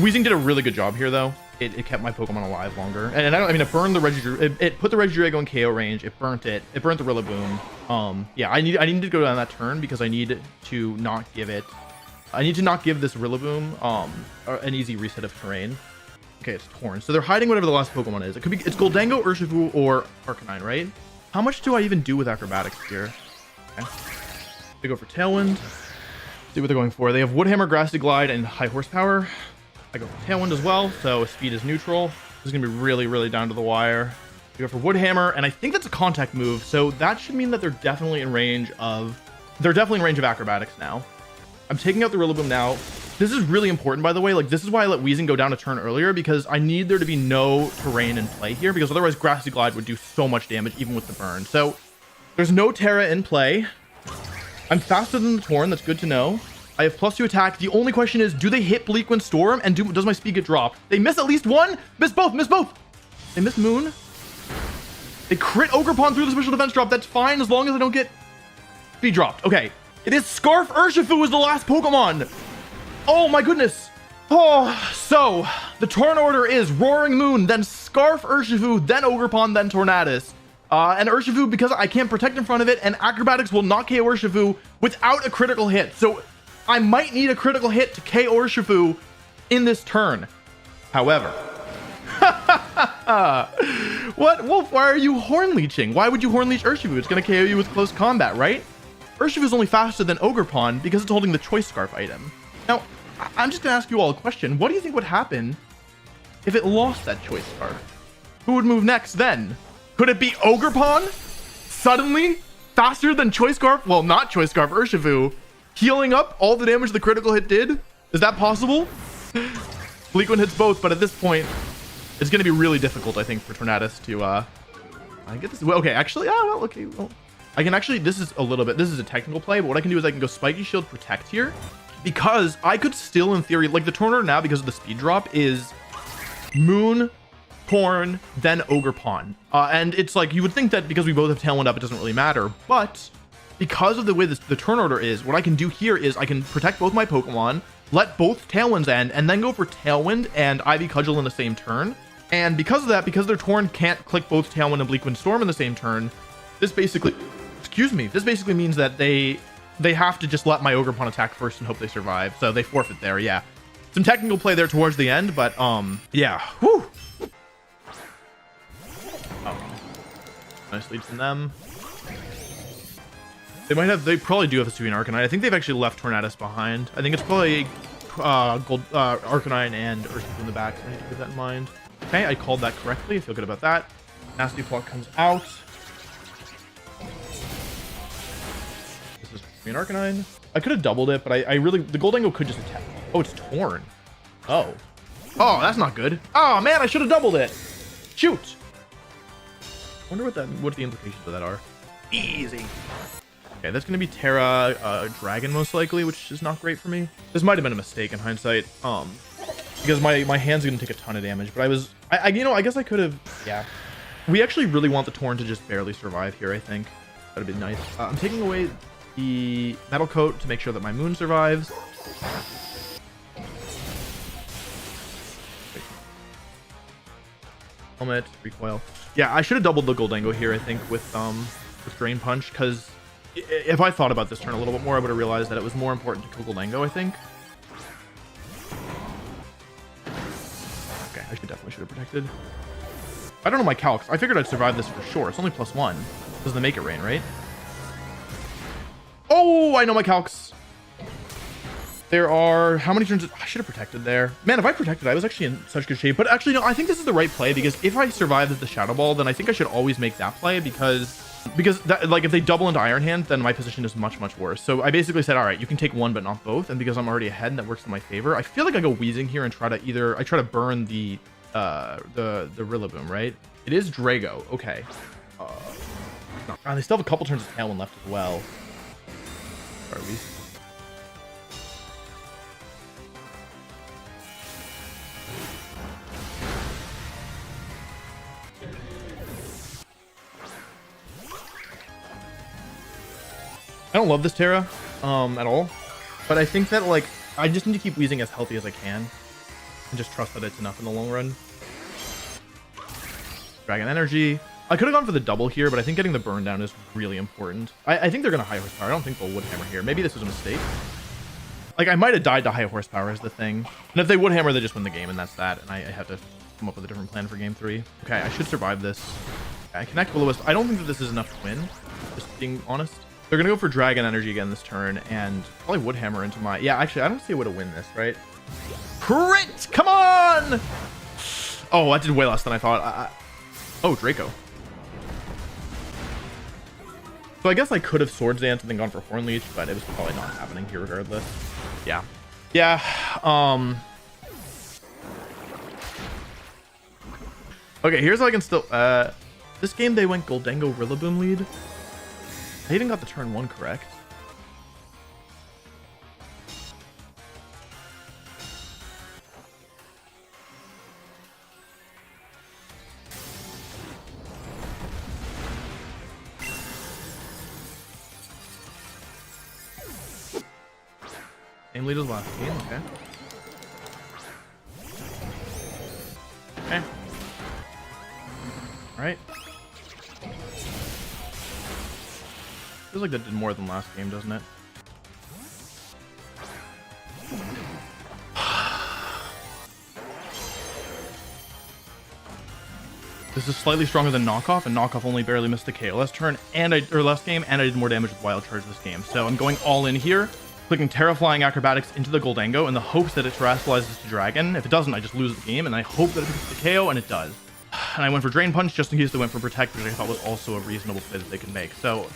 Weezing did a really good job here, though. It kept my Pokemon alive longer. And I mean, it burned the it put the Regidrago in KO range. It burnt it. It burnt the Rillaboom. Yeah, I need to go down that turn because I need to not give this Rillaboom an easy reset of terrain. Okay, it's Torn. So they're hiding whatever the last Pokemon is. It's Goldango, Urshifu, or Arcanine, right? How much do I even do with acrobatics here? Okay. They go for Tailwind. See what they're going for. They have Woodhammer, Grassy Glide, and High Horsepower. I go for Tailwind as well, so speed is neutral. This is going to be really, really down to the wire. We go for Woodhammer, and I think that's a contact move, so that should mean that they're definitely in range of acrobatics now. I'm taking out the Rillaboom now. This is really important, by the way. Like, this is why I let Weezing go down a turn earlier, because I need there to be no terrain in play here, because otherwise Grassy Glide would do so much damage, even with the burn. So there's no Terra in play. I'm faster than the Torn. That's good to know. I have +2 attack. The only question is, do they hit Bleakwind Storm, and does my speed get dropped? They miss at least one. Miss both. Miss both. They miss Moon. They crit Ogerpon through the special defense drop. That's fine as long as I don't get speed dropped. Okay. It is Scarf Urshifu is the last Pokemon. Oh my goodness. Oh, so the turn order is Roaring Moon, then Scarf Urshifu, then Ogerpon, then Tornadus. And Urshifu, because I can't protect in front of it, and acrobatics will not KO Urshifu without a critical hit. So I might need a critical hit to KO Urshifu in this turn. However, What? Wolf, why are you horn leeching? Why would you horn leech Urshifu? It's going to KO you with close combat, right? Urshifu is only faster than Ogerpon because it's holding the Choice Scarf item. Now, I'm just going to ask you all a question. What do you think would happen if it lost that Choice Scarf? Who would move next then? Could it be Ogerpon? Suddenly? Faster than Choice Scarf? Well, not Choice Scarf, Urshifu. Healing up all the damage the critical hit did? Is that possible? Bleak Wind hits both, but at this point, it's going to be really difficult, I think, for Tornadus to, I get this. Well, okay, actually, well, okay, well, I can actually, this is a technical play, but what I can do is I can go Spiky Shield Protect here, because I could still, in theory, like the Tornado now, because of the speed drop, is Moon, Torn, then Ogerpon. And it's like, you would think that because we both have Tailwind up, it doesn't really matter, but because of the way the turn order is, what I can do here is I can protect both my Pokemon, let both Tailwinds end, and then go for Tailwind and Ivy Cudgel in the same turn. And because of that, because their Torn can't click both Tailwind and Bleakwind Storm in the same turn, this basically means that they have to just let my Ogerpon attack first and hope they survive. So they forfeit there, yeah. Some technical play there towards the end, but yeah. Whew. Oh. Nice lead from them. They probably do have a Sweet Arcanine. I think they've actually left Tornadus behind. I think it's probably Gold Arcanine and Urshifu in the back. So I need to keep that in mind. Okay, I called that correctly. I feel good about that. Nasty Plot comes out. This is Sweet Arcanine. I could have doubled it, but I really, the Goldango could just attack. Oh, it's Torn. Oh, that's not good. Oh man, I should have doubled it. Shoot. Wonder what the implications of that are. Easy. Okay, that's going to be Terra Dragon most likely, which is not great for me. This might have been a mistake in hindsight, because my hand's going to take a ton of damage. But I guess I could have. Yeah, we actually really want the Torn to just barely survive here. I think that'd be nice. I'm taking away the Metal Coat to make sure that my Moon survives. Helmet, recoil. Yeah, I should have doubled the Goldango here. I think with Drain Punch, because if I thought about this turn a little bit more, I would have realized that it was more important to kill Goldango, I think. Okay, I definitely should have protected. I don't know my calcs. I figured I'd survive this for sure. It's only +1. This is the Make It Rain, right? Oh, I know my calcs. There are, how many turns? I should have protected there. Man, if I protected, I was actually in such good shape. But actually, no, I think this is the right play, because if I survive as the Shadow Ball, then I think I should always make that play, because that, like, if they double into Iron Hand, then my position is much worse. So I basically said, all right, you can take one but not both, and because I'm already ahead and that works in my favor, I feel like I go Weezing here and try to burn the Rillaboom, right? It is Drago. Okay. And they still have a couple turns of Tailwind left as well. Sorry, Weezing. I don't love this Terra at all, but I think that, like, I just need to keep Weezing as healthy as I can and just trust that it's enough in the long run. Dragon Energy. I could have gone for the double here, but I think getting the burn down is really important. I think they're going to high horsepower. I don't think they'll wood hammer here. Maybe this was a mistake. Like, I might have died to high horsepower is the thing. And if they wood hammer, they just win the game, and that's that. And I have to come up with a different plan for game 3. Okay, I should survive this. Okay, I connect Will-O-Wisp. I don't think that this is enough to win, just being honest. They're going to go for Dragon Energy again this turn, and probably wood hammer into my... Yeah, actually, I don't see a way to win this, right? Crit! Come on! Oh, that did way less than I thought. Oh, Draco. So I guess I could have Swords Dance and then gone for Horn Leech, but it was probably not happening here regardless. Yeah. Yeah. Okay, here's how I can still... this game, they went Goldango Rillaboom lead. I even got the turn 1 correct. Same lead as last game, okay. Okay. Alright. Feels like that did more than last game, doesn't it? This is slightly stronger than knockoff, and knockoff only barely missed the KO last turn, last game, and I did more damage with wild charge this game. So I'm going all in here, clicking Terraflying Acrobatics into the Goldango in the hopes that it terrestrializes the dragon. If it doesn't, I just lose the game, and I hope that it gets the KO, and it does. And I went for Drain Punch just in case they went for Protect, which I thought was also a reasonable play that they could make. So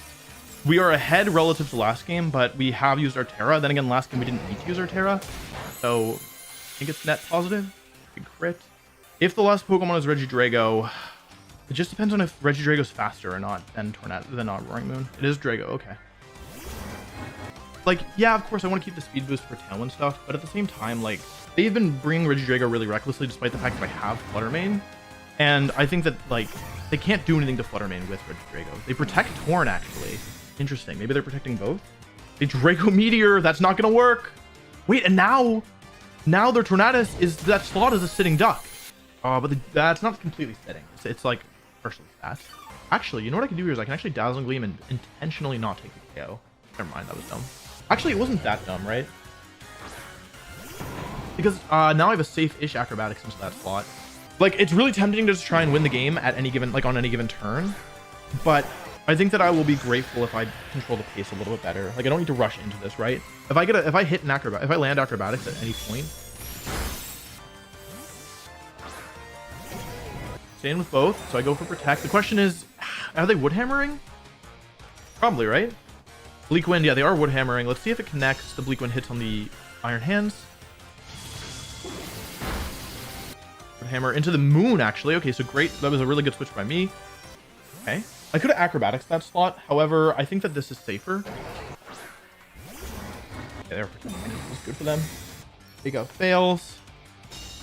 we are ahead relative to last game, but we have used our Terra. Then again, last game we didn't need to use our Terra, so I think it's net positive. Big crit. If the last Pokemon is Regidrago, it just depends on if Regidrago's faster or not than Roaring Moon. It is Drago, okay. Like, yeah, of course I want to keep the speed boost for Tailwind stuff, but at the same time, like, they've been bringing Regidrago really recklessly despite the fact that I have Flutter Mane. And I think that, like, they can't do anything to Flutter Mane with Regidrago. They protect Torn, actually. Interesting. Maybe they're protecting both? A Draco Meteor, that's not gonna work. Wait, and now their Tornadus is, that slot is a sitting duck. But that's not completely sitting. It's like partially stat. Actually, you know what I can do here is I can actually Dazzling Gleam and intentionally not take the KO. Never mind, that was dumb. Actually, it wasn't that dumb, right? Because now I have a safe-ish Acrobatics into that slot. Like, it's really tempting to just try and win the game at any given, like on any given turn. But I think that I will be grateful if I control the pace a little bit better. Like, I don't need to rush into this, right? If I land Acrobatics at any point, staying with both, so I go for Protect. The question is, are they Wood Hammering? Probably, right? Bleak Wind, yeah, they are Wood Hammering. Let's see if it connects. The Bleak Wind hits on the Iron Hands. Wood Hammer into the Moon, actually. Okay, so great. That was a really good switch by me. Okay. I could have Acrobatics that slot. However, I think that this is safer. Okay, they're protecting. This is good for them. Big Out fails.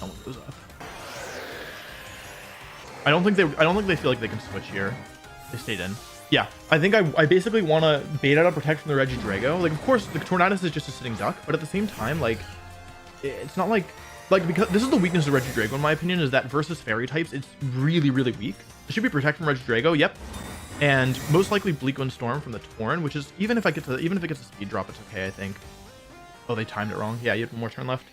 No one goes up. I don't think they feel like they can switch here. They stayed in. Yeah, I think I basically want to bait out a Protect from the Regidrago. Like, of course, the Tornadus is just a sitting duck, but at the same time, like, it's not like because this is the weakness of Regidrago, in my opinion, is that versus Fairy types, it's really, really weak. It should be Protect from Regidrago, yep, and most likely Bleak Wind Storm from the Torn, which is even if it gets a speed drop, it's okay, I think. Oh, they timed it wrong. Yeah, you have one more turn left.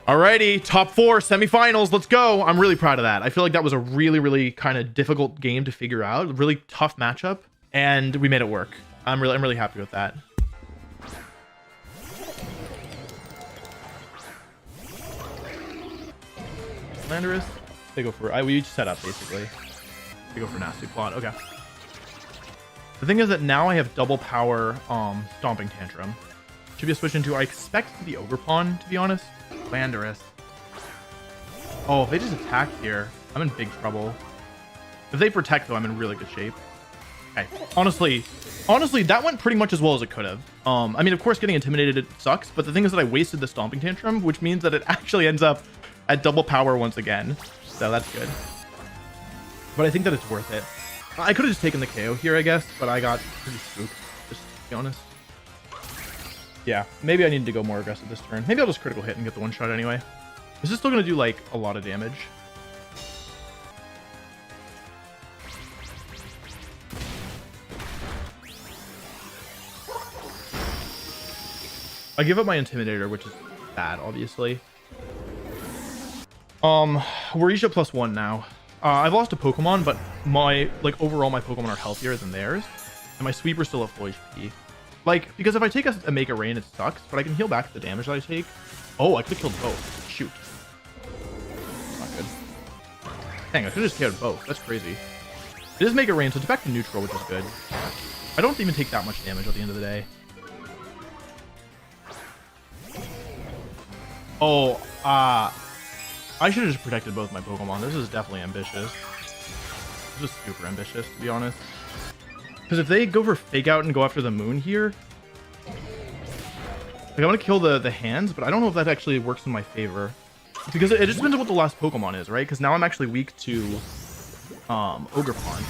Alrighty, top 4 semifinals. Let's go. I'm really proud of that. I feel like that was a really, really kind of difficult game to figure out. A really tough matchup, and we made it work. I'm really happy with that. Landorus. They go for. We each set up basically. They go for Nasty Plot. Okay. The thing is that now I have double power. Stomping Tantrum. Should be a switch into. I expect to be Ogre Pawn, to be honest. Landorus. Oh, if they just attack here, I'm in big trouble. If they protect, though, I'm in really good shape. Okay. Honestly, that went pretty much as well as it could have. I mean, of course, getting intimidated, it sucks, but the thing is that I wasted the Stomping Tantrum, which means that it actually ends up at double power once again. So that's good. But I think that it's worth it. I could have just taken the KO here, I guess, but I got pretty spooked, just to be honest. Yeah, maybe I need to go more aggressive this turn. Maybe I'll just critical hit and get the one shot anyway. This is still going to do, like, a lot of damage. I give up my Intimidator, which is bad, obviously. We're each at +1 now. I've lost a Pokemon, but overall my Pokemon are healthier than theirs. And my Sweeper's still at full HP. Like, because if I take a Make It Rain, it sucks, but I can heal back the damage that I take. Oh, I could have killed both. Shoot. Not good. Dang, I could have just killed both. That's crazy. It is Make It Rain, so it's back to neutral, which is good. I don't even take that much damage at the end of the day. Oh, I should have just protected both my Pokemon. This is definitely ambitious. This is super ambitious, to be honest. Because if they go for Fake Out and go after the Moon here, like, I want to kill the hands, but I don't know if that actually works in my favor. Because it just depends on what the last Pokemon is, right? Because now I'm actually weak to Ogre Pawn.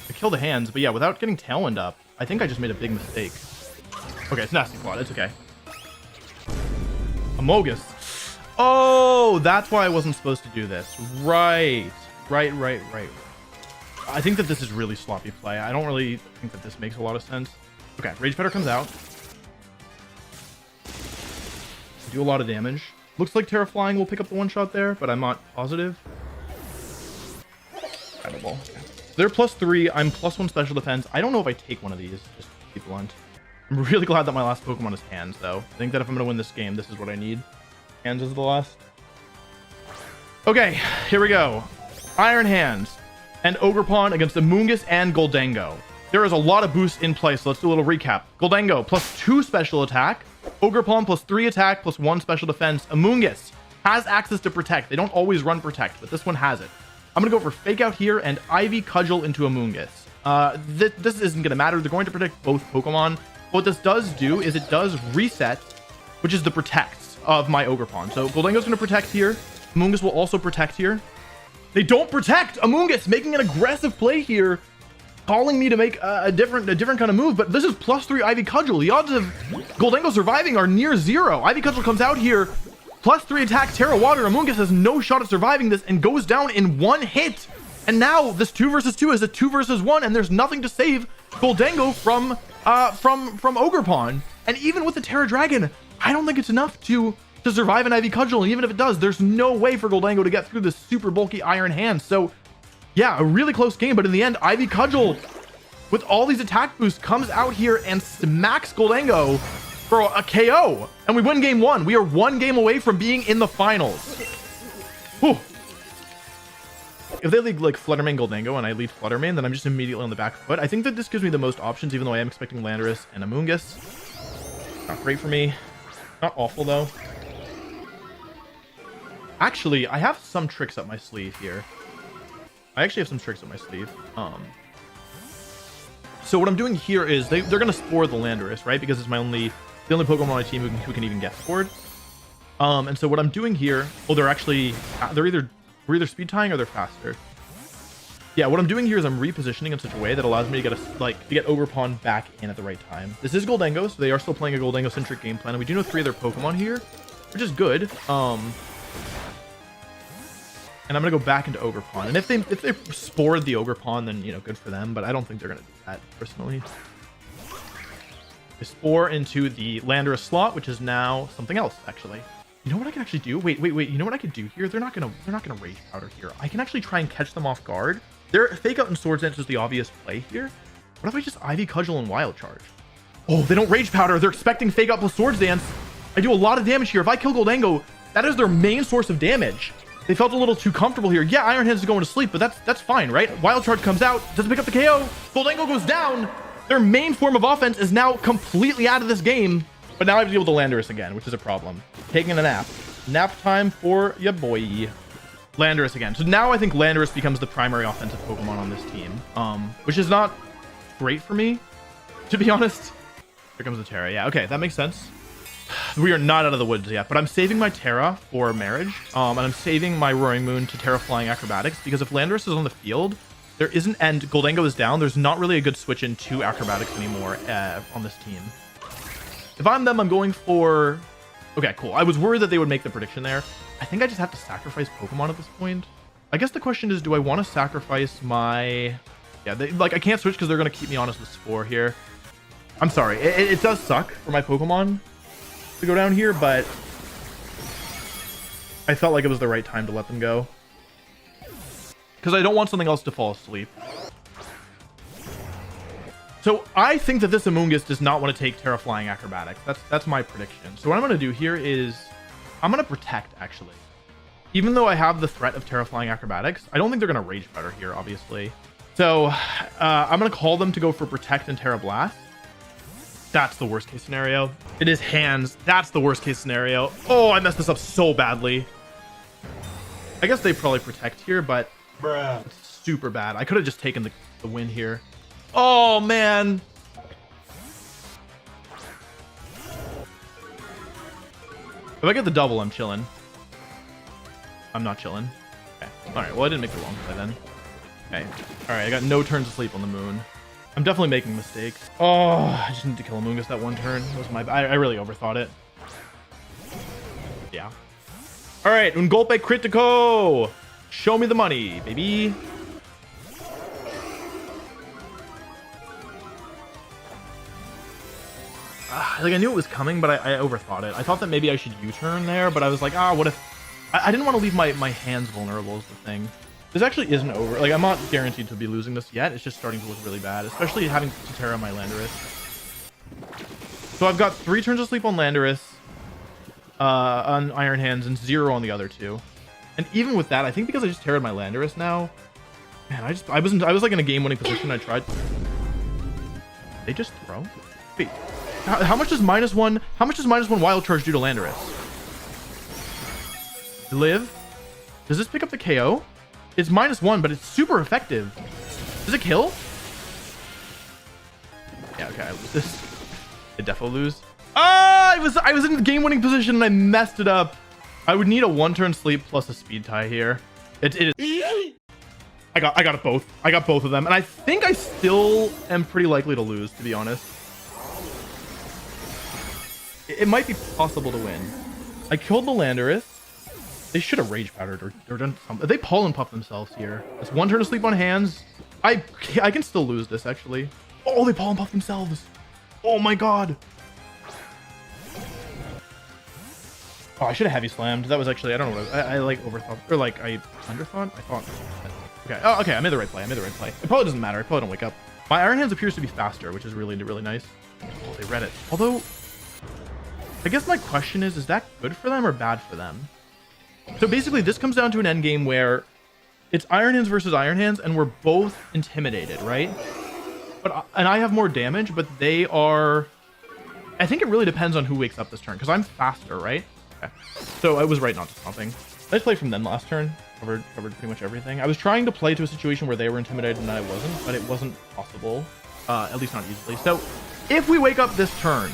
I kill the hands, but yeah, without getting Tailwind up, I think I just made a big mistake. Okay, it's Nasty Plot. It's okay. Amogus. Oh, that's why I wasn't supposed to do this. Right. I think that this is really sloppy play. I don't really think that this makes a lot of sense. Okay, Rage Fetter comes out. Do a lot of damage. Looks like Terraflying will pick up the one shot there, but I'm not positive. Incredible. They're +3. I'm +1 special defense. I don't know if I take one of these, just to be blunt. I'm really glad that my last Pokemon is Hands, though. I think that if I'm going to win this game, this is what I need. Hands is the last. Okay, here we go. Iron Hands and Ogerpon against Amoonguss and Goldango. There is a lot of boosts in play, so let's do a little recap. Goldango +2 special attack. Ogerpon +3 attack, +1 special defense. Amoonguss has access to Protect. They don't always run Protect, but this one has it. I'm going to go for Fake Out here and Ivy Cudgel into Amoonguss. This isn't going to matter. They're going to protect both Pokemon. What this does do is it does reset, which is the Protects of my Ogerpon. So Goldango's going to protect here. Amoonguss will also protect here. They don't protect! Amoonguss making an aggressive play here, calling me to make a different kind of move, but this is +3 Ivy Cudgel. The odds of Goldango surviving are near 0. Ivy Cudgel comes out here, +3 attack, Terra Water. Amoonguss has no shot at surviving this and goes down in 1 hit. And now this 2 versus 2 is a 2 versus 1, and there's nothing to save Goldango from Ogerpon. And even with the Terra Dragon, I don't think it's enough to survive an Ivy Cudgel. And even if it does, there's no way for Goldango to get through this super bulky Iron Hand. So yeah, a really close game, but in the end, Ivy Cudgel, with all these attack boosts, comes out here and smacks Goldango for a KO. And we win game 1. We are 1 game away from being in the finals. Whew. If they lead like Fluttermane Goldango and I lead Fluttermane, then I'm just immediately on the back foot. I think that this gives me the most options, even though I am expecting Landorus and Amoonguss. Not great for me. Not awful, though. Actually, I have some tricks up my sleeve here. So what I'm doing here is they're going to spore the Landorus, right? Because it's the only Pokemon on my team who can even get spored. And so what I'm doing here, we're either speed tying or they're faster. Yeah, what I'm doing here is I'm repositioning in such a way that allows me to get Ogerpon back in at the right time. This is Goldango, so they are still playing a Goldango-centric game plan, and we do know 3 of their Pokemon here, which is good. And I'm gonna go back into Ogerpon, and if they spored the Ogerpon, then good for them. But I don't think they're gonna do that personally. They spore into the Landorus slot, which is now something else actually. You know what I can actually do? Wait. You know what I could do here? They're not gonna Rage Powder here. I can actually try and catch them off guard. Their Fake Out and Swords Dance is the obvious play here. What if I just Ivy Cudgel and Wild Charge? Oh, they don't Rage Powder. They're expecting Fake Out plus Swords Dance. I do a lot of damage here. If I kill Goldango, that is their main source of damage. They felt a little too comfortable here. Yeah, Iron Hands is going to sleep, but that's fine, right? Wild Charge comes out, doesn't pick up the KO. Goldango goes down. Their main form of offense is now completely out of this game. But now I have to deal with the Landorus again, which is a problem. Taking a nap. Nap time for ya boy. Landorus again. So now I think Landorus becomes the primary offensive Pokemon on this team, which is not great for me, to be honest. Here comes the Terra. Yeah, okay, that makes sense. We are not out of the woods yet, but I'm saving my Terra for Marriage, and I'm saving my Roaring Moon to Terra Flying Acrobatics, because if Landorus is on the field, there isn't, and Goldango is down, there's not really a good switch into Acrobatics anymore on this team. If I'm them, I'm going for... Okay, cool. I was worried that they would make the prediction there. I think I just have to sacrifice Pokemon at this point. I guess the question is, do I want to sacrifice my... Yeah, I can't switch because they're going to keep me honest with Spore here. I'm sorry. It does suck for my Pokemon to go down here, but I felt like it was the right time to let them go. Because I don't want something else to fall asleep. So I think that this Amoonguss does not want to take Terra Flying Acrobatics. That's my prediction. So what I'm going to do here is I'm going to Protect, actually. Even though I have the threat of Terra Flying Acrobatics, I don't think they're going to Rage Powder here, obviously. So I'm going to call them to go for Protect and Terra Blast. That's the worst case scenario. It is Hands. That's the worst case scenario. Oh, I messed this up so badly. I guess they probably Protect here, but it's super bad. I could have just taken the win here. Oh, man. If I get the double, I'm chilling. I'm not chilling. Okay. All right. Well, I didn't make the wrong play then. Okay. All right. I got no turns to sleep on the moon. I'm definitely making mistakes. Oh, I just need to kill Amoonguss that one turn. That was my... I really overthought it. Yeah. All right. Un golpe critico. Show me the money, baby. Like, I knew it was coming, but I overthought it. I thought that maybe I should U-turn there, but I was like, what if... I didn't want to leave my hands vulnerable is the thing. This actually isn't over. Like, I'm not guaranteed to be losing this yet. It's just starting to look really bad, especially having to Terra my Landorus. So I've got 3 turns of sleep on Landorus, on Iron Hands, and 0 on the other 2. And even with that, I think because I just Terra'd my Landorus now, man, I was like in a game-winning position. I tried. They just throw. Wait, how much does -1? How much does -1 Wild Charge do to Landorus? Live. Does this pick up the KO? It's -1, but it's super effective. Does it kill? Yeah, okay, I lose this. I defo lose. Ah, I was in the game-winning position and I messed it up. I would need a 1-turn sleep plus a speed tie here. It is. I got it both. I got both of them, and I think I still am pretty likely to lose, to be honest. It might be possible to win. I killed the Landorus. They should have rage powdered or done something. They pollen puff themselves here. It's 1 turn to sleep on hands. I can still lose this actually. Oh, they pollen puff themselves. Oh my god. Oh, I should have heavy slammed. That was actually, I don't know what I like overthought, or like I underthought. I thought. Okay. Oh, okay. I made the right play. I made the right play. It probably doesn't matter. I probably don't wake up. My Iron Hands appears to be faster, which is really, really nice. Oh, they read it. Although, I guess my question is that good for them or bad for them? So basically, this comes down to an end game where it's Iron Hands versus Iron Hands, and we're both intimidated, right? And I have more damage, but they are. I think it really depends on who wakes up this turn, because I'm faster, right? Okay. So I was right not to stomping. Nice play from them last turn. Covered pretty much everything. I was trying to play to a situation where they were intimidated and I wasn't, but it wasn't possible. At least not easily. So if we wake up this turn,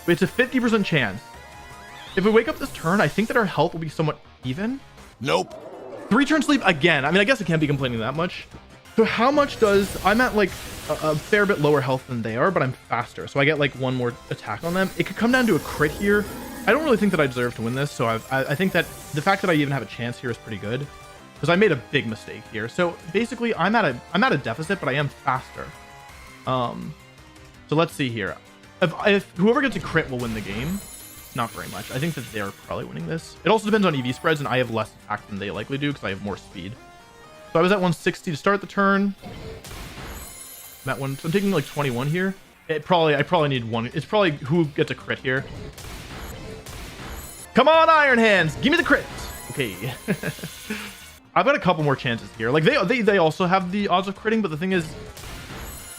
it's a 50% chance. If we wake up this turn, I think that our health will be somewhat even. Nope. 3 turn sleep again. I mean, I guess I can't be complaining that much. So how much does... I'm at like a fair bit lower health than they are, but I'm faster. So I get like 1 more attack on them. It could come down to a crit here. I don't really think that I deserve to win this. So I think that the fact that I even have a chance here is pretty good. Because I made a big mistake here. So basically, I'm at a deficit, but I am faster. So let's see here. If whoever gets a crit will win the game. Not very much. I think that they're probably winning this. It also depends on EV spreads, and I have less attack than they likely do because I have more speed. So I was at 160 to start the turn. I'm at one. So I'm taking like 21 here. I probably need 1. It's probably who gets a crit here. Come on, Iron Hands, give me the crit. Okay. I've got a couple more chances here. Like they also have the odds of critting, but the thing is,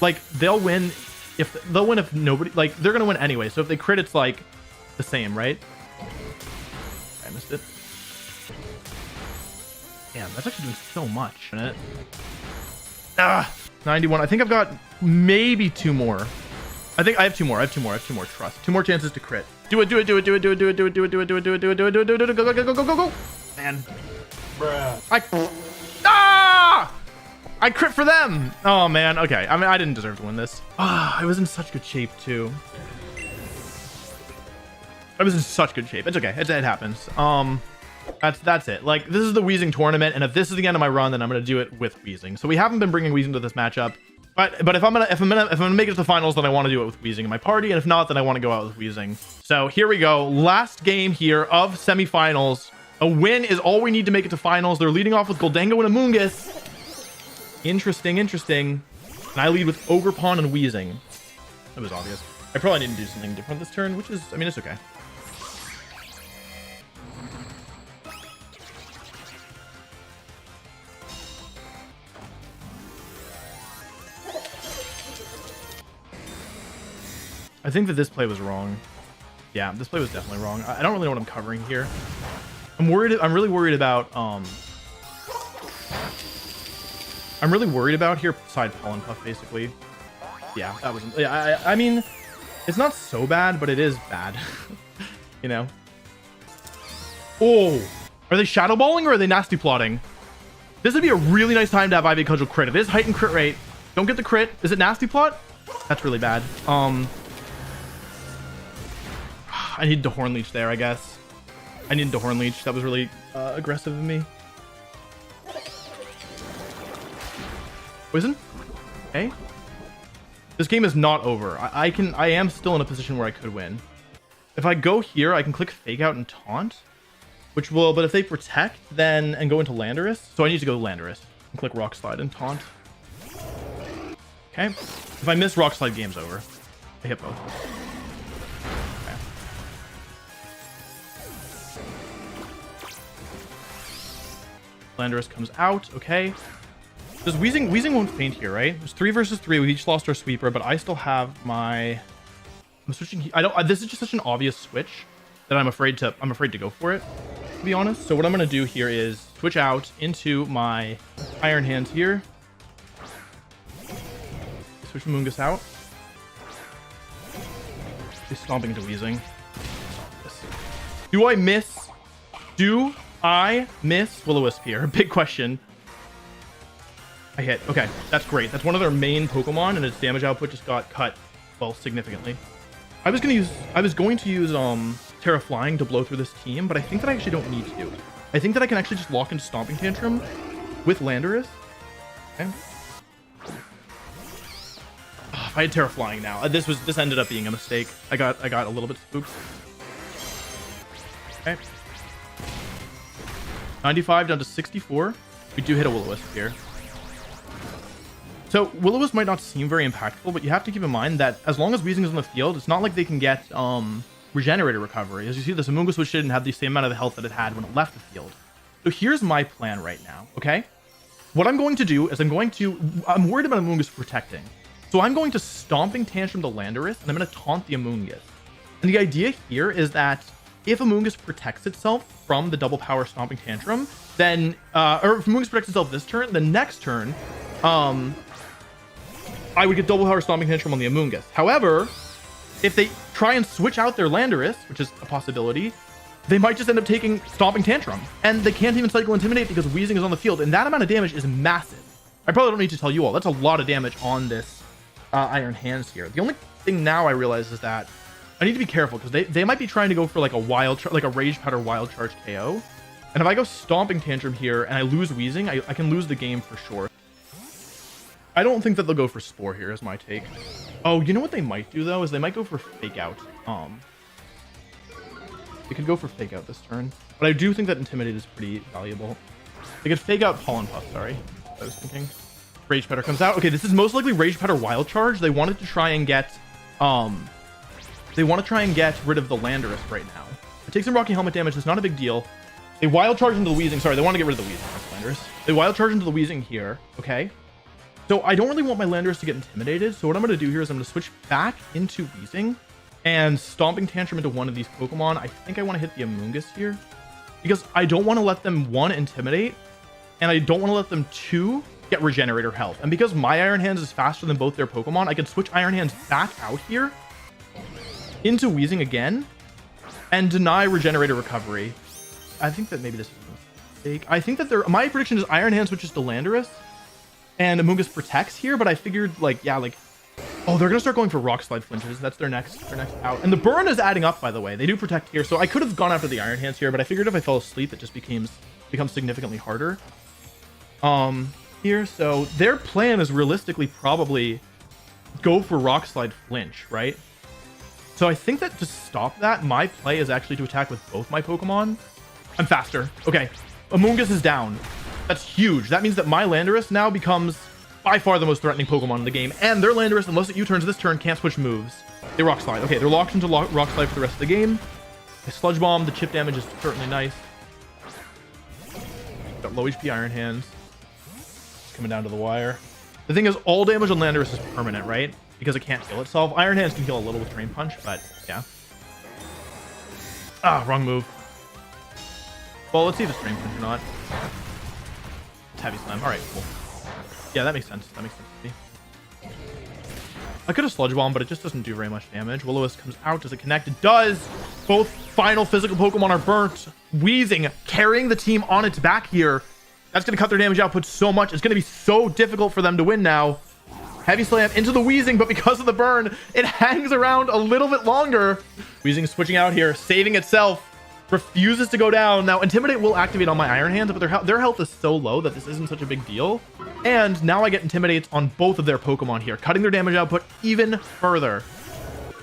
like they'll win if nobody, like they're gonna win anyway. So if they crit, it's like the same, right? I missed it. Damn, that's actually doing so much. 91. I think I've got maybe 2 more. I think I have 2 more. I have 2 more. Trust. 2 more chances to crit. Do it. Go, man. I crit for them. Oh man. Okay. I mean, I didn't deserve to win this. I was in such good shape too. I was in such good shape. It's okay. It happens. That's it. Like, this is the Weezing tournament, and if this is the end of my run, then I'm gonna do it with Weezing. So we haven't been bringing Weezing to this matchup. But if I'm gonna make it to the finals, then I want to do it with Weezing in my party, and if not, then I want to go out with Weezing. So here we go, last game here of semifinals. A win is all we need to make it to finals. They're leading off with Goldango and Amoonguss. Interesting. And I lead with Ogerpon and Weezing. That was obvious. I probably need to do something different this turn, which is, I mean, it's okay. I think that this play was wrong. Yeah, this play was definitely wrong. I don't really know what I'm covering here. I'm really worried about here side pollen puff basically. Yeah, that wasn't. Yeah, I mean, it's not so bad, but it is bad. You know. Oh, are they shadow balling or are they nasty plotting? This would be a really nice time to have Ivy Cudgel crit. It is heightened crit rate. Don't get the crit. Is it nasty plot? That's really bad. I needed to Horn Leech there, I guess. I needed to Horn Leech. That was really aggressive of me. Poison? Okay. This game is not over. I am still in a position where I could win. If I go here, I can click Fake Out and Taunt. which will, but if they protect then and go into Landorus, so I need to go Landorus and click Rock Slide and taunt. Okay. If I miss Rock Slide, game's over. I hit both. Okay. Landorus comes out. Okay. Does Weezing won't faint here, right? It's 3 versus 3. We each lost our sweeper, but I still have my. I'm switching. This is just such an obvious switch that I'm afraid to go for it, to be honest. So what I'm gonna do here is switch out into my Iron Hands here. Switch Amoonguss out. He's stomping into Weezing. Do I miss Will-O-Wisp here? Big question. I hit. Okay, that's great. That's one of their main Pokemon, and its damage output just got cut, well, significantly. I was going to use Terra Flying to blow through this team, but I think that I actually don't need to. I think that I can actually just lock into Stomping Tantrum with Landorus. Okay. Oh, if I had Terra Flying now, this ended up being a mistake. I got a little bit spooked. Okay. 95 down to 64. We do hit a Will-O-Wisp here. So Will-O-Wisp might not seem very impactful, but you have to keep in mind that as long as Weezing is on the field, it's not like they can get Regenerator Recovery. As you see, this Amoonguss switch didn't have the same amount of health that it had when it left the field. So here's my plan right now, okay? What I'm going to do is I'm worried about Amoonguss protecting. So I'm going to Stomping Tantrum the Landorus, and I'm going to taunt the Amoonguss. And the idea here is that if Amoonguss protects itself from the double power Stomping Tantrum, then, or if Amoonguss protects itself this turn, the next turn, I would get double power Stomping Tantrum on the Amoonguss. However, if they try and switch out their Landorus, which is a possibility, they might just end up taking Stomping Tantrum. And they can't even Cycle Intimidate because Weezing is on the field. And that amount of damage is massive. I probably don't need to tell you all. That's a lot of damage on this Iron Hands here. The only thing now I realize is that I need to be careful because they might be trying to go for like a like a Rage Powder Wild Charge KO. And if I go Stomping Tantrum here and I lose Weezing, I can lose the game for sure. I don't think that they'll go for Spore here is my take. Oh, you know what they might do though is they might go for Fake Out. They could go for Fake Out this turn, but I do think that Intimidate is pretty valuable. They could Fake Out Pollen Puff. Sorry, I was thinking. Rage Powder comes out. Okay, this is most likely Rage Powder Wild Charge. They wanted to try and get rid of the Landorus right now. It takes some Rocky Helmet damage. It's not a big deal. They Wild Charge into the Weezing. Sorry, they want to get rid of the Weezing. That's Landorus. They Wild Charge into the Weezing here. Okay. So I don't really want my Landorus to get intimidated. So what I'm going to do here is I'm going to switch back into Weezing and Stomping Tantrum into one of these Pokemon. I think I want to hit the Amoonguss here because I don't want to let them, 1, intimidate, and I don't want to let them, 2, get Regenerator health. And because my Iron Hands is faster than both their Pokemon, I can switch Iron Hands back out here into Weezing again and deny Regenerator Recovery. I think that maybe this is a mistake. I think that my prediction is Iron Hand switches to Landorus and Amoonguss protects here, but I figured oh, they're gonna start going for Rock Slide flinches. That's their next out. And the burn is adding up, by the way. They do protect here, so I could have gone after the Iron Hands here, but I figured if I fell asleep, it just becomes significantly harder. Here, so their plan is realistically probably go for Rock Slide flinch, right? So I think that to stop that, my play is actually to attack with both my Pokemon. I'm faster. Okay, Amoonguss is down. That's huge. That means that my Landorus now becomes by far the most threatening Pokemon in the game. And their Landorus, unless it U-turns this turn, can't switch moves. They Rock Slide. Okay, they're locked into Rock Slide for the rest of the game. I Sludge Bomb. The chip damage is certainly nice. Got low HP Iron Hands. It's coming down to the wire. The thing is, all damage on Landorus is permanent, right? Because it can't heal itself. Iron Hands can heal a little with Drain Punch, but yeah. Ah, wrong move. Well, let's see if it's Drain Punch or not. Heavy Slam. All right, cool. Yeah, that makes sense. That makes sense to me. I could have Sludge Bomb, but it just doesn't do very much damage. Will-O-Wisp comes out. Does it connect? It does. Both final physical Pokemon are burnt. Weezing carrying the team on its back here. That's going to cut their damage output so much. It's going to be so difficult for them to win now. Heavy Slam into the Weezing, but because of the burn, it hangs around a little bit longer. Weezing switching out here, saving itself. Refuses to go down. Now, Intimidate will activate on my Iron Hands, but their health is so low that this isn't such a big deal. And now I get Intimidates on both of their Pokemon here, cutting their damage output even further.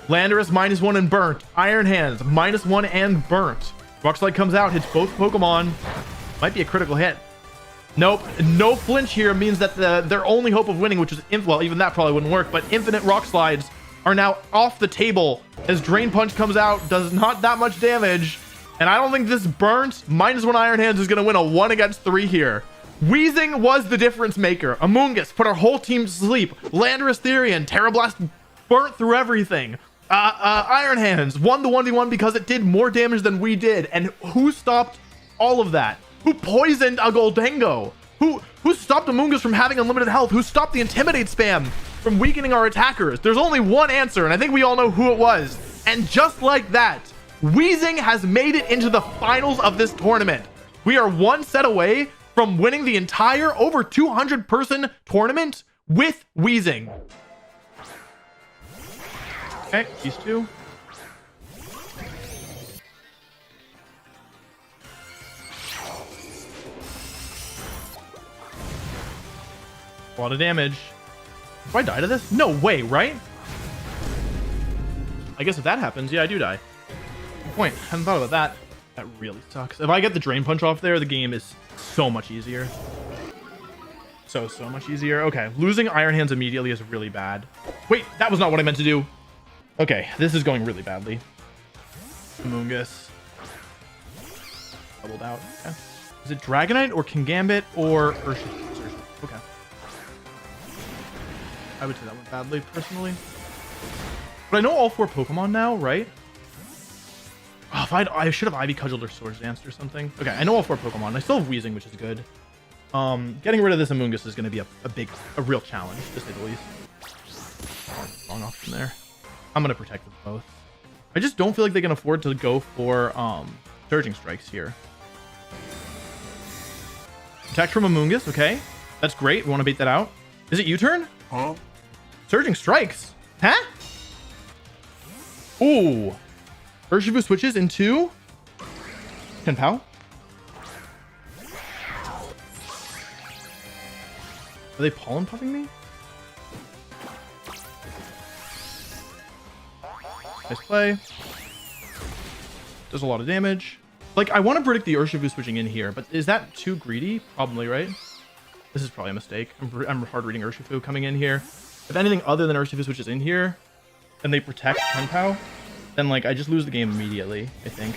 Landorus -1 and burnt. Iron Hands -1 and burnt. Rock Slide comes out, hits both Pokemon. Might be a critical hit. Nope. No flinch here means that their only hope of winning, which is, well, even that probably wouldn't work, but infinite Rock Slides are now off the table as Drain Punch comes out, does not that much damage. And I don't think this burnt -1 Iron Hands is going to win a 1 against 3 here. Weezing was the difference maker. Amoonguss put our whole team to sleep. Landorus, Therian, Terra Blast burnt through everything. Iron Hands won the 1v1 because it did more damage than we did. And who stopped all of that? Who poisoned a Goldango? Who stopped Amoonguss from having unlimited health? Who stopped the Intimidate spam from weakening our attackers? There's only one answer, and I think we all know who it was. And just like that, Weezing has made it into the finals of this tournament. We are one set away from winning the entire over 200-person tournament with Weezing. Okay, these two. A lot of damage. Do I die to this? No way, right? I guess if that happens, yeah, I do die. Good point. I hadn't thought about that. That really sucks. If I get the Drain Punch off there, the game is so much easier. So much easier. Okay, losing Iron Hands immediately is really bad. Wait, that was not what I meant to do. Okay, this is going really badly. Amoonguss. Doubled out. Okay. Is it Dragonite or Kingambit or Urshifu? Okay. I would say that went badly, personally. But I know all 4 Pokemon now, right? Oh, if I should have Ivy Cudgel or Swords Dance or something. Okay, I know all 4 Pokemon. I still have Weezing, which is good. Getting rid of this Amoonguss is going to be a real challenge, to say the least. Long off from there. I'm going to protect them both. I just don't feel like they can afford to go for Surging Strikes here. Protect from Amoonguss, okay. That's great. We want to bait that out. Is it U-turn? Huh? Surging Strikes. Huh? Ooh. Urshifu switches into Tenpao. Are they pollen puffing me? Nice play. Does a lot of damage. Like, I want to predict the Urshifu switching in here, but is that too greedy? Probably, right? This is probably a mistake. I'm hard reading Urshifu coming in here. If anything other than Urshifu switches in here, and they protect Tenpao, then, like, I just lose the game immediately, I think.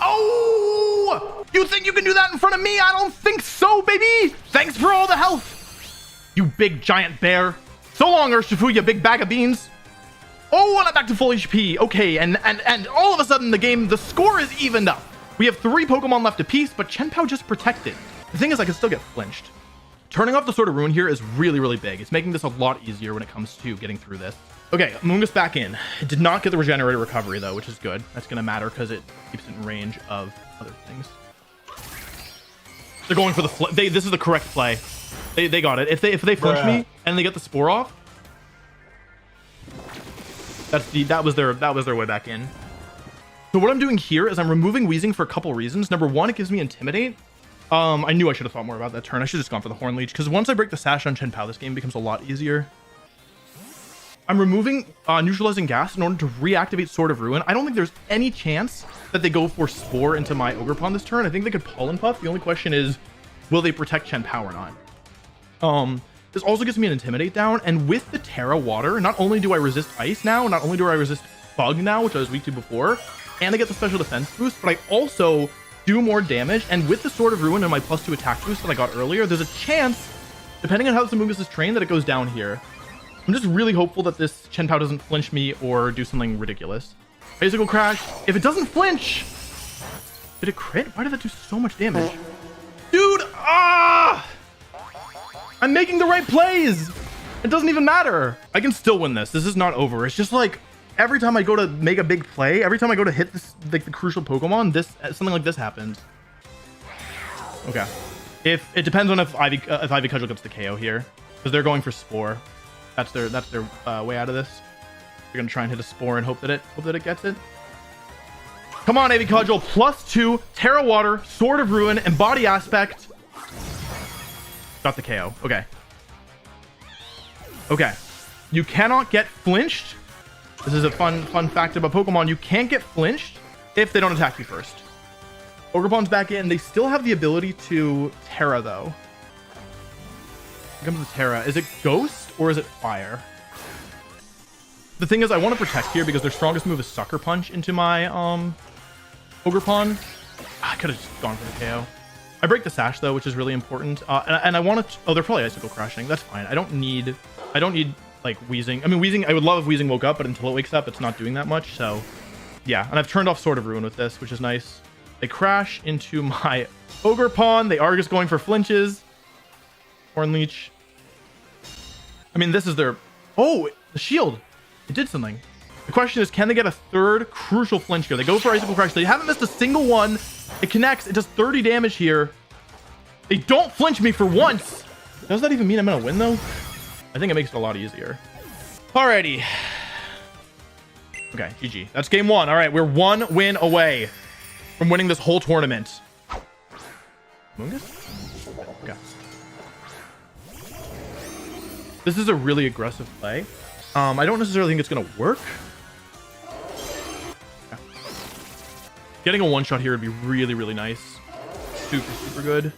Oh! You think you can do that in front of me? I don't think so, baby! Thanks for all the health, you big giant bear. So long, Urshifu, you big bag of beans. Oh, and I'm back to full HP. Okay, and all of a sudden, the score is evened up. We have 3 Pokemon left apiece, but Tenpao just protected. The thing is, I can still get flinched. Turning off the Sword of Ruin here is really, really big. It's making this a lot easier when it comes to getting through this. Okay, Amoonguss back in. It did not get the Regenerator recovery, though, which is good. That's going to matter because it keeps it in range of other things. They're going for the this is the correct play. They got it. If they flinch me and they get the Spore off, that was their way back in. So what I'm doing here is I'm removing Weezing for a couple reasons. Number one, it gives me Intimidate. I knew I should have thought more about that turn. I should have just gone for the Horn Leech, because once I break the Sash on Tenpao, this game becomes a lot easier. I'm removing Neutralizing Gas in order to reactivate Sword of Ruin. I don't think there's any chance that they go for Spore into my Ogerpon this turn. I think they could Pollen Puff. The only question is, will they protect Tenpao or not? This also gives me an Intimidate down, and with the Terra Water, not only do I resist Ice now, not only do I resist Bug now, which I was weak to before, and I get the Special Defense boost, but I also do more damage, and with the Sword of Ruin and my +2 attack boost that I got earlier, there's a chance, depending on how this Amoonguss is trained, that it goes down here. I'm just really hopeful that this Tenpao doesn't flinch me or do something ridiculous. Physical Crash. If it doesn't flinch... Did it crit? Why did that do so much damage? Dude! Ah! I'm making the right plays! It doesn't even matter. I can still win this. This is not over. It's just like, every time I go to make a big play, every time I go to hit this, like the crucial Pokemon, something like this happens. Okay. If it depends on if Ivy Cudgel gets the KO here, because they're going for Spore. That's their way out of this. They're gonna try and hit a Spore and hope that it gets it. Come on, Ivy Cudgel. +2, Terra Water, Sword of Ruin, and Body Aspect. Got the KO. Okay. Okay. You cannot get flinched This is a fun fact about Pokemon. You can't get flinched if they don't attack you first. Ogerpon's back in. They still have the ability to Terra, though. Here comes the Terra. Is it Ghost or is it Fire? The thing is, I want to protect here because their strongest move is Sucker Punch into my Ogerpon. I could have just gone for the KO. I break the Sash though, which is really important. And I want to. Oh, they're probably Icicle Crashing. That's fine. I don't need like Weezing. I mean, Weezing. I would love if Weezing woke up, but until it wakes up, it's not doing that much. So, yeah. And I've turned off Sword of Ruin with this, which is nice. They crash into my Ogerpon. They are just going for flinches. Horn Leech. I mean, this is their. Oh, the shield. It did something. The question is, can they get a third crucial flinch here? They go for Icicle Crash. They haven't missed a single one. It connects. It does 30 damage here. They don't flinch me for once. Does that even mean I'm going to win, though? I think it makes it a lot easier. Alrighty. Okay, GG. That's game one. All right, we're one win away from winning this whole tournament. Mungus? Okay. This is a really aggressive play. I don't necessarily think it's going to work. Yeah. Getting a one-shot here would be really, really nice. Super, super good.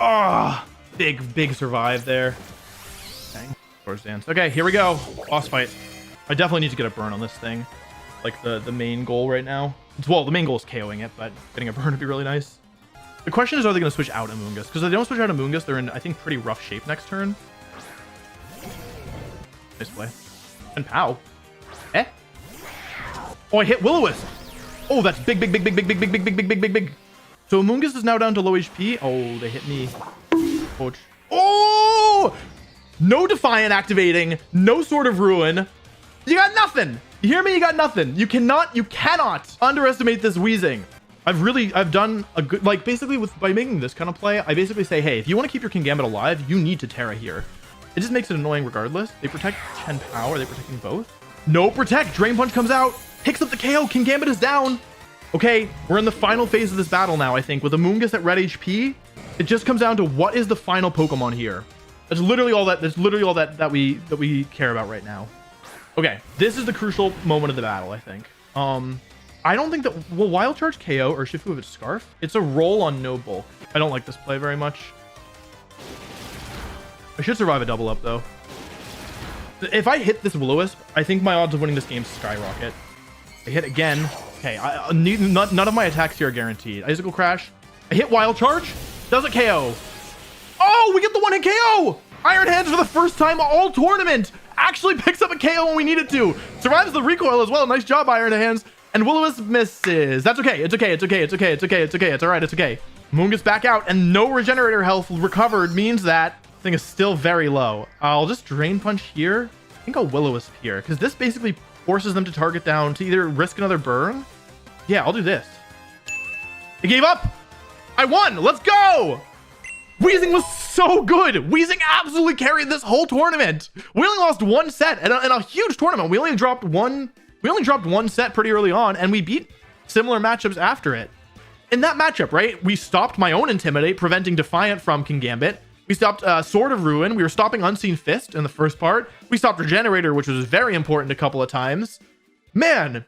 Ah, big survive there. Dang. Swords Dance. Okay, here we go. Boss fight. I definitely need to get a burn on this thing. Like the main goal right now. Well, the main goal is KOing it, but getting a burn would be really nice. The question is, are they going to switch out Amoonguss? Because if they don't switch out Amoonguss, they're in, I think, pretty rough shape next turn. Nice play. And pow. Eh? Oh, I hit Will-O-Wisp. Oh, that's big. So Amoonguss is now down to low HP. Oh, they hit me. Coach. Oh! No Defiant activating. No Sword of Ruin. You got nothing. You hear me? You got nothing. You cannot underestimate this Weezing. I've done a good, like, basically by making this kind of play, I basically say, hey, if you want to keep your Kingambit alive, you need to Terra here. It just makes it annoying regardless. They protect Chen Pao. Are they protecting both? No protect. Drain Punch comes out. Picks up the KO. Kingambit is down. Okay, we're in the final phase of this battle now, I think. With Amoonguss at red HP, it just comes down to what is the final Pokemon here. That's literally all that we care about right now. Okay, this is the crucial moment of the battle, I think. I don't think that will Wild Charge KO or Shifu with its Scarf. It's a roll on no bulk. I don't like this play very much. I should survive a double up though. If I hit this Will-O-Wisp, I think my odds of winning this game skyrocket. I hit again. Okay, none of my attacks here are guaranteed. Icicle Crash. I hit Wild Charge. Does it KO? Oh, we get the one-hit KO! Iron Hands for the first time all tournament. Actually picks up a KO when we need it to. Survives the recoil as well. Nice job, Iron Hands. And Will-O-Wisp misses. That's okay. It's okay. It's okay. It's okay. It's okay. It's okay. It's all right. It's okay. Moon gets back out and no regenerator health recovered means that thing is still very low. I'll just Drain Punch here. I think I'll Will-O-Wisp here because this basically forces them to target down to either risk another burn. Yeah, I'll do this. They gave up. I won. Let's go. Weezing was so good. Weezing absolutely carried this whole tournament. We only lost one set in a huge tournament. We only dropped one set pretty early on, and we beat similar matchups after it. In that matchup, right, we stopped my own Intimidate, preventing Defiant from Kingambit. We stopped Sword of Ruin. We were stopping Unseen Fist in the first part. We stopped Regenerator, which was very important a couple of times. Man,